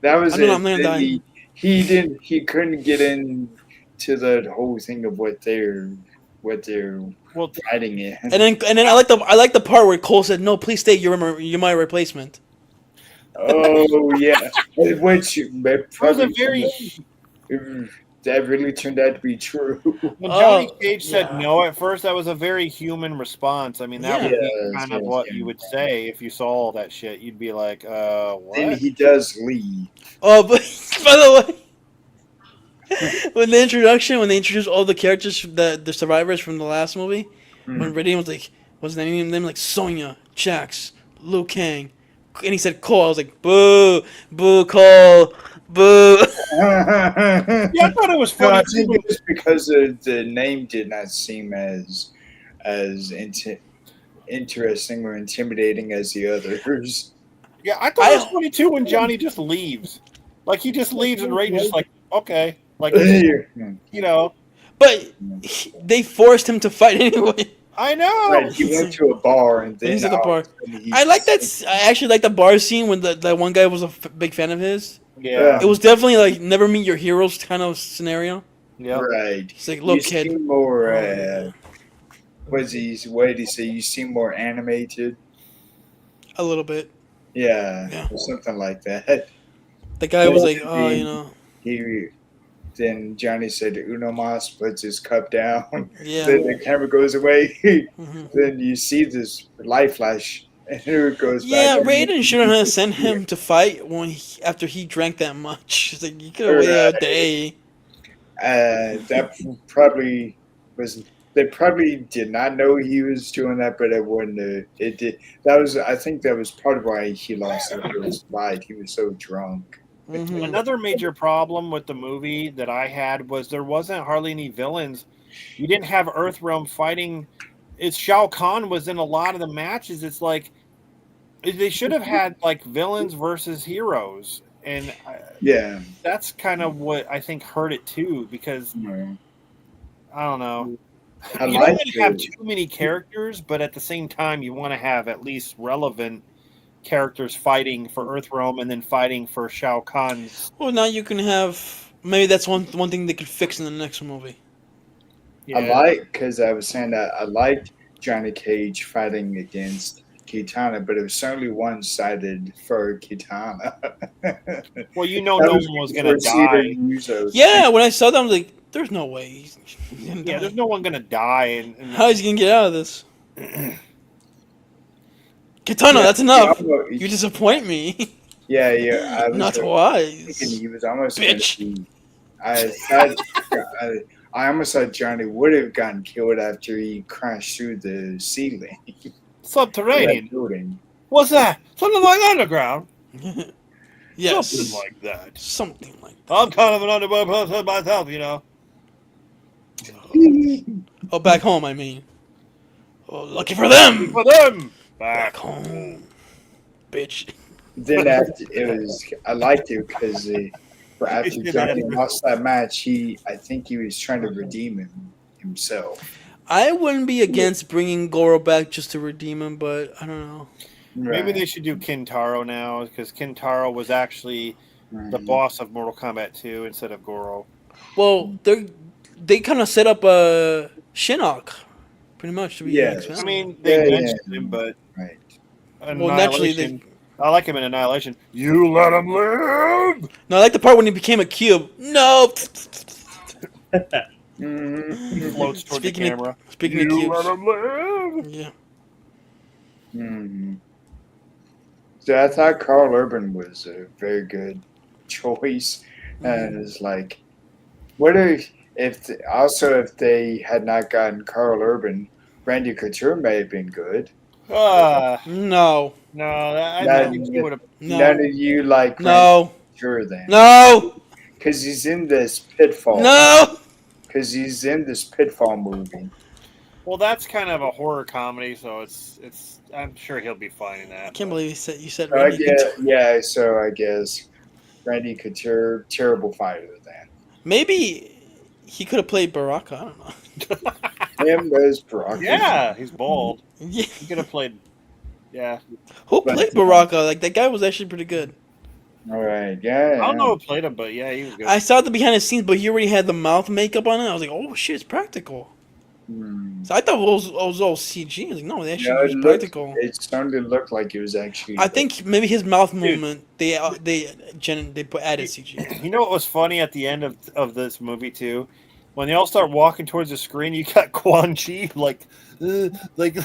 That was I'm it. gonna die. He couldn't get into the whole thing of what they're fighting in. And then I like the part where Cole said, "No, please stay. You're my replacement." Oh yeah, which that really turned out to be true. When Johnny Oh, Cage said yeah. no at first, that was a very human response. I mean, that would be kind of what you would say if you saw all that shit. You'd be like, what? Then he does leave. Oh, but by the way, when they introduced all the characters, the survivors from the last movie, when Raiden was like, what's naming them like Sonya, Jax, Liu Kang, and he said Cole. I was like, boo, boo, Cole, boo. Yeah, I thought it was No, funny. I think it was because the name did not seem as interesting or intimidating as the others. Yeah, I thought it was funny too when Johnny just leaves. Like he just leaves and Raiden's just like, okay, like you know. But they forced him to fight anyway. I know. Right, he went to a bar and then He's at the bar. he- I like that. I actually like the bar scene when that one guy was a big fan of his. Yeah. It was definitely like never meet your heroes kind of scenario. Yeah. Right. It's like, look, You kid. seem more. Oh, What did he say? You seem more animated. A little bit. Yeah, or something like that. The guy was like, Yeah. oh, Then Johnny said, "Uno mas," puts his cup down. yeah. Then the camera goes away. Mhm. Then you see this light flash, and here it goes Yeah, back. Raiden shouldn't have sent him to fight after he drank that much. It's like, you could have waited a day. That probably was. They probably did not know he was doing that, but it wouldn't. It did. I think that was part of why he lost the first fight. He was so drunk. Mhm. Another major problem with the movie that I had was there wasn't hardly any villains. You didn't have Earthrealm fighting. It's Shao Kahn was in a lot of the matches. It's like they should have had like villains versus heroes, and Yeah. that's kind of what I think hurt it too. Because I don't know. I You like don't want to have it. too many characters, but at the same time, you want to have at least relevant characters fighting for Earthrealm and then fighting for Shao Kahn's. Well, now you can have. Maybe that's one thing they could fix in the next movie. Because I was saying that I liked Johnny Cage fighting against Kitana, but it was certainly one-sided for Kitana. Well, no That one was was going to before die. Cedar used those Yeah, when I saw that, I was like, there's no way. He's gonna Yeah, die. there's no one going to die. And How is he going to get out of this? Katana, that's enough. You disappoint me. Yeah, yeah. I was Not thinking wise. he was almost Bitch. gonna be- I almost thought Johnny would have gotten killed after he crashed through the ceiling. Subterranean. That building. What's that? Something like underground. Yes. Something like that. Something like I'm kind of an underworld person myself, you know. Oh, back home, I mean. Oh, lucky for them! For them. Back Back. home. Bitch. Then I liked it because after Johnny lost that match, I think he was trying to redeem himself. I wouldn't be against bringing Goro back just to redeem him, but I don't know. Maybe they should do Kintaro now, because Kintaro was actually the boss of Mortal Kombat 2 instead of Goro. Well, they kind of set up Shinnok, pretty much, to be Yeah. next I man. mean, they Yeah, mentioned him, but Right. Well, naturally, Annihilation. I like him in Annihilation. You let him live. No, I like the part when he became a cube. No! He Mhm. floats toward the camera. Speaking of You let cubes, him live. yeah. Mhm. So I thought Carl Urban was a very good choice, and it's like, what if they had not gotten Carl Urban, Randy Couture may have been good. Uh, No, no, I None, think he would have. none no, of you like Randy no, Couture then, no, because he's in this Pitfall. no. Because he's in this Pitfall movie. Well, that's kind of a horror comedy, so it's. I'm sure he'll be fine in I that. can't But believe you said So I Randy guess, Couture. yeah. So I guess Randy Couture, terrible fighter then. Maybe he could have played Baraka. I don't know. Him as Brock. yeah, he's bald. Yeah. He could have played. Yeah, Who But, played Baraka? Like that guy was actually pretty good. All right, yeah. I don't know who played him, but yeah, he was good. I saw the behind the scenes, but he already had the mouth makeup on it. I was like, oh shit, it's practical. So I thought it was all CG. I was like, no, they actually No, used practical. it started to look like it was actually. I think maybe his mouth movement they added CG. You know what was funny at the end of this movie too? When they all start walking towards the screen, you got Quan Chi like like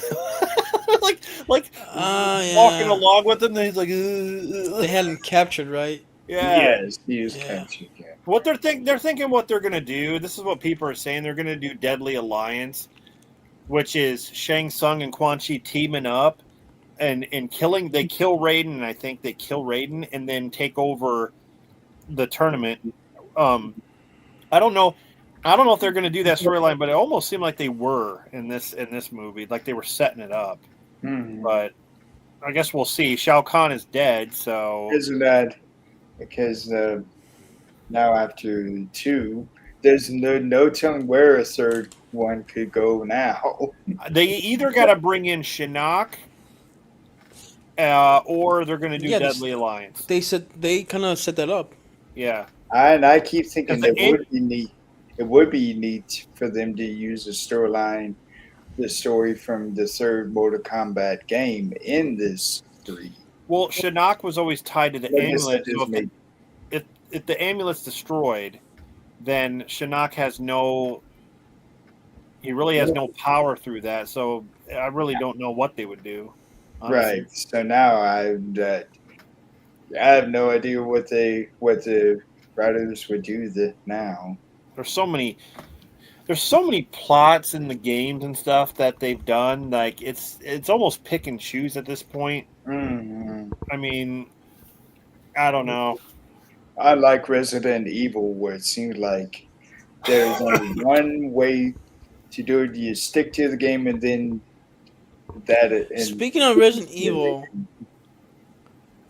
Yeah. walking along with them. And he's like, They had him captured, right? yeah. Yes, he was Yeah. captured. Yeah. What they're thinking what they're gonna do. This is what people are saying. They're gonna do Deadly Alliance, which is Shang Tsung and Quan Chi teaming up and killing. They kill Raiden, and I think they kill Raiden, and then take over the tournament. I don't know. I don't know if they're going to do that storyline, but it almost seemed like they were in this movie, like they were setting it up. Mhm. But I guess we'll see. Shao Kahn is dead, so Isn't that because now after two, there's no telling where a third one could go now. they either got to bring in Shinnok, or they're going to do Yeah, Deadly Alliance. They kind of set that up. Yeah, And I keep thinking Because it would be neat for them to use the storyline, the story from the third Mortal Kombat game in this 3. well, Shinnok was always tied to the Like I said, amulet. just So make- if the amulet's destroyed, then Shinnok has no. He really has no power through that. So I really don't know what they would do. Honestly. Right. So now I have no idea what the writers would do now. There's so many plots in the games and stuff that they've done. Like it's almost pick and choose at this point. Mhm. I mean, I don't know. I like Resident Evil, where it seems like there's only one way to do it. You stick to the game, and then that. And Speaking of Resident Evil,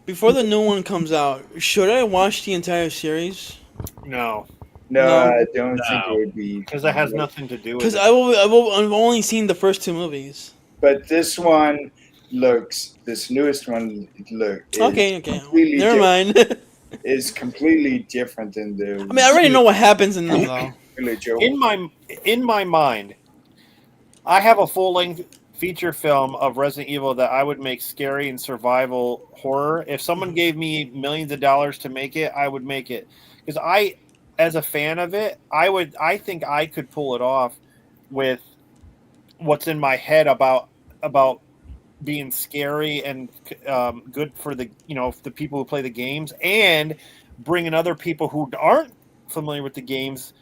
before the new one comes out, should I watch the entire series? No, no, No. I don't think it No. would be because that has nothing to do with Because it. I've only seen the first two movies. But this one this newest one is Okay. completely Never mind. is completely different than the. I mean, I already know what happens in them though. village. In my mind, I have a full length feature film of Resident Evil that I would make scary and survival horror. If someone gave me millions of dollars to make it, I would make it because as a fan of it, I think I could pull it off with what's in my head about being scary and good for the the people who play the games and bringing other people who aren't familiar with the games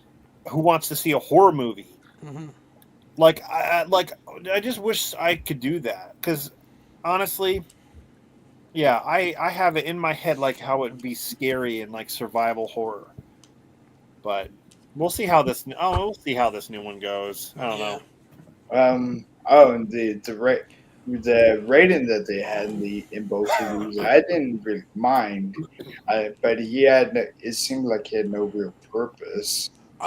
who wants to see a horror movie. Mm-hmm. Like I just wish I could do that because honestly, yeah, I have it in my head like how it would be scary and like survival horror. But we'll see how this new one goes. I don't know. And the rating that they had in both of these, I didn't really mind. But it seemed like he had no real purpose. The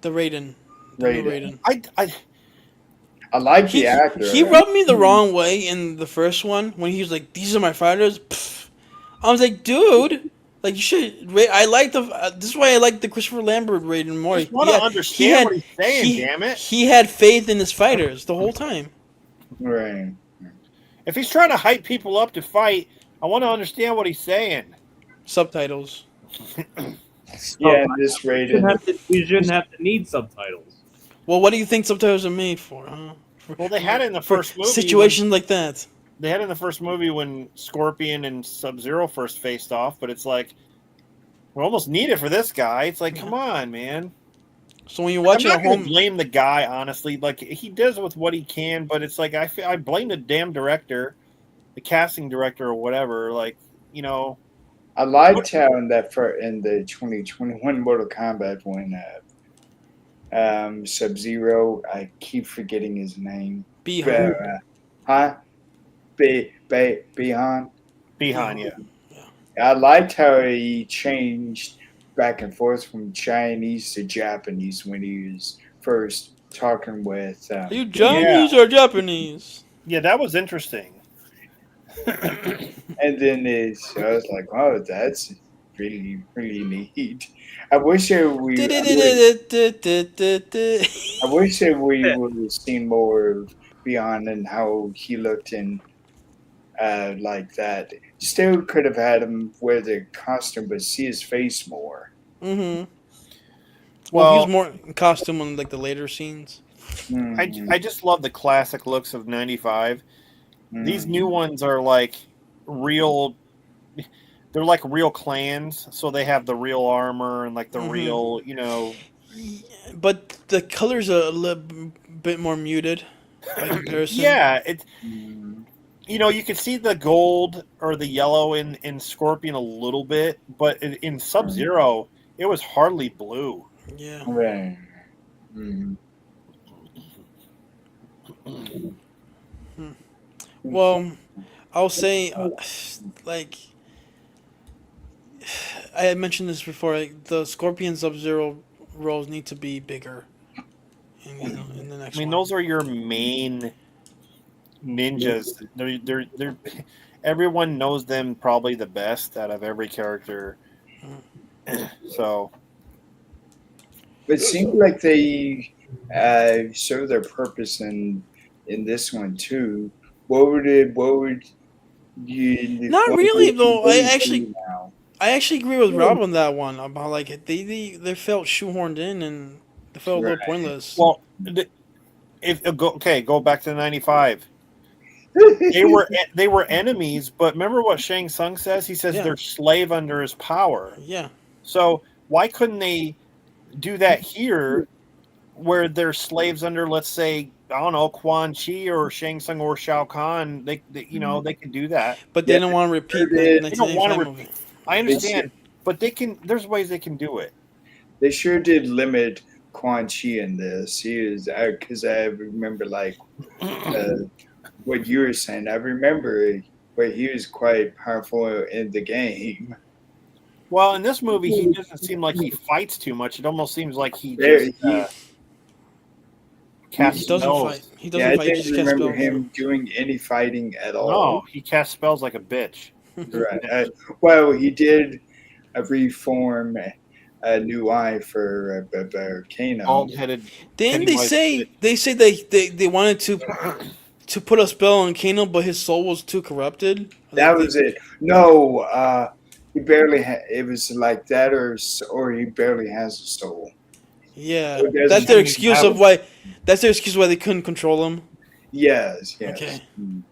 Raiden. The new Raiden. Raiden. I like the actor. He rubbed me the wrong way in the first one when he was like, "These are my fighters." Pfft. I was like, "Dude, like you should." I like this is why I like the Christopher Lambert Raiden more. I just want to understand what he's saying. Damn it! He had faith in his fighters the whole time. Right. If he's trying to hype people up to fight, I want to understand what he's saying. Subtitles. So Yeah, this rated. we shouldn't have to need subtitles. Well, what do you think subtitles are made for, huh? Well, they had it in the For first movie. situations like that. They had it in the first movie when Scorpion and Sub-Zero first faced off, but it's like we almost need it for this guy. It's like, come on, man. So when you watch I'm it not at going home, to blame the guy, honestly. Like he does with what he can, but it's like I blame the damn director, the casting director or whatever. Like, you know, I liked how in the 2021 Mortal Kombat when Sub-Zero, I keep forgetting his name. Behind. Huh? Bihan. behind you. I liked how he changed back and forth from Chinese to Japanese when he was first talking with. Are you Chinese or Japanese? Yeah, that was interesting. And then I was like, "Oh, that's really neat." I wish that we. I wish that we would have seen more of Beyond and how he looked in like that. Still could have had him wear the costume, but see his face more. Mm-hmm. Well, Well, he was more in costume in like the later scenes. I just love the classic looks of '95. These new ones are like real. They're like real clans, so they have the real armor and like the real, you know. But the colors are a little bit more muted by comparison. Yeah, it's you know, you can see the gold or the yellow in Scorpion a little bit, but in Sub-Zero, it was hardly blue. Yeah. Right. Well, I'll say, like, I had mentioned this before. Like, the Scorpion Sub-Zero roles need to be bigger in the next I mean, one. those are your main ninjas. They're everyone knows them probably the best out of every character. So, But it seemed like they serve their purpose in this one too. What would you? Not what really, would though. you do now? I actually agree with Rob on that one about like they felt shoehorned in and they felt a little Right. pointless. well, go back to '95. They were enemies, but remember what Shang Tsung says? He says Yeah. they're slave under his power. Yeah. So why couldn't they do that here, where they're slaves under, let's say, I don't know, Quan Chi or Shang Tsung or Shao Kahn? They you know, they can do that. But they Yeah, don't want to repeat the they don't wanna 1995 movie. I understand, but they can. There's ways they can do it. They sure did limit Quan Chi in this. He is because I remember like what you were saying. I remember where he was quite powerful in the game. Well, in this movie, he doesn't seem like he fights too much. It almost seems like he There, just he- casts He doesn't spells. fight. He doesn't Yeah, I fight. He didn't just casts remember spells. him doing any fighting at No, all. he casts spells like a bitch. Right. Well, he did reform a new eye for Kano. Bald-headed. Didn't they Pennywise say they wanted to put a spell on Kano, but his soul was too corrupted? That was it. No, he barely. It was like that, or he barely has a soul. Yeah, Or doesn't that's their even excuse have of why. That's their excuse why they couldn't control him. Yes. Okay. Mm.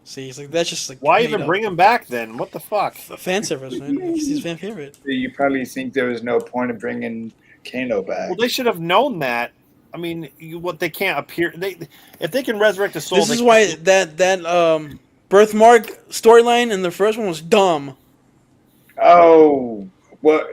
See, it's like that's just like Why made even up. bring him back then? What the fuck? Fan service, man? He's his fan favorite. You probably think there was no point in bringing Kano back. Well, they should have known that. I mean, what they can't appear. If they can resurrect a soul, This is why that birthmark storyline in the first one was dumb Oh, what?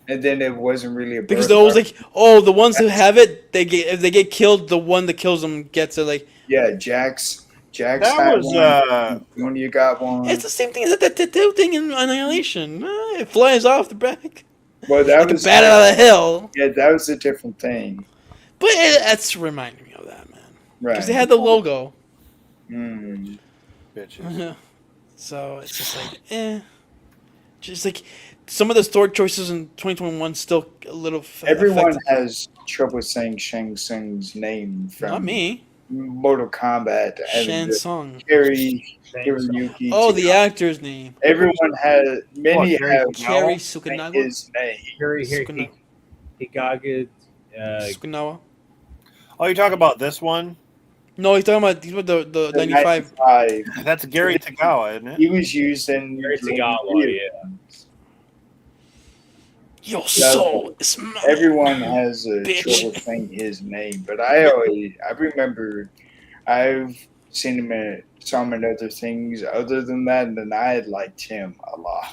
And then it wasn't really a because they was birthmark. like, oh, the ones who have it, if they get killed, the one that kills them gets it. Like Yeah, Jax That had was, one. Junior got one. it's the same thing as that thing in Annihilation. It flies off the back Well, that like a was bat out of hell. Yeah, that was a different thing. But that's reminding me of that, man. Right. Because they had the logo. Mm. bitches. So it's just like, just like some of the story choices in 2021 still a little. Everyone affected. has trouble saying Shang Tsung's name from Not me. Mortal Kombat, Shan and Sung. Hiroyuki. Oh, the Tagawa. actor's name. Everyone has many Gary have Tagawa? Kerry his Sukunaga. name. Hikage. Sukunawa. Oh, you talk about this one? No, he's talking about the The 95. 95. That's Gary Tagawa, isn't it? He was used in Gary the Tagawa, video. Your soul is mine. Everyone has a Bitch. trouble saying his name, but I remember I've seen him saw him in other things other than that, and then I liked him a lot.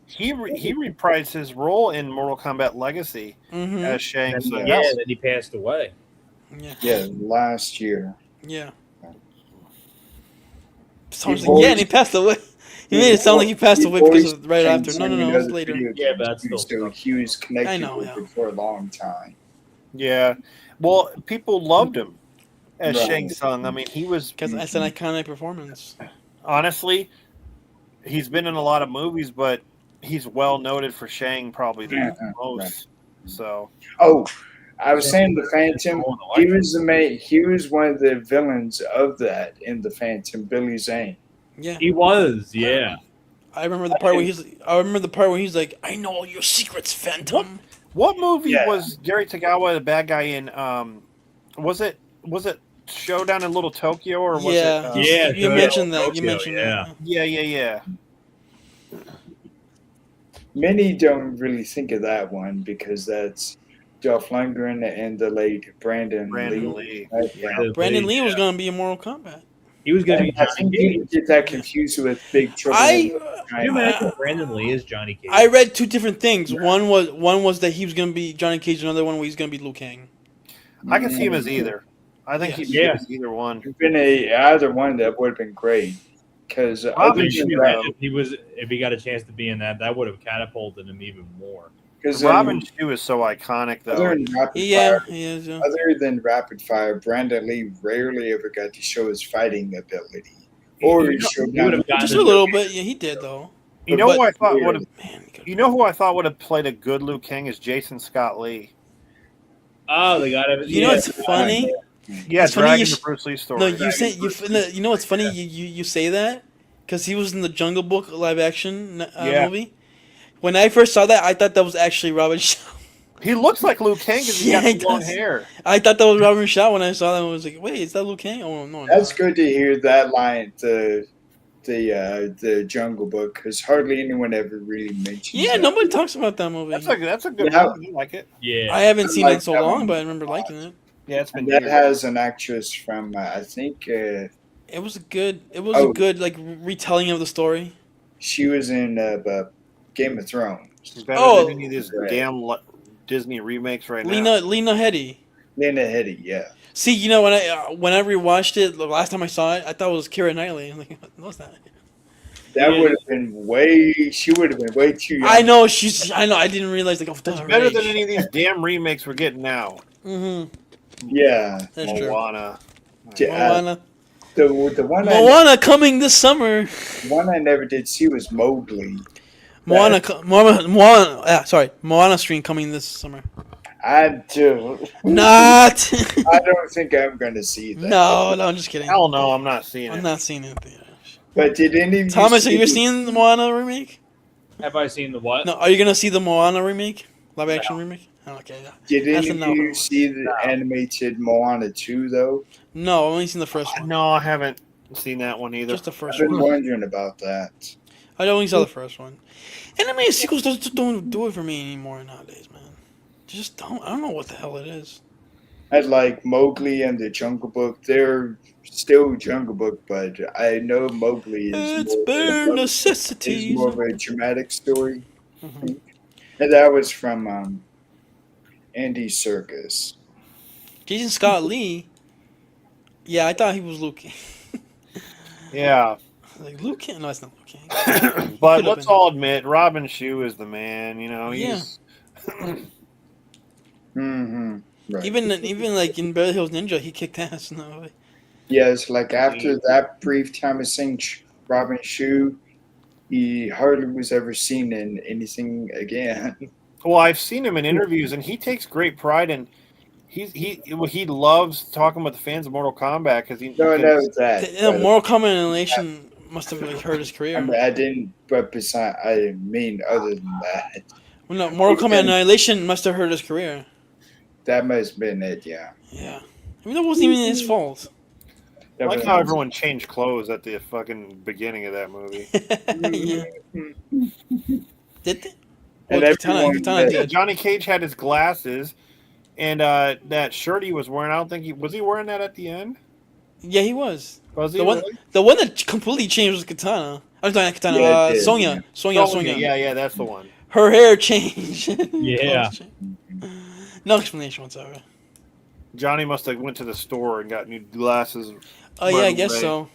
He reprised his role in Mortal Kombat Legacy Mm-hmm. as Shang And Tsung. then he passed away. Yeah. Yeah, last year. Yeah. He Yeah, and he passed away. He made it sound like he passed away because of right Shang after. No, Tsung no, in it was other later. video Yeah, games but that's too, still so he was connected I know, with yeah. it for a long time. Yeah. Well, people loved him as Right. Shang Tsung. I mean, he was Because it's an iconic performance. honestly, he's been in a lot of movies, but he's well noted for Shang probably the most. Right. So Oh, I was saying the Phantom. He was the main. He was one of the villains of that in the Phantom. Billy Zane. Yeah. He was, yeah. I remember the part where he's like, "I know all your secrets, Phantom." what movie Yeah. was Gary Tagawa the bad guy in? Was it Showdown in Little Tokyo or was Yeah. it? Yeah, You Showdown mentioned in that. You Tokyo, mentioned yeah. that. Yeah. Many don't really think of that one because that's Dolph Lundgren and the late Brandon Lee. Right? Yeah. Brandon Lee was gonna be in Mortal Kombat. He was going to And be I Johnny think Cage. people get that confused with Big Trouble in I Little Can you China. imagine Brandon Lee is Johnny Cage? I read two different things. One was that he was gonna be Johnny Cage. Another one where he's gonna be Liu Kang. I can see him as either. I think Yes. he'd be good as either one. If been either one, that would have been great. Because Robin Can you Shoe, imagine if he got a chance to be in that would have catapulted him even more. Robin Shoe is so iconic, though. other than Rapid Yeah, Fire, he is. Yeah. other than Rapid Fire, Brandon Lee rarely ever got to show his fighting ability. Or he showed He would have gotten Just a little bit. Yeah, he did though. You know But- who I thought would have? Man, he could've- You know who I thought would have played a good Liu Kang is Jason Scott Lee. Oh, they got it. You know what's funny? Yeah, It's funny Dragon you the Bruce Lee story. No, you say you know what's funny? You say that because he was in the Jungle Book live action Yeah. movie. When I first saw that, I thought that was actually Robin Shaw. He looks like Liu Kang because he's Yeah, got he the long does. hair. I thought that was Robin Shaw when I saw that. I was like, wait, is that Liu Kang? Oh no, That's not. good to hear that line, the Jungle Book, because hardly anyone ever really mentions Yeah, that. nobody talks about that movie. That's a good Yeah. movie. I like it. Yeah. I haven't seen it like in so that long, one. but I remember liking it. Yeah, it's been And that years. has an actress from, I think It was a good. It was Oh. a good like retelling of the story. she was in Game of Thrones. It's better Oh. than any of these Right. damn Disney remakes right now. Lena Headey. Lena Headey, yeah. See, you know when I rewatched it the last time I saw it, I thought it was Keira Knightley. I'm like, what's that? That Yeah. would have been she would have been way too young. I know I didn't realize like, oh, It's that's better than any of these damn remakes we're getting now. Mm-hmm. Yeah. That's true. Moana. Moana. The one Moana coming this summer. one I never did see was Mowgli. Moana stream coming this summer. I do. Not. I don't think I'm going to see that. no, I'm just kidding. Hell no, I'm not seeing I'm it. not seeing it. But did any of you Thomas, have see you seen the Moana remake? Have I seen the what? No, are you gonna see the Moana remake? Live action remake? Oh, okay. Did That's any a of no. you see the animated Moana 2, though? No, I've only seen the first one. No, I haven't seen that one either. Just the I've first been one. wondering about that. I only saw the first one. Animated sequels just don't do it for me anymore nowadays, man. Just don't. I don't know what the hell it is. I like Mowgli and the Jungle Book. They're still Jungle Book, but I know Mowgli It's is bare is necessities. more of a dramatic story. Mhm. And that was from Andy Serkis. Jason Scott Lee. Yeah, I thought he was Liu Kang. Yeah. Like Liu Kang? No, it's not Liu Kang. But Could've let's been. all admit, Robin Shue is the man. You know, Yeah. he's Mm-hmm. Right. Even like in Beverly Hills Ninja, he kicked ass. No, Yes, like after that brief time of seeing Robin Shue, he hardly was ever seen in anything again. well. I've seen him in interviews, and he takes great pride in he loves talking with the fans of Mortal Kombat because he. No, because- no, that. The Mortal Kombat Annihilation must have like hurt his I career. mean, I didn't. But beside, I mean, other than that, Well, no, Mortal Kombat Annihilation must have hurt his career. that must have been it. Yeah. Yeah. I mean, that wasn't even his fault. I That like was- how everyone changed clothes at the fucking beginning of that movie. Yeah. Did they? And Well, everyone Katana that- Yeah, did. Johnny Cage had his glasses, and that shirt he was wearing. I don't think he was wearing that at the end. Yeah, he was. Was he? The one, really? the one that completely changed was Katana. I'm sorry, not Katana. Yeah, it did, Sonya. yeah. Sonya. Yeah, that's the one. Her hair changed. Yeah. No explanation whatsoever. Johnny must have went to the store and got new glasses. Oh yeah, I right guess away. so.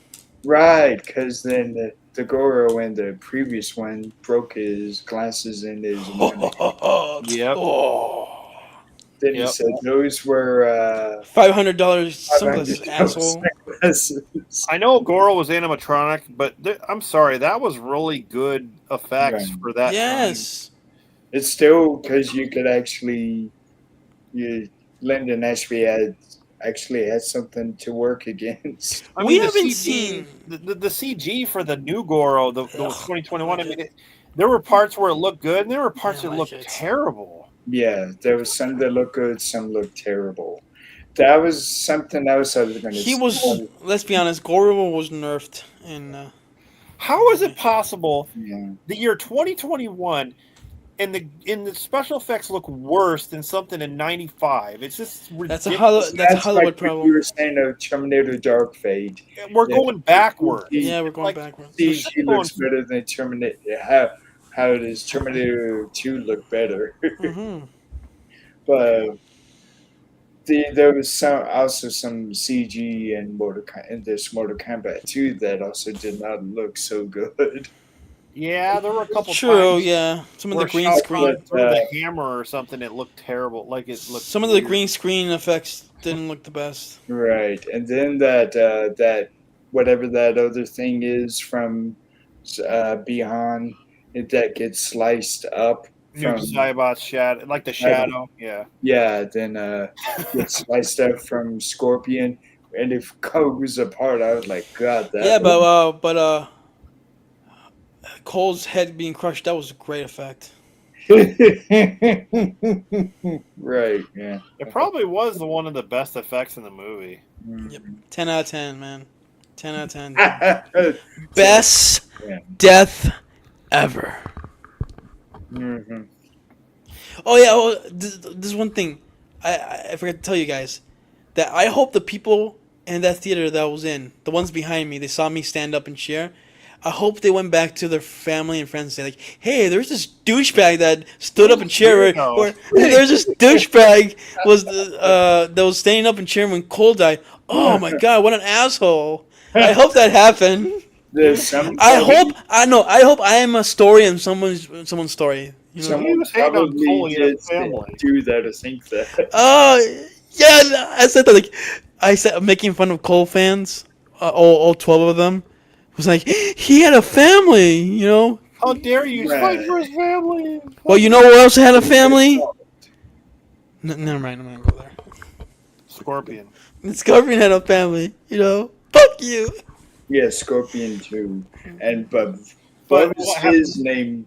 Right, because then the Goro in the previous one broke his glasses in his money. Yep. Oh. Then he Yep. said those were $500 sunglasses, $500 asshole. sunglasses. I know Goro was animatronic, but I'm sorry, that was really good effects Right. for that time. Yes. It's still because you could actually, Lyndon actually had something to work against. I We the haven't CG seen- the CG for the new Goro, the Ugh, 2021. I like mean, there were parts where it looked good, and there were parts Yeah, that like looked it. terrible. Yeah, there was some that looked good, some looked terrible. That was something else I was going to He say. was, let's be honest, Goro was nerfed. And How is it possible Yeah. the year 2021 and the special effects look worse than something in '95? It's just that's a ridiculous. that's a Hollywood like what problem. you were saying of Terminator Dark Fate. We're Yeah. going backwards. Yeah, we're going like- backwards. CG looks better than Terminator. How does Terminator 2 look better? Hmm. But there was also some CG in this Mortal Kombat 2 that also did not look so good. Yeah, there were a couple True, times yeah. Some of the where green Shao screen, Kahn threw the hammer or something. It looked terrible. Like it looked. some of the weird. green screen effects didn't look the best. Right, and then that whatever that other thing is from Beyond, that gets sliced up New from Cybot's shadow, like the shadow. Yeah. then gets sliced up from Scorpion, and it goes apart. I was like, God, that Yeah, but Cole's head being crushed, that was a great effect. right, yeah. It probably was one of the best effects in the movie. Yep. 10 out of 10, man. 10 out of 10. Mhm. Best Yeah. death ever. Mhm. Oh yeah, this is one thing I forgot to tell you guys, that I hope the people in that theater that I was in, the ones behind me, they saw me stand up and cheer. I hope they went back to their family and friends and say like, "Hey, there's this douchebag that stood up and cheered. Or there's this douchebag that was standing up and cheering when Cole died. Oh my God, what an asshole! I hope that happened. There's some I hope I am a story in someone's story. You know? He someone was hating on probably Cole and did his family. do that or think that. Yeah, I said that like I said making fun of Cole fans, all 12 of them. Was like he had a family, you know. How dare you fight for his family? Well, you know who else had a family? Never mind, I'm not gonna go there. Scorpion. Scorpion had a family, you know. Fuck you. Yeah, Scorpion too. And but But what was what happened- his name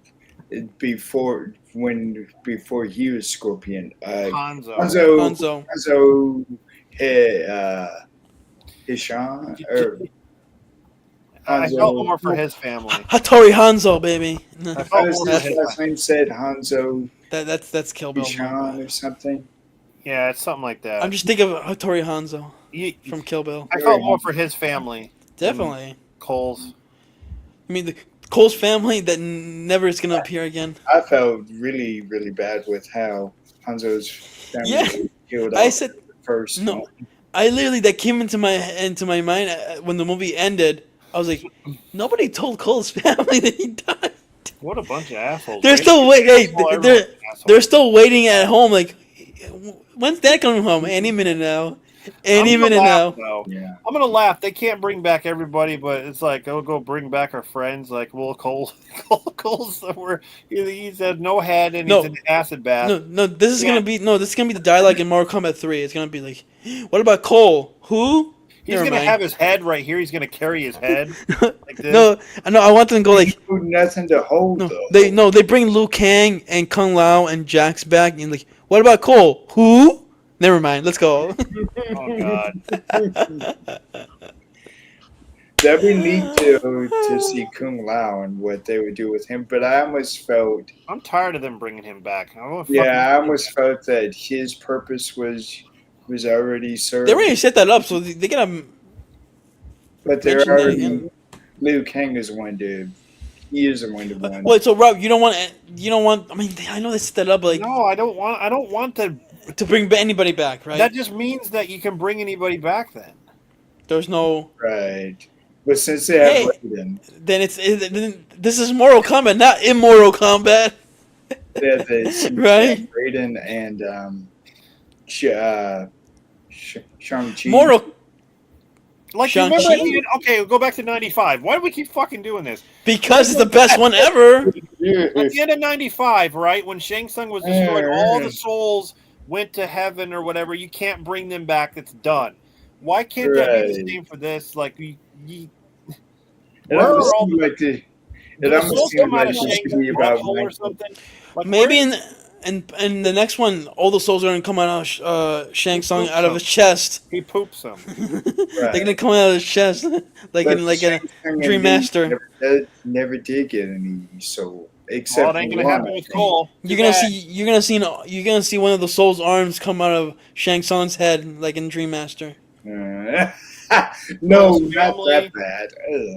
before he was Scorpion? Hanzo. Hanzo. Hishan or I Hanzo. felt more for his family. Hattori Hanzo, baby. I felt How more does for his his last name said Hanzo That's Kill Bill. Hishan or something? Yeah, it's something like that. I'm just thinking of Hattori Hanzo You- from Kill Bill. I felt more for his family. Definitely. Cole's. I mean, the Cole's family that never is gonna appear again. I felt really, really bad with how Hanzo's family Yeah. was killed I off said first. no. I literally that came into my mind when the movie ended. I was like, nobody told Cole's family that he died. What a bunch of assholes. They're They- still waiting. Hey, Oh, everyone's they're an asshole. they're still waiting at home. Like, when's Dad coming home? Any minute now. Ain't even in now. Though. Yeah. I'm gonna laugh. They can't bring back everybody, but it's like, oh, go bring back our friends. Like Will Cole. Cole's where he's had no head and he's in an acid bath. No. This is gonna be the dialogue in Mortal Kombat 3. It's gonna be like, what about Cole? Who? He's Never gonna mind. have his head right here. He's gonna carry his head like this. No, I want them to go like. Nothing to hold though. They bring Liu Kang and Kung Lao and Jax back and like, what about Cole? Who? Never mind. Let's go. Oh God. That'd be neat to see Kung Lao and what they would do with him, but I almost felt. I'm tired of them bringing him back. I almost felt that his purpose was already served. They already set that up, so they gotta. But they're mention that already. again. Liu Kang is one to. He is the one to win. Wait, so Rob, you don't want. I mean, I know they set that up, but like, No, I don't want to bring anybody back, right? That just means that you can bring anybody back then. There's no. Right. But since they have Raiden, Then this is Mortal Kombat, not Immortal Kombat. they have the Right? Raiden and Shang-Chi. Mortal. Like, you Shang-Chi? remember, okay, go back to 95. Why do we keep fucking doing this? Because it's the best one ever. At the end of 95, right, when Shang Tsung was destroyed, all the souls went to heaven or whatever. You can't bring them back. It's done. Why can't that be the same for this? Like, It almost seemed like it should be about or something. Like, Maybe in the next one, all the souls are gonna come out of Shang Tsung out of his chest. he poops them. They're gonna come out of his chest like in a Dream Master. Never did get any soul, Well, except it ain't gonna happen with Cole. You're gonna see one of the soul's arms come out of Shang Tsung's head like in Dream Master. No, Cole's not family. that bad.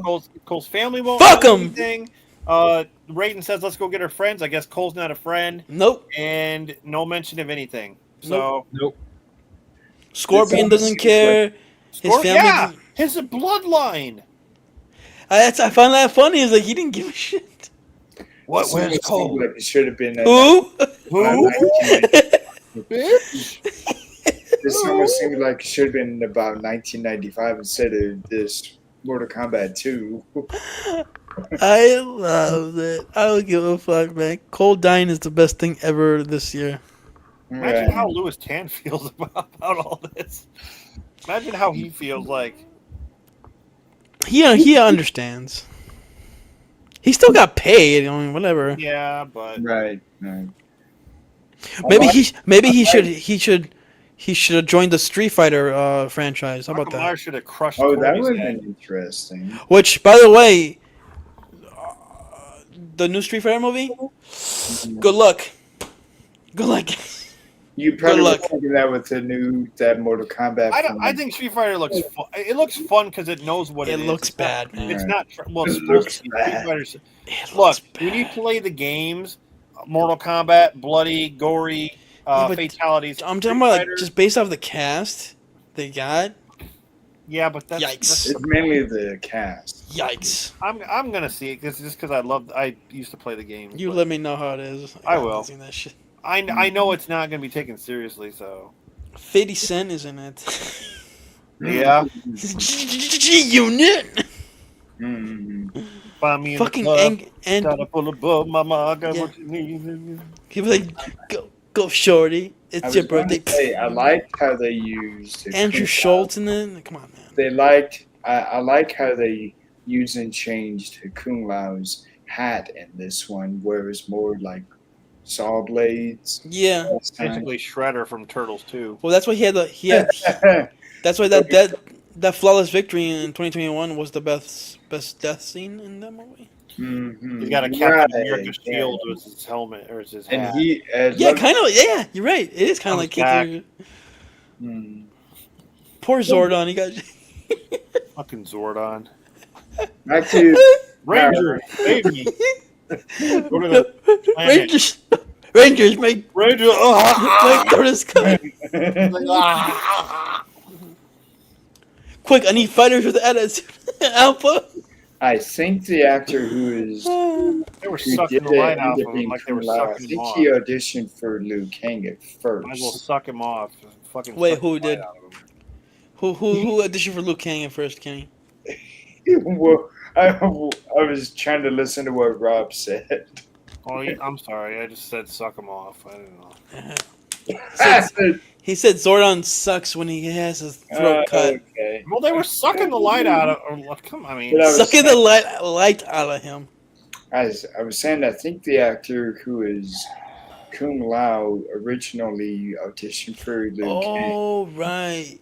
Ugh. Cole's family won't. Fuck do 'em! anything. Raiden says, "Let's go get our friends." I guess Cole's not a friend, Nope. and no mention of anything. So Nope. Scorpion doesn't care. His family. yeah, his bloodline. I found that funny. Is like he didn't give a shit. What? Where's It Cole? seemed like it should have been. Who? Who? Bitch. This almost seemed like it should have been about 1995 instead of this Mortal Kombat 2. I love it. I don't give a fuck, man. Cole dying is the best thing ever this year. Imagine how Louis Tan feels about all this. Imagine how he feels like. He understands. He still got paid. I mean, whatever. Yeah, but Right. Maybe he should have joined the Street Fighter franchise. How about Michael Myers that? should have crushed. Oh, that Cody's would have head. been interesting. Which, by the way, the new Street Fighter movie. Good luck. Good luck. You probably Good were luck. thinking that with that Mortal Kombat. I think Street Fighter looks fun. It looks fun because it knows what it is. It looks It's not- bad, man. It's not well. It's It looks supposed to be. bad. Street Fighter's- It Look, looks when you bad. play the games, Mortal Kombat, bloody, gory, Yeah, but fatalities. I'm Street talking about like, Fighter- just based off the cast they got. yeah, but that's Yikes. It's mainly the cast. Yikes. I'm gonna see it because I used to play the game. You but let me know how it is. I will. Seen that shit. I know it's not gonna be taken seriously, so 50 Cent is in it. yeah. G-Unit. Mm-hmm. Find me in Fucking the club, and got a full of bub, mama. I got Yeah. what you need. he was like, go shorty. I It's was your going to birthday. say, I liked how they used Andrew Kung Lao. Schultz in it. Come on, man. They liked. I like how they used and changed Kung Lao's hat in this one, where it was more like saw blades. Yeah. This time. Basically, Shredder from Turtles 2. Well, that's why he had. That's why that flawless victory in 2021 was the best death scene in that movie. Mhm. He's got a Captain Right, America yeah. shield with his helmet or his hat. And he, Yeah, kind of. Yeah, you're right. It is kind of like Comes Captain. Poor Zordon. He got. Fucking Zordon. back to Ranger, save me. Go to the planet. Rangers, make Ranger. go to sky. Quick, I need fighters with attitude. Alpha. I think the actor who is They were who sucking did the light it out ended of up him being like they were Kung Lao. I sucking him think off. he auditioned for Liu Kang at Might as well first. suck him off. Fucking Wait, suck who the light did? out of him. Who auditioned for Liu Kang at first, Kenny? Well, I was trying to listen to what Rob said. Oh, I'm sorry. I just said suck him off. I don't know. He said Zordon sucks when he has his throat cut. Okay. Well, they were sucking the light out of. Come on, I mean, But I was Sucking the light out of him. I was saying, I think the actor who is Kung Lao originally auditioned for Liu Kang. Oh, right.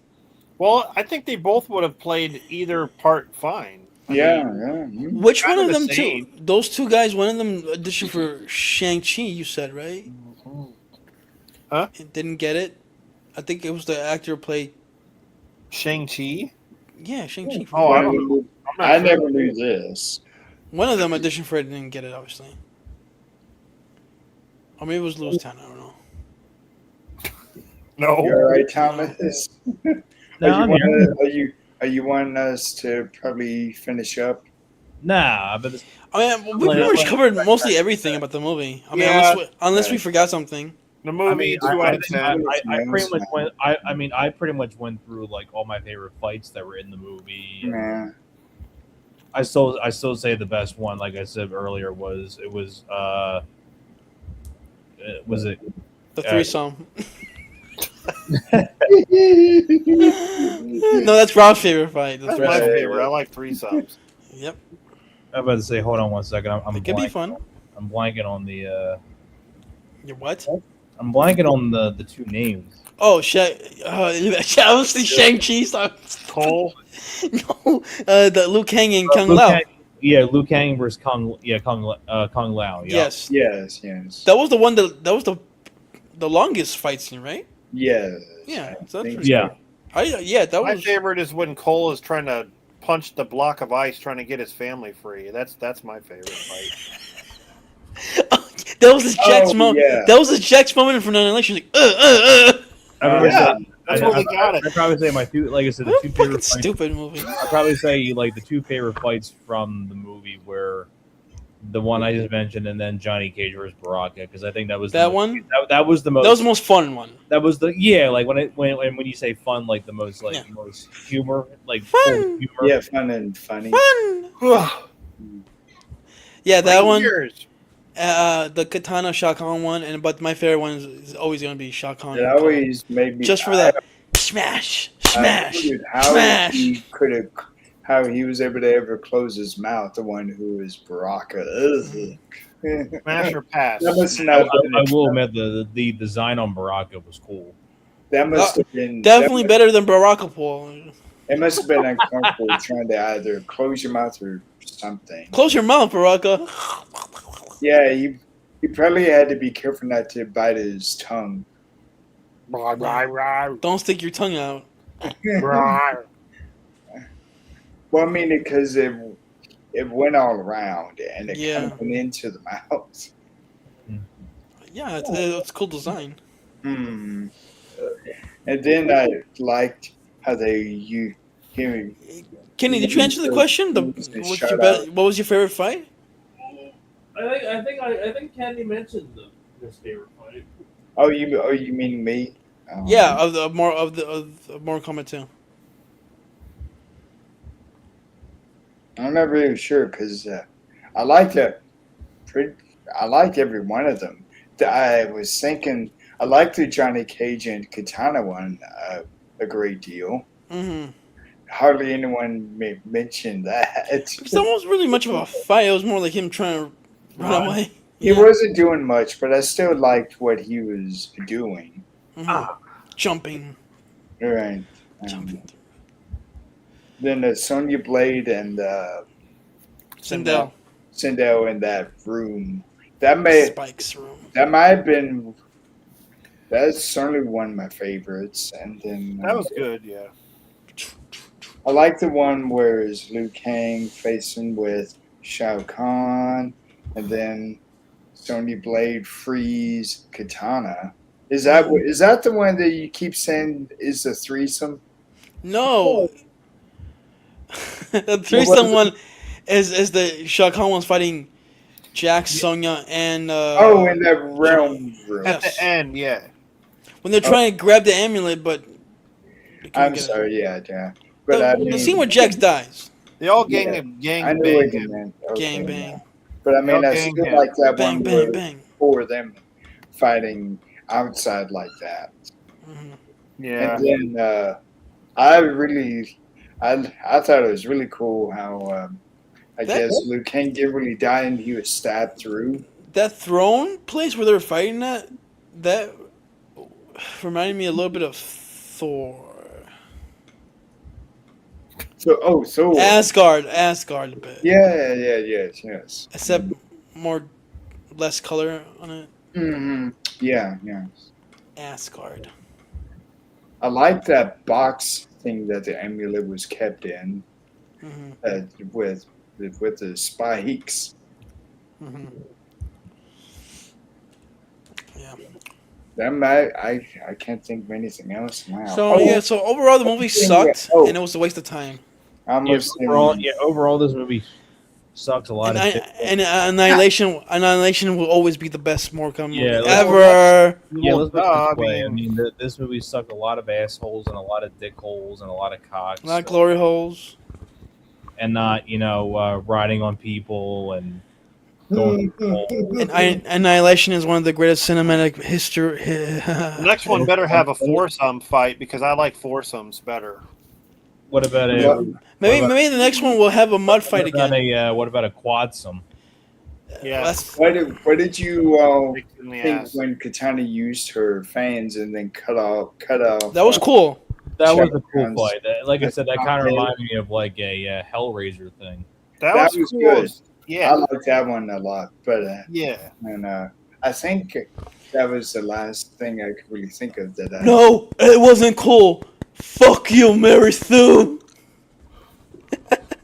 well, I think they both would have played either part fine. I Yeah, mean, yeah. Which Kind one of of the them same. two? Those two guys, one of them auditioned for Shang-Chi, you said, right? Huh? Didn't get it? I think it was the actor who played... Shang-Chi? Yeah, Shang-Chi. Oh, I don't know. I'm not I sure. never knew this. One of them auditioned for it and didn't get it, obviously. Or maybe it was Louis Town, I don't know. No. You all right, Thomas? No, I'm here. Are you wanting us to probably finish up? Nah, but it's, I mean, we pretty much covered mostly everything about the movie. I mean, Yeah. unless we Right. forgot something. The I movie, mean, 2 out of 10. I pretty much went. I mean, I pretty much went through like all my favorite fights that were in the movie. Yeah. I still say the best one, like I said earlier, was it The threesome. yeah, No, that's Rob's favorite fight. The That's my threesome. favorite. I like threesomes. Yep. I'm about to say, hold on one second. I'm It could be blanking. fun. I'm blanking on the. Your what? I'm blanking on the two names. Oh, obviously Shang-Chi stuff. Cole? No, the Liu Kang and Kung Liu Lao. Kang- yeah, Liu Kang versus Kung Lao. Yeah. Yes. yes. That was the one that was the longest fight scene, right? Yes. Yeah. I So that's think pretty Yeah. cool. That My was. favorite is when Cole is trying to punch the block of ice trying to get his family free. That's my favorite fight. That was his Jack's moment. yeah. That was his Jack's moment from the election. Like, I probably Yeah, say- that's I- what we I- got it. I'd probably say my two, like I said, the What two a fucking favorite fights. stupid movie. I'd probably say like the two favorite fights from the movie were the one I just mentioned, and then Johnny Cage versus Baraka, because I think that was That the most, one? That was the most. That was the most fun one. That was the like when you say fun, like the most Yeah. most humor, like Fun. full humor. Yeah, fun and funny. Fun. Yeah, that 3 one. years. The Katana Shao Kahn one, but my favorite one is always gonna be Shao Kahn. It always made me Just for that smash, smash, wondered smash. how he was able to ever close his mouth. The one who was Baraka. Ugh. Smash or pass. That must I, not have been. I will admit the design on Baraka was cool. That must have been Definitely better than Baraka Paul. It must have been uncomfortable trying to either close your mouth or something. Close your mouth, Baraka. Yeah, he probably had to be careful not to bite his tongue. Don't stick your tongue out. Well, I mean, because it went all around and it Yeah. kind of went into the mouth. Yeah, it's cool design. Hmm. And then I liked how him. Kenny, did you answer the question? What was your favorite fight? I think Candy mentioned his favorite fight. Oh, you mean me? Yeah, of Mortal Kombat 2. I'm not really sure because I liked every one of them. I was thinking I liked the Johnny Cage and Katana one a great deal. Mm-hmm. Hardly anyone mentioned that. Because that wasn't really much of a fight. It was more like him trying to run away. He wasn't doing much, but I still liked what he was doing. Mhm. Jumping. Right. Jumping. Then Sonya Blade and Sindel. Sindel in that room. Spike's room. That might have been. That's certainly one of my favorites. And then That was good, yeah. I like the one where it's Liu Kang facing with Shao Kahn, and then Sonya Blade frees Katana. Is that the one that you keep saying is a threesome? No. The threesome one is the Shao Kahn one's fighting Jax, Sonya, and In that realm room. At the end, yeah. when they're trying to grab the amulet, but They couldn't I'm get it. sorry, yeah. But I mean, The scene where Jax dies. They all Yeah, gang I knew bang what you him. meant. Okay, Gang yeah. bang. But I They all mean, I gang still him. like that Bang, one bang, where bang. for them fighting outside like that. Hmm. Yeah. And then I really, I thought it was really cool how I That- guess Liu Kang didn't really die and he was stabbed through. That throne place where they were fighting at, that reminded me a little bit of Thor. So Asgard a bit. yes. Except less color on it. Hmm. Yeah. Asgard. I like that box thing that the amulet was kept in Hmm. with the spikes. Hmm. Yeah. I can't think of anything else now. So overall the movie sucked, Oh. and it was a waste of time. Overall, this movie sucks a lot And, of I, dick. and Annihilation will always be the best Mortal Kombat movie Yeah, ever. Yeah, let's put it I this way. I mean, mean, this movie sucked a lot of assholes and a lot of dick holes and a lot of cocks. Not glory holes. And not, riding on people and going through holes. And Annihilation is one of the greatest cinematic history. the next one better have a foursome fight because I like foursomes better. What about Maybe the next one will have a mud fight again. What about a quadsome? Yeah. That's- What did you Kick in the think ass. when Katana used her fans and then cut off? that was cool. That was a cool Checkdowns. fight. Like I said, that That's kind of not reminded me of like a Hellraiser thing. That That was was cool. good. I Yeah. like that one a lot, but Yeah. and I think that was the last thing I could really think of that. No, it wasn't cool. Fuck you, Mary Sue.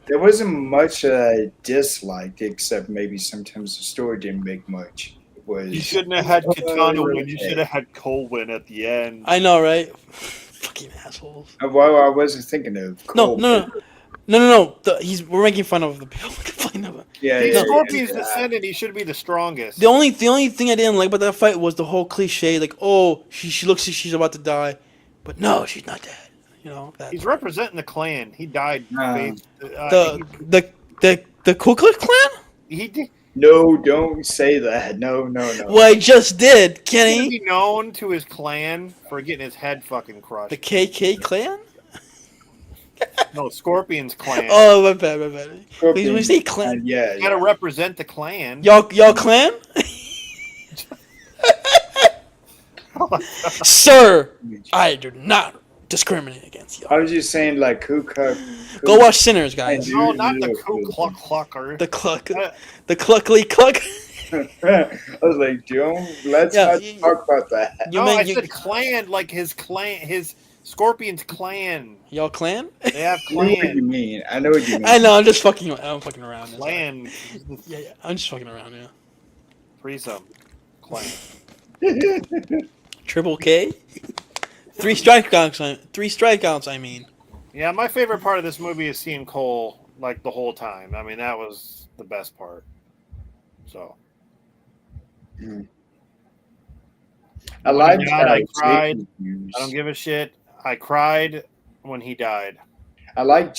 There wasn't much I disliked, except maybe sometimes the story didn't make much. It was You shouldn't have had Katana win. You okay. should have had Cole win at the end. I know, right? Fucking assholes. Well, I wasn't thinking of Cole. No. We're making fun of the people complaining about. Yeah, He's yeah, Scorpion's yeah. descendant. He should be the strongest. The only thing I didn't like about that fight was the whole cliche, like, oh, she looks like she's about to die, but no, she's not dead. That. He's representing the clan. He died. The Ku Klux Klan? he did. No, don't say that. No. Well, I just did, He's gonna Kenny. be known to his clan for getting his head fucking crushed. The KK Klan? No, Scorpion's clan. Oh, my bad. Scorpion, When you say clan, yeah, You gotta represent the clan. y'all clan? Sir, I do not discriminate against I y'all. was just saying, like, Ku Klux. Go watch Sinners, guys. No, not the Ku Klux Klucker. The Cluckly Cluck. I was like, let's Yeah, not talk about that. You No, meant I you- said clan, like his clan, his Scorpion's clan. Y'all clan? They have I know what you clan. mean. I know what you mean. I know. I'm fucking around. Clan. Yeah. I'm just fucking around. Yeah. Threesome. Clan. Triple K. 3 strikeouts. I mean. Yeah, my favorite part of this movie is seeing Cole like the whole time. I mean, that was the best part. So. I like When he how died, I Jake cried. was used. I don't give a shit. I cried when he died. I like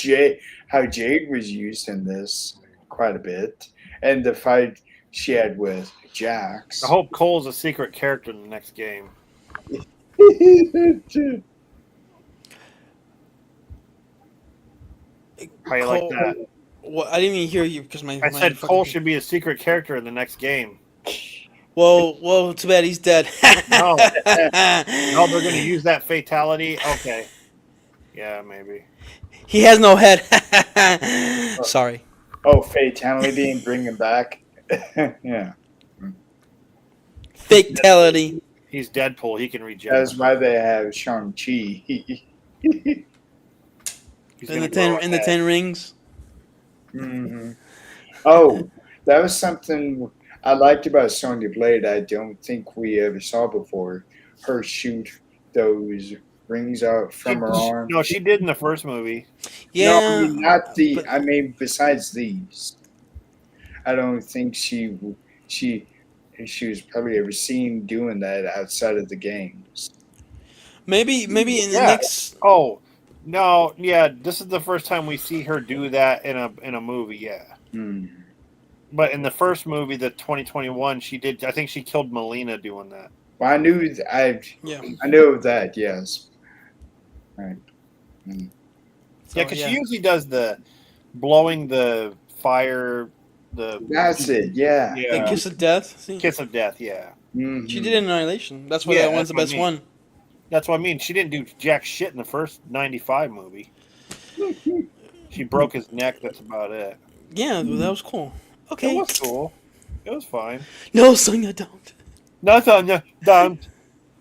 how Jade was used in this quite a bit, and the fight she had with Jax. I hope Cole's a secret character in the next game. How you like that? Well, I didn't even hear you because my. I said Cole should be a secret character in the next game. Well, too bad he's dead. No. No, they're going to use that fatality. Okay. Yeah, maybe. He has no head. Sorry. Oh, fatality and bring him back. Yeah, Fatality. He's Deadpool. He can reject. that's why they have Shang-Chi. He's In the gonna grow a head. 10 rings. Hmm. Oh, that was something I liked about Sonya Blade. I don't think we ever saw before. Her shoot those rings out from her arm. No, she did in the first movie. Yeah. No, I mean, not the. but- I mean, besides these, I don't think she was probably ever seen doing that outside of the games. Maybe in the Yeah. next. Oh, No, yeah, this is the first time we see her do that in a movie. Yeah, Hmm. but in the first movie, the 2021, she did. I think she killed Melina doing that. Well, Yeah. I knew of that. Yes. Right. Hmm. So, Yeah, because she usually does the blowing the fire, the That's it. Yeah. The yeah kiss of death. See, kiss of death. Yeah, she Hmm. did it in Annihilation. That's why Yeah, that one's the that's what I best mean. one. that's what I mean. She didn't do jack shit in the first '95 movie. She broke his neck. That's about it. Yeah, that was cool. It Okay. was cool. It was fine. No, Sonya, don't. Nothing. Done.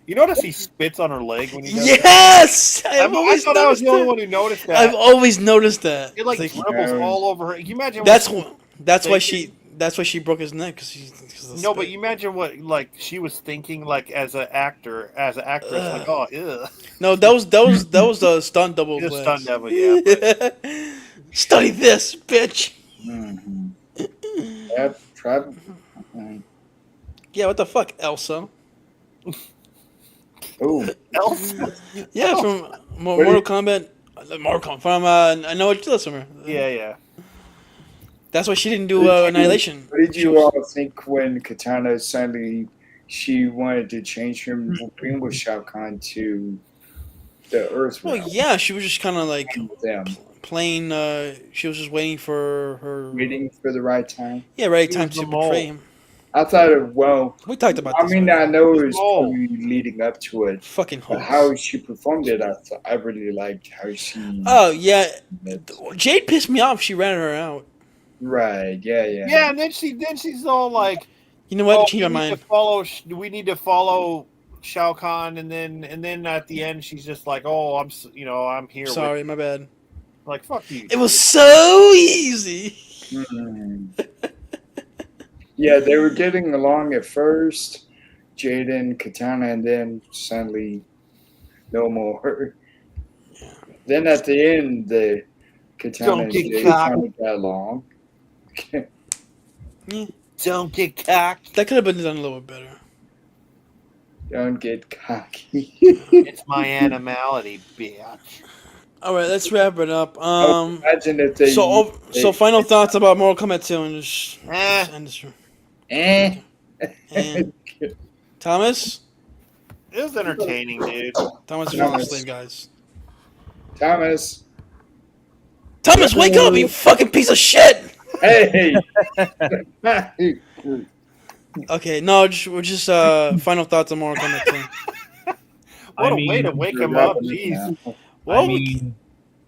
You notice he spits on her leg when he does that? Yes, I thought I was the only one who noticed that. I've always noticed that. It like It's dribbles No. all over her. Can you imagine? that's what wh- that's why thinking? she broke his neck because No, but you imagine what like she was thinking like as an actress, like oh, ew. No, that was a stunt double. He's a Blast. stunt devil, yeah. Study this, bitch. Hmm. Yep. Travel. Yeah, what the fuck, Elsa? Oh. Else? Yeah, from What Mortal Kombat. Mortal Kombat from I know what you listen to. Yeah. That's why she didn't do What did you- Annihilation. What did She you was- all think when Katana suddenly she wanted to change from being with Shao Kahn to the Earth Well, realm yeah, she was just kind of like with them, playing. She was just waiting for her. waiting for the right time? Yeah, right She time was to the mole. betray him. I thought it well. We talked about I this. mean, already. I know it was Oh. probably leading up to it, Fucking but hoes. how she performed it, I really liked how she. Oh yeah, it. Jade pissed me off. She ran her out. Right? Yeah. Yeah, and then she's all like, You know what? oh, Change my mind. we need to follow Shao Kahn, and then at the end she's just like, oh, I'm here. Sorry, my bad. Like fuck you. It was so easy. Mhm. Yeah, they were getting along at first, Jaden, Katana, and then suddenly no more. Then at the end, the Katana Don't and get Jaden cocked. kind of got along. Don't get cocked. That could have been done a little bit better. Don't get cocky. It's my animality, bitch. All right, let's wrap it up. Imagine if they. So final thoughts about Mortal Kombat 2 and just end this. Eh. And Thomas, It was entertaining, dude. Thomas is falling asleep, guys. Thomas. Thomas, wake up, you fucking piece of shit! Hey. Okay, no, we're just final thoughts on Mortal Kombat 2. What I a way to mean, wake You're him up, wrapping it jeez. now. Well, I mean,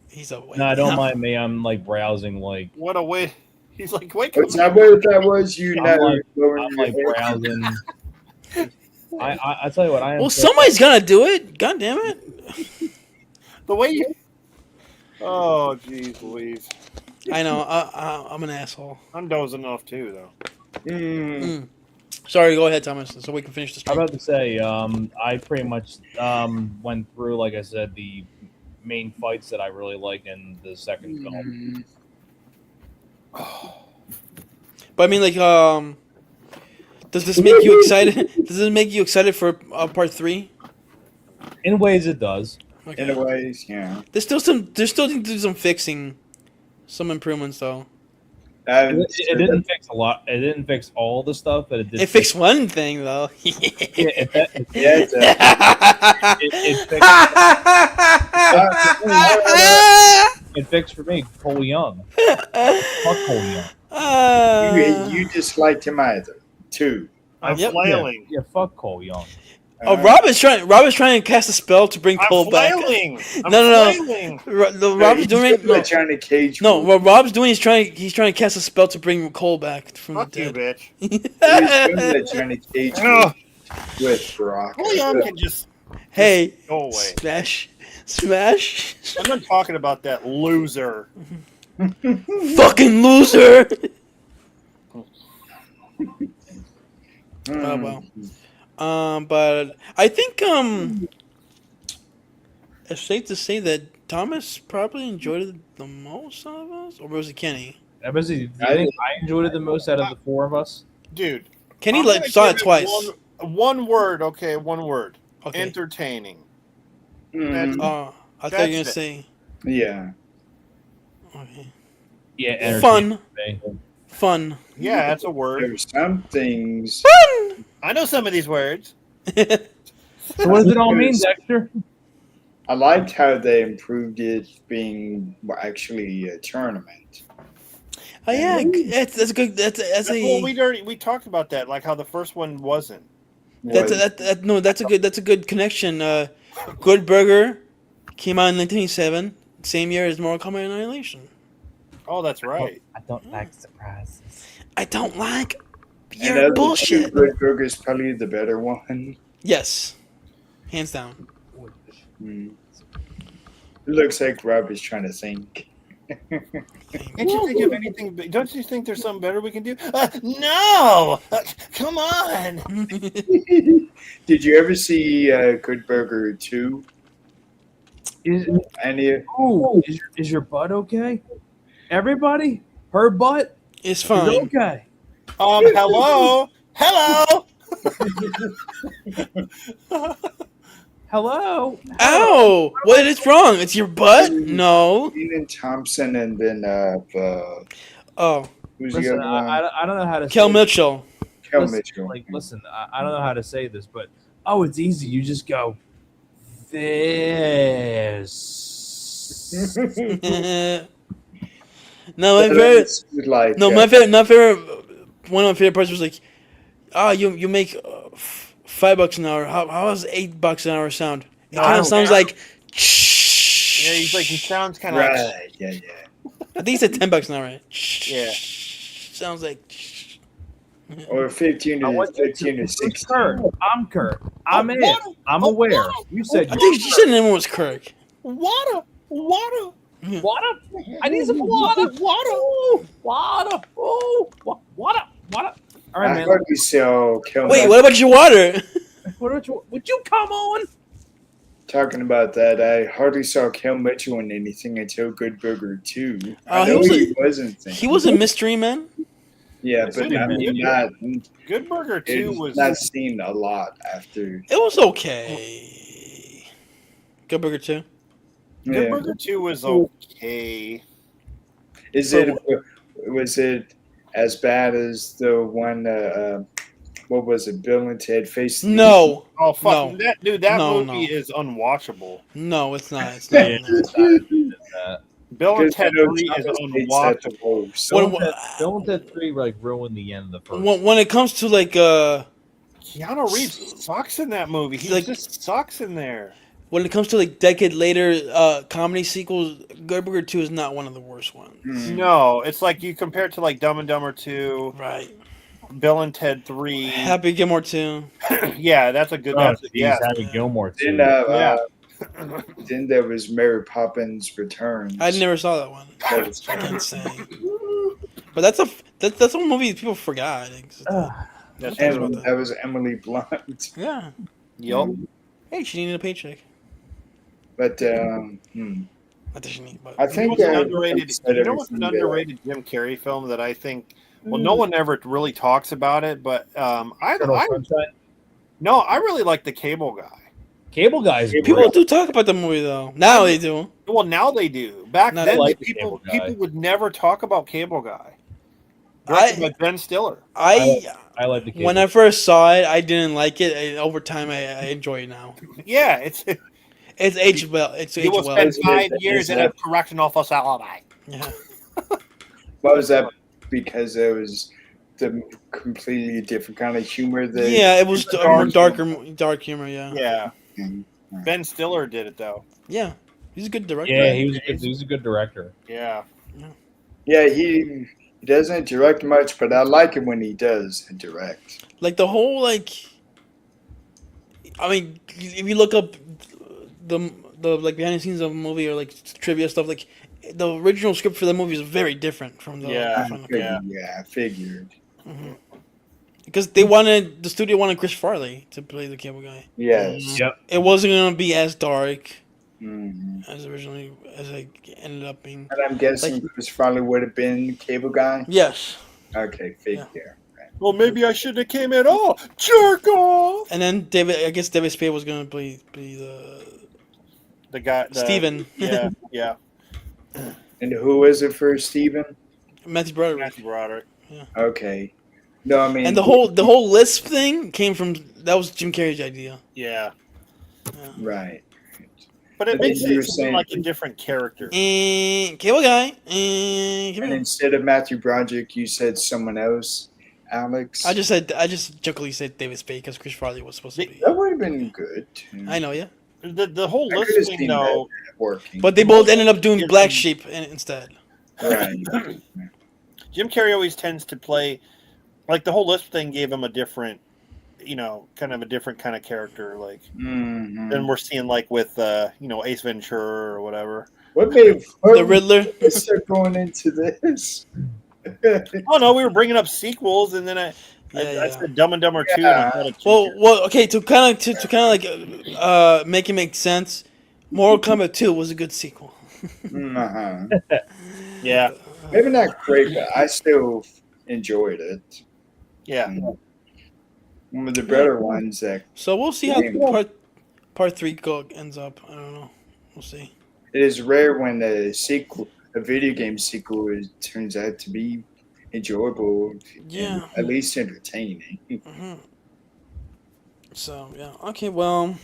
he's awake. no, don't now. mind me. I'm like browsing, like What a way. He's like, wake him What's up. that? What that was? You I'm know, like- lowering I'm your like head. browsing. I tell you what, I am. Well, so- somebody's gonna do it. God damn it! The way you. Oh, jeez, Louise. I know. I'm an asshole. I'm dozing off too, though. Mm. Sorry, go ahead, Thomas, so we can finish this. I'm about to say, I pretty much went through, like I said, the main fights that I really liked in the second film. Mm. But I mean, like, does this make you excited? Does this make you excited for part 3? In ways, it does. In a ways, yeah. There's still need to do some fixing, some improvements though. It didn't fix a lot. It didn't fix all the stuff, but it did. It fixed one thing though. Yeah, it fixed for me Cole Young. Fuck Cole Young. You disliked him either, too. I'm Yep. flailing. Yeah, fuck Cole Young. Oh, Rob is trying to cast a spell to bring I'm Cole back. flailing. I'm No. flailing. Rob's doing no. Johnny Cage. no. What Rob's doing is he's trying to cast a spell to bring Cole back from Fuck the you, dead. bitch. He's doing the Johnny Cage Ugh. with Brock. Cole Young can just Hey, go away. smash, I'm not talking about that loser. fucking loser. Mm. Oh well. But I think it's safe to say that Thomas probably enjoyed it the most out of us, or was it Kenny? I think I enjoyed it the most out of the four of us. Dude. Kenny I'm gonna saw give it twice. One word, okay, one word. Okay. Entertaining. Mm. I thought you were gonna That's say Yeah. Okay. Yeah, Fun. Yeah, that's a word. There's some things. I know some of these words. So what does it all mean, Dexter? I liked how they improved it being actually a tournament. Oh yeah, that's a good. That's Well, a we talked about that, like how the first one wasn't. that's a, Was- that's a good connection. Good Burger came out in 1987, same year as Mortal Kombat Annihilation. Oh, that's right. I don't like surprises. I don't like and your that bullshit. Good Burger is probably the better one. Yes, hands down. Mm. It looks like Rob is trying to think. Can't you think of anything? Don't you think there's something better we can do? No! Come on! Did you ever see Good Burger 2? Any? Oh, is your butt okay? Everybody, her butt It's is fine. okay. Hello? Hello? Hello. Ow! What is wrong? It's your butt? No. Kenan Thompson and then Oh, who's Listen, the other one? I don't know how to. Kel say Mitchell. Kel listen, Mitchell. Listen, I don't know how to say this, but it's easy. You just go this. No, my favorite. It's like No, my favorite. One of my favorite parts was like, you make $5 an hour. How does $8 an hour sound? It kind of sounds like. Yeah, he sounds kind of like. right. Yeah. I think he said $10 an hour. Right? Yeah. Sounds like. Or 15 to 16. Kurt. I'm Kurt. I'm in. I'm aware. You said I think she said the name was Kirk. Water! water. I need some water. Ooh, water. Ooh, water. All right, I man. hardly saw Kel Wait, Mitchell. what about your water? Would you come on? Talking about that, I hardly saw Kel Mitchell in anything until Good Burger 2. I he know was he wasn't. He was a mystery man. Yeah, Yes, but he I was. mean, not Good Burger 2 it's was. not seen a lot after. It was okay. Good Burger 2. Good Yeah. Burger 2 was okay. Was it as bad as the one? What was it? Bill and Ted Face? No. Oh, fuck. No. That No, movie is unwatchable. No, it's not. It's not. Bill and Because I Ted know 3 is Thomas hates unwatchable. that the most. Bill and Ted 3 ruined the end of the first. When it comes to like Keanu Reeves sucks in that movie. He Like- just sucks in there. when it comes to like decade later comedy sequels, Good Burger 2 is not one of the worst ones. Hmm. No, it's like you compare it to like Dumb and Dumber 2, Right. Bill and Ted 3. Happy Gilmore 2. Yeah, that's a good. That's yeah. Happy Gilmore too. Then there was Mary Poppins Returns. I never saw that one. That was I can't say. But that's a movie people forgot. I think. That's And- true. And that was Emily Blunt. Yeah. Yup. Hey, she needed a paycheck. But Not that she needed, but I You know think what's an I've underrated? said You know what's an everything that- underrated Jim Carrey film that I think? Well, no one ever really talks about it, but I really like The Cable Guy. Cable Guys. people do talk about the movie though. Now they do. Well, now they do. Back Not then, like The people Cable Guy. would never talk about Cable Guy. Directed by Ben Stiller. I like the Cable. when I first saw it, I didn't like it. And over time, I enjoy it now. Yeah, it's It's aged well. It's you aged will well. spend Is 5 it- years is in that- a correctional facility. Yeah. What was that? Because it was the completely different kind of humor that. Yeah, it was Dark dark humor. Yeah. Yeah, Mhm. Ben Stiller did it though. Yeah. He's a good director. Yeah, he was a good director. Yeah, Yeah, he doesn't direct much, but I like it when he does direct. Like the whole like. I mean, if you look up the like behind the scenes of a movie or like trivia stuff, like the original script for the movie is very different from the Yeah. from the- Yeah. I figured. Mhm. Because the studio wanted Chris Farley to play the Cable Guy. Yes. Yep. It wasn't gonna be as dark hmm as originally as it ended up being. And I'm guessing Chris Farley would have been Cable Guy. Yes, Okay, figure. well, maybe I shouldn't have came at all. Jerk off. and then David Spade was gonna be the The guy, Steven. Yeah, yeah. And who is it for Steven? Matthew Broderick. Matthew Broderick. Okay. No, I mean And the whole lisp thing came from that was Jim Carrey's idea. Yeah, Yeah. right. but it And makes then you were it seem saying- like a different character. And cable guy. And And instead of Matthew Broderick, you said someone else, Alex. I just jokingly said David Spade because Chris Farley was supposed to be. that would have been good. Too. I know, yeah. The whole I list could have thing, seen though. that working. But they both ended up doing Black Sheep instead. right. Jim Carrey always tends to play, like the whole list thing gave him a different, kind of a different kind of character, like Mhm. than we're seeing like with, Ace Ventura or whatever. What made The Riddler. Let's start going into this. Oh no, we were bringing up sequels, and then I Yeah. said Dumb and Dumber 2. Yeah. And I thought of Well, okay. To kind of make it make sense, Mortal Kombat 2 was a good sequel. Uh-huh. yeah, Maybe not great, but I still enjoyed it. yeah. One of the better ones that So we'll see how Yeah. part 3 ends up. I don't know. We'll see. it is rare when a video game sequel turns out to be enjoyable. Yeah. And at least entertaining. hmm So yeah. Okay. Well,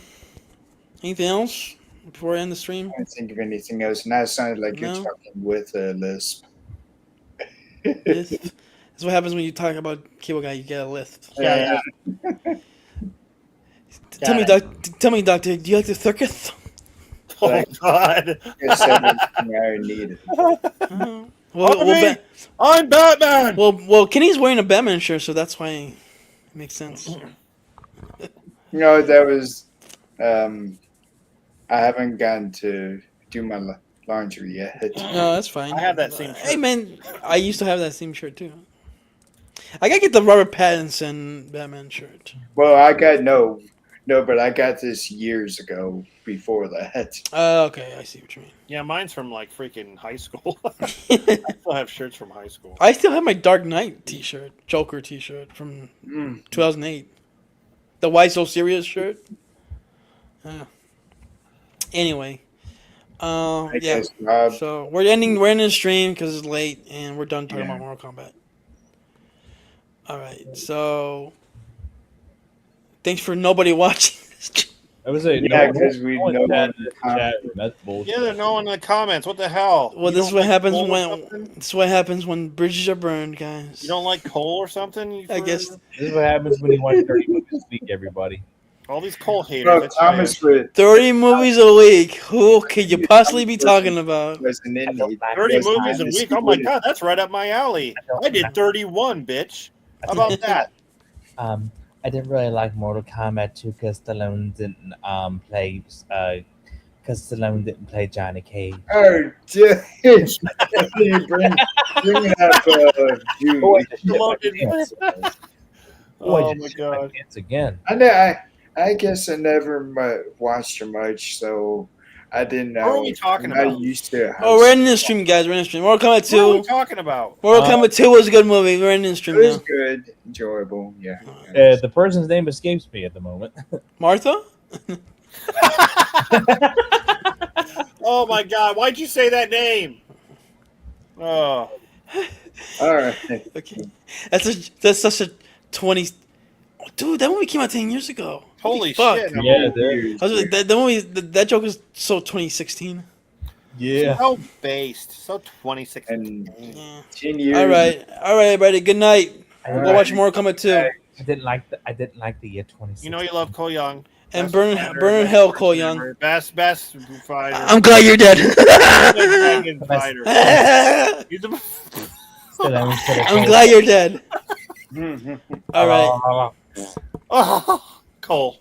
anything else before I end the stream? I can't think of anything else. Now it sounded like No. you're talking with a lisp. Lisp. That's what happens when you talk about cable guy. You get a lisp. Yeah. Tell me, doctor. Do you like the circus? Oh Like- God, I said everything I needed. I'm Batman. Well, Kenny's wearing a Batman shirt, so that's why it makes sense. No, that was. I haven't gotten to do my laundry yet. No, that's fine. I have that same Hey, shirt. man, I used to have that same shirt too. I gotta get the Robert Pattinson Batman shirt. Well, I got no, but I got this years ago. Before that, Okay, I see what you mean. Yeah, mine's from like freaking high school. I still have shirts from high school. I still have my Dark Knight T-shirt, Joker T-shirt from Mm. 2008. The Why So Serious shirt. Anyway, I yeah. guess Rob. So we're ending the stream because it's late and we're done talking Yeah. about Mortal Kombat. All right, so thanks for nobody watching. I would say Yeah, because we one know chat on in the the chat, that's bullshit. Yeah, there's no one in the comments. What the hell? Well, You this is don't what like happens coal or when something? this is what happens when bridges are burned, guys. You don't like coal or something. I guess. This is what happens when you watch 30 movies a week, everybody. All these coal haters. Well, that's right. Thomas was 30 movies a week. Who could you possibly be talking about? an inmate. 30 Was movies a Thomas week. Oh my Wood. God, that's right up my alley. I did 31, bitch. How about that? I didn't really like Mortal Kombat 2 because Stallone didn't play Johnny Cage. Oh, dude. You bring up Julie. Boy, Stallone the didn't- Oh Oh my God. It's again. I guess I never watched her much, so I didn't know. What are we talking I'm not about? used to. Oh, we're ending the stream, guys. We're ending the stream. Mortal Kombat What are we 2. talking about? Mortal Kombat 2 was a good movie. We're ending the It stream was now. good, enjoyable. Yeah. The person's name escapes me at the moment. Martha? Oh my God, why'd you say that name? Oh, All right. Okay. That's such a 20. Dude, that movie came out 10 years ago. holy fuck. shit. Yeah, there. I was like, that movie, that joke is so 2016. Yeah. So based. So 2016. And Yeah. 10 years. All right, everybody. Good night. I We'll didn't, go watch Mortal Kombat 2. I didn't like the year 2016. You know you love Cole Young. And Best burn fighter, in best hell, sports Cole Young. member, Best fighter. I'm glad you're dead. Dragon fighter. He's a- Stallone should have I'm played- glad you're dead. Mhm. All right. Oh, Cole.